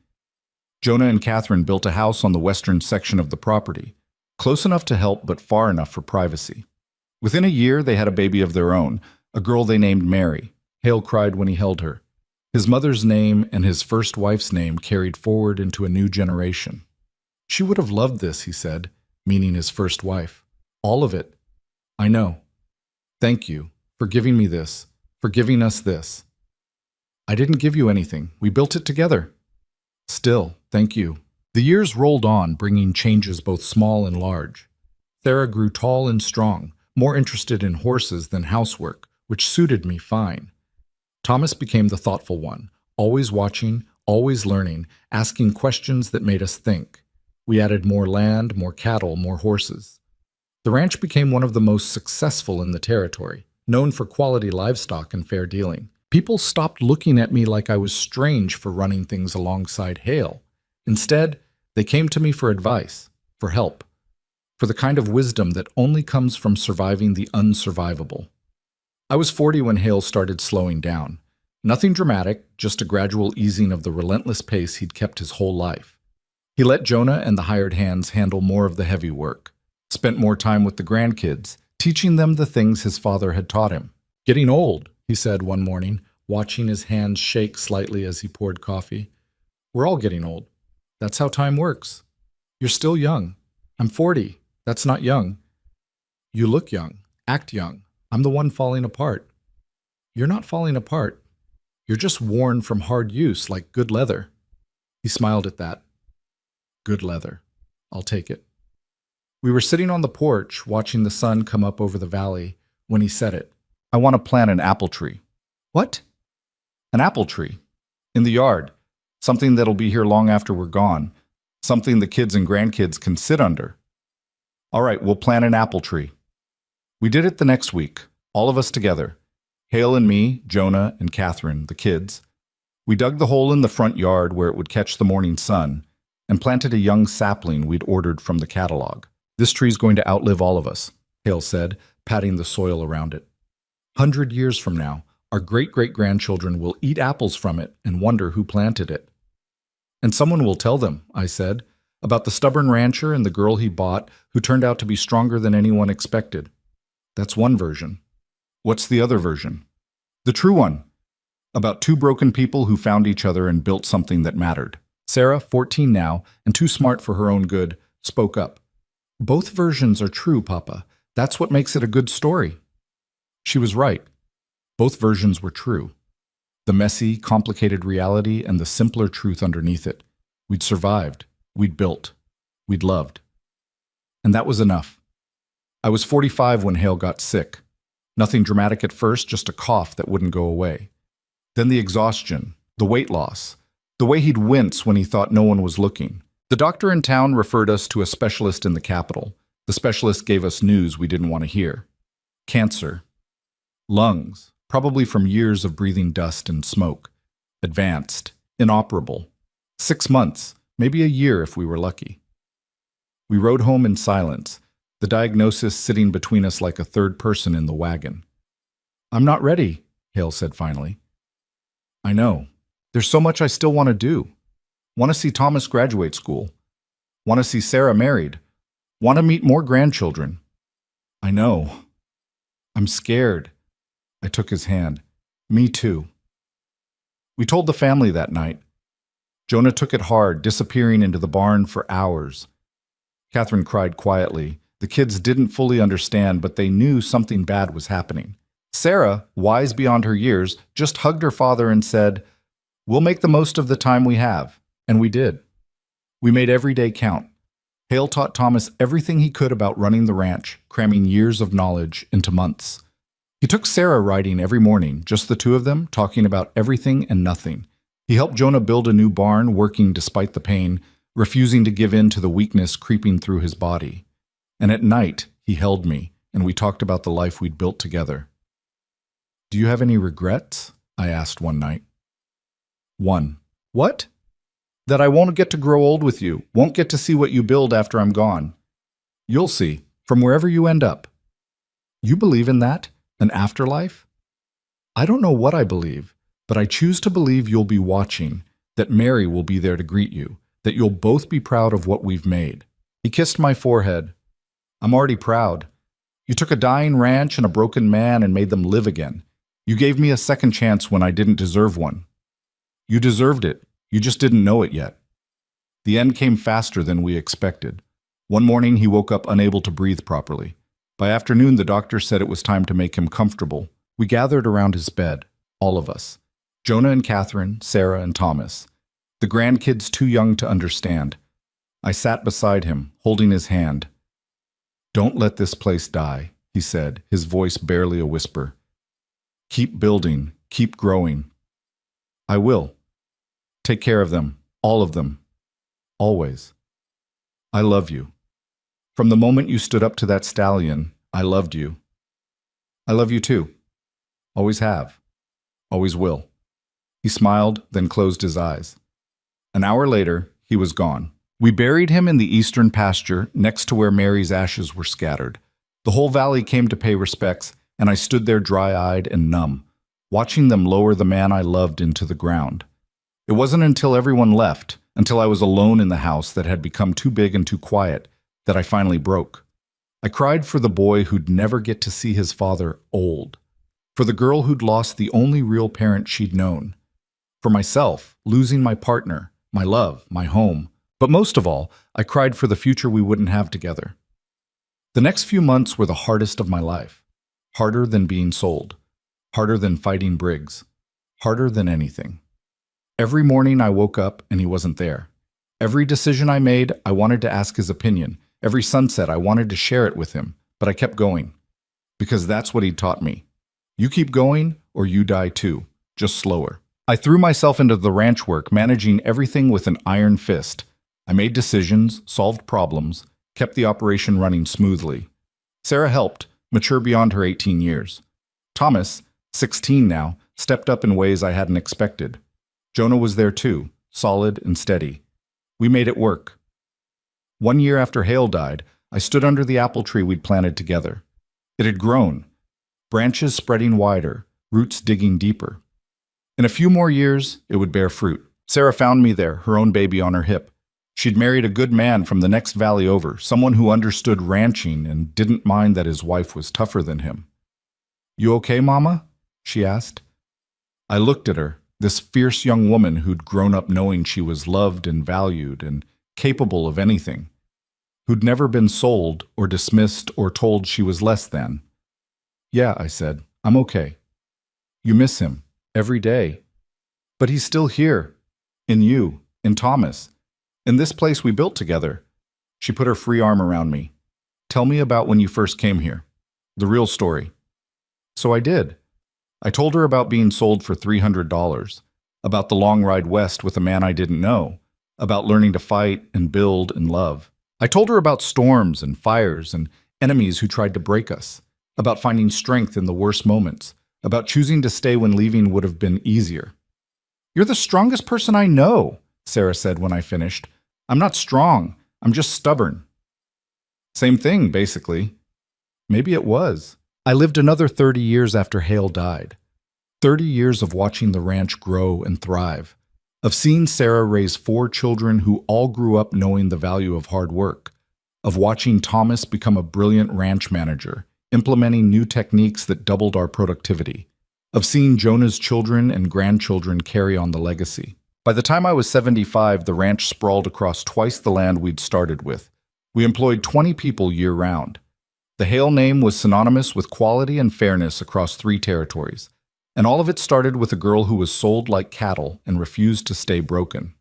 Jonah and Catherine built a house on the western section of the property, close enough to help but far enough for privacy. Within a year, they had a baby of their own, a girl they named Mary. Hale cried when he held her. His mother's name and his first wife's name carried forward into a new generation. She would have loved this, he said, meaning his first wife. All of it. I know. Thank you for giving me this, for giving us this. I didn't give you anything. We built it together. Still, thank you. The years rolled on, bringing changes both small and large. Sarah grew tall and strong, more interested in horses than housework, which suited me fine. Thomas became the thoughtful one, always watching, always learning, asking questions that made us think. We added more land, more cattle, more horses. The ranch became one of the most successful in the territory, known for quality livestock and fair dealing. People stopped looking at me like I was strange for running things alongside Hale. Instead, they came to me for advice, for help, for the kind of wisdom that only comes from surviving the unsurvivable. I was 40 when Hale started slowing down. Nothing dramatic, just a gradual easing of the relentless pace he'd kept his whole life. He let Jonah and the hired hands handle more of the heavy work, spent more time with the grandkids, teaching them the things his father had taught him. Getting old, he said one morning, watching his hands shake slightly as he poured coffee. We're all getting old. That's how time works. You're still young. I'm 40. That's not young. You look young. Act young. I'm the one falling apart. You're not falling apart. You're just worn from hard use like good leather. He smiled at that. Good leather. I'll take it. We were sitting on the porch watching the sun come up over the valley when he said it. I want to plant an apple tree. What? An apple tree. In the yard. Something that'll be here long after we're gone. Something the kids and grandkids can sit under. All right, we'll plant an apple tree. We did it the next week, all of us together. Hale and me, Jonah and Catherine, the kids. We dug the hole in the front yard where it would catch the morning sun and planted a young sapling we'd ordered from the catalog. This tree's going to outlive all of us, Hale said, patting the soil around it. 100 years from now, our great-great-grandchildren will eat apples from it and wonder who planted it. And someone will tell them, I said, about the stubborn rancher and the girl he bought who turned out to be stronger than anyone expected. That's one version. What's the other version? The true one. About two broken people who found each other and built something that mattered. Sarah, 14 now, and too smart for her own good, spoke up. Both versions are true, Papa. That's what makes it a good story. She was right. Both versions were true. The messy, complicated reality and the simpler truth underneath it. We'd survived. We'd built. We'd loved. And that was enough. I was 45 when Hale got sick. Nothing dramatic at first, just a cough that wouldn't go away. Then the exhaustion, the weight loss, the way he'd wince when he thought no one was looking. The doctor in town referred us to a specialist in the capital. The specialist gave us news we didn't want to hear. Cancer. Lungs, probably from years of breathing dust and smoke. Advanced. Inoperable. 6 months, maybe a year if we were lucky. We rode home in silence, the diagnosis sitting between us like a third person in the wagon. I'm not ready, Hale said finally. I know. There's so much I still want to do. Want to see Thomas graduate school. Want to see Sarah married. Want to meet more grandchildren. I know. I'm scared. I took his hand. Me too. We told the family that night. Jonah took it hard, disappearing into the barn for hours. Catherine cried quietly. The kids didn't fully understand, but they knew something bad was happening. Sarah, wise beyond her years, just hugged her father and said, "We'll make the most of the time we have." And we did. We made every day count. Hale taught Thomas everything he could about running the ranch, cramming years of knowledge into months. He took Sarah riding every morning, just the two of them, talking about everything and nothing. He helped Jonah build a new barn, working despite the pain, refusing to give in to the weakness creeping through his body. And at night, he held me, and we talked about the life we'd built together. Do you have any regrets? I asked one night. One. What? That I won't get to grow old with you, won't get to see what you build after I'm gone. You'll see, from wherever you end up. You believe in that? An afterlife? I don't know what I believe, but I choose to believe you'll be watching, that Mary will be there to greet you, that you'll both be proud of what we've made. He kissed my forehead. I'm already proud. You took a dying ranch and a broken man and made them live again. You gave me a second chance when I didn't deserve one. You deserved it. You just didn't know it yet. The end came faster than we expected. One morning he woke up unable to breathe properly. By afternoon the doctor said it was time to make him comfortable. We gathered around his bed, all of us. Jonah and Catherine, Sarah and Thomas. The grandkids too young to understand. I sat beside him, holding his hand. Don't let this place die, he said, his voice barely a whisper. Keep building, keep growing. I will. Take care of them, all of them. Always. I love you. From the moment you stood up to that stallion, I loved you. I love you too. Always have. Always will. He smiled, then closed his eyes. An hour later, he was gone. We buried him in the eastern pasture next to where Mary's ashes were scattered. The whole valley came to pay respects, and I stood there dry-eyed and numb, watching them lower the man I loved into the ground. It wasn't until everyone left, until I was alone in the house that had become too big and too quiet, that I finally broke. I cried for the boy who'd never get to see his father old, for the girl who'd lost the only real parent she'd known, for myself, losing my partner, my love, my home. But most of all, I cried for the future we wouldn't have together. The next few months were the hardest of my life. Harder than being sold. Harder than fighting Briggs. Harder than anything. Every morning I woke up and he wasn't there. Every decision I made, I wanted to ask his opinion, Every sunset, I wanted to share it with him, but I kept going. Because that's what he taught me. You keep going, or you die too, just slower. I threw myself into the ranch work, managing everything with an iron fist. I made decisions, solved problems, kept the operation running smoothly. Sarah helped, mature beyond her 18 years. Thomas, 16 now, stepped up in ways I hadn't expected. Jonah was there too, solid and steady. We made it work. 1 year after Hale died, I stood under the apple tree we'd planted together. It had grown, branches spreading wider, roots digging deeper. In a few more years, it would bear fruit. Sarah found me there, her own baby on her hip. She'd married a good man from the next valley over, someone who understood ranching and didn't mind that his wife was tougher than him. "You okay, Mama?" she asked. I looked at her, this fierce young woman who'd grown up knowing she was loved and valued and capable of anything, who'd never been sold or dismissed or told she was less than. "Yeah," I said, "I'm okay." "You miss him every day. But he's still here, in you, in Thomas, in this place we built together." She put her free arm around me. "Tell me about when you first came here. The real story." So I did. I told her about being sold for $300, about the long ride west with a man I didn't know, about learning to fight and build and love. I told her about storms and fires and enemies who tried to break us, about finding strength in the worst moments, about choosing to stay when leaving would have been easier. "You're the strongest person I know," Sarah said when I finished. "I'm not strong, I'm just stubborn." Same thing, basically. Maybe it was. I lived another 30 years after Hale died. 30 years of watching the ranch grow and thrive, of seeing Sarah raise 4 children who all grew up knowing the value of hard work, of watching Thomas become a brilliant ranch manager, implementing new techniques that doubled our productivity, of seeing Jonah's children and grandchildren carry on the legacy. By the time I was 75, the ranch sprawled across twice the land we'd started with. We employed 20 people year-round. The Hale name was synonymous with quality and fairness across 3 territories, and all of it started with a girl who was sold like cattle and refused to stay broken.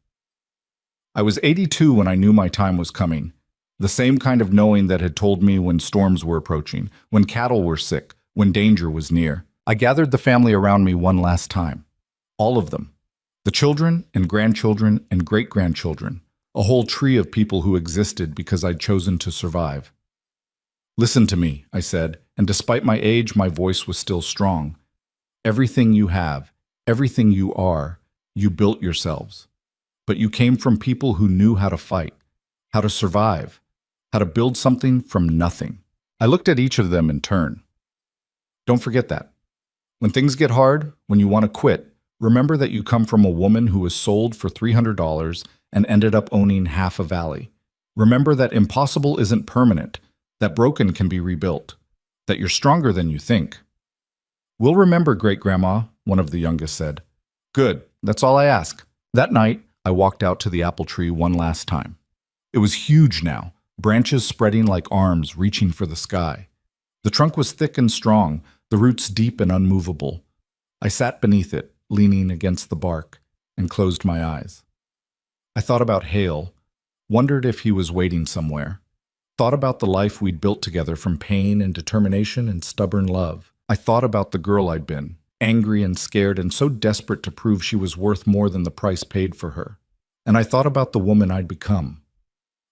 I was 82 when I knew my time was coming, the same kind of knowing that had told me when storms were approaching, when cattle were sick, when danger was near. I gathered the family around me one last time. All of them. The children and grandchildren and great-grandchildren. A whole tree of people who existed because I'd chosen to survive. "Listen to me," I said, and despite my age, my voice was still strong. "Everything you have, everything you are, you built yourselves. But you came from people who knew how to fight, how to survive, how to build something from nothing." I looked at each of them in turn. Don't forget that. When things get hard, when you want to quit, remember that you come from a woman who was sold for $300 and ended up owning half a valley. Remember that impossible isn't permanent, that broken can be rebuilt, that you're stronger than you think. "We'll remember, Great-Grandma," one of the youngest said. "Good, that's all I ask." That night, I walked out to the apple tree one last time. It was huge now, branches spreading like arms reaching for the sky. The trunk was thick and strong, the roots deep and unmovable. I sat beneath it, leaning against the bark, and closed my eyes. I thought about Hale, wondered if he was waiting somewhere. Thought about the life we'd built together from pain and determination and stubborn love. I thought about the girl I'd been, angry and scared and so desperate to prove she was worth more than the price paid for her. And I thought about the woman I'd become.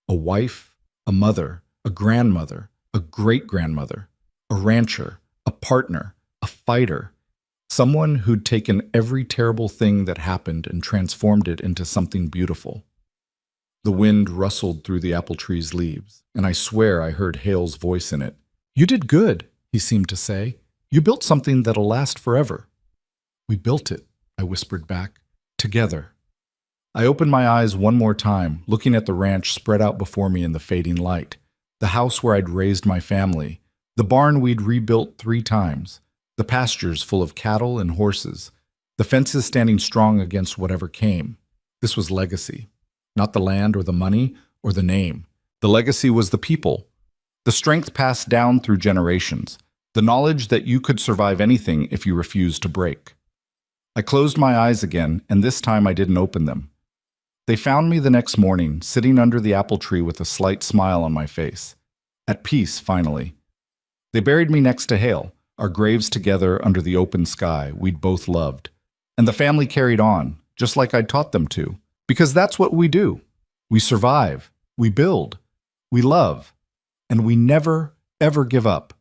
A wife, a mother, a grandmother, a great-grandmother, a rancher, a partner, a fighter, someone who'd taken every terrible thing that happened and transformed it into something beautiful. The wind rustled through the apple tree's leaves, and I swear I heard Hale's voice in it. "You did good," he seemed to say. "You built something that'll last forever." "We built it," I whispered back, "together." I opened my eyes one more time, looking at the ranch spread out before me in the fading light, the house where I'd raised my family, the barn we'd rebuilt 3 times, the pastures full of cattle and horses, the fences standing strong against whatever came. This was legacy. Not the land or the money or the name. The legacy was the people. The strength passed down through generations. The knowledge that you could survive anything if you refused to break. I closed my eyes again, and this time I didn't open them. They found me the next morning, sitting under the apple tree with a slight smile on my face. At peace, finally. They buried me next to Hale, our graves together under the open sky we'd both loved. And the family carried on, just like I'd taught them to. Because that's what we do. We survive, we build, we love, and we never, ever give up.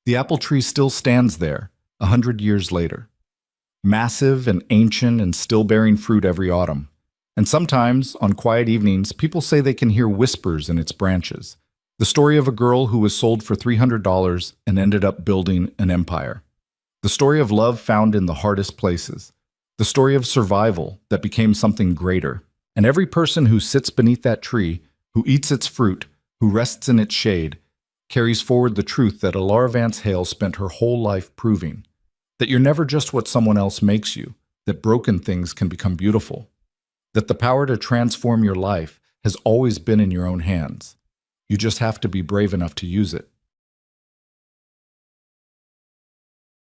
The apple tree still stands there, 100 years later. Massive and ancient and still bearing fruit every autumn. And sometimes, on quiet evenings, people say they can hear whispers in its branches. The story of a girl who was sold for $300 and ended up building an empire. The story of love found in the hardest places. The story of survival that became something greater. And every person who sits beneath that tree, who eats its fruit, who rests in its shade, carries forward the truth that Alara Vance Hale spent her whole life proving. That you're never just what someone else makes you, that broken things can become beautiful. That the power to transform your life has always been in your own hands. You just have to be brave enough to use it.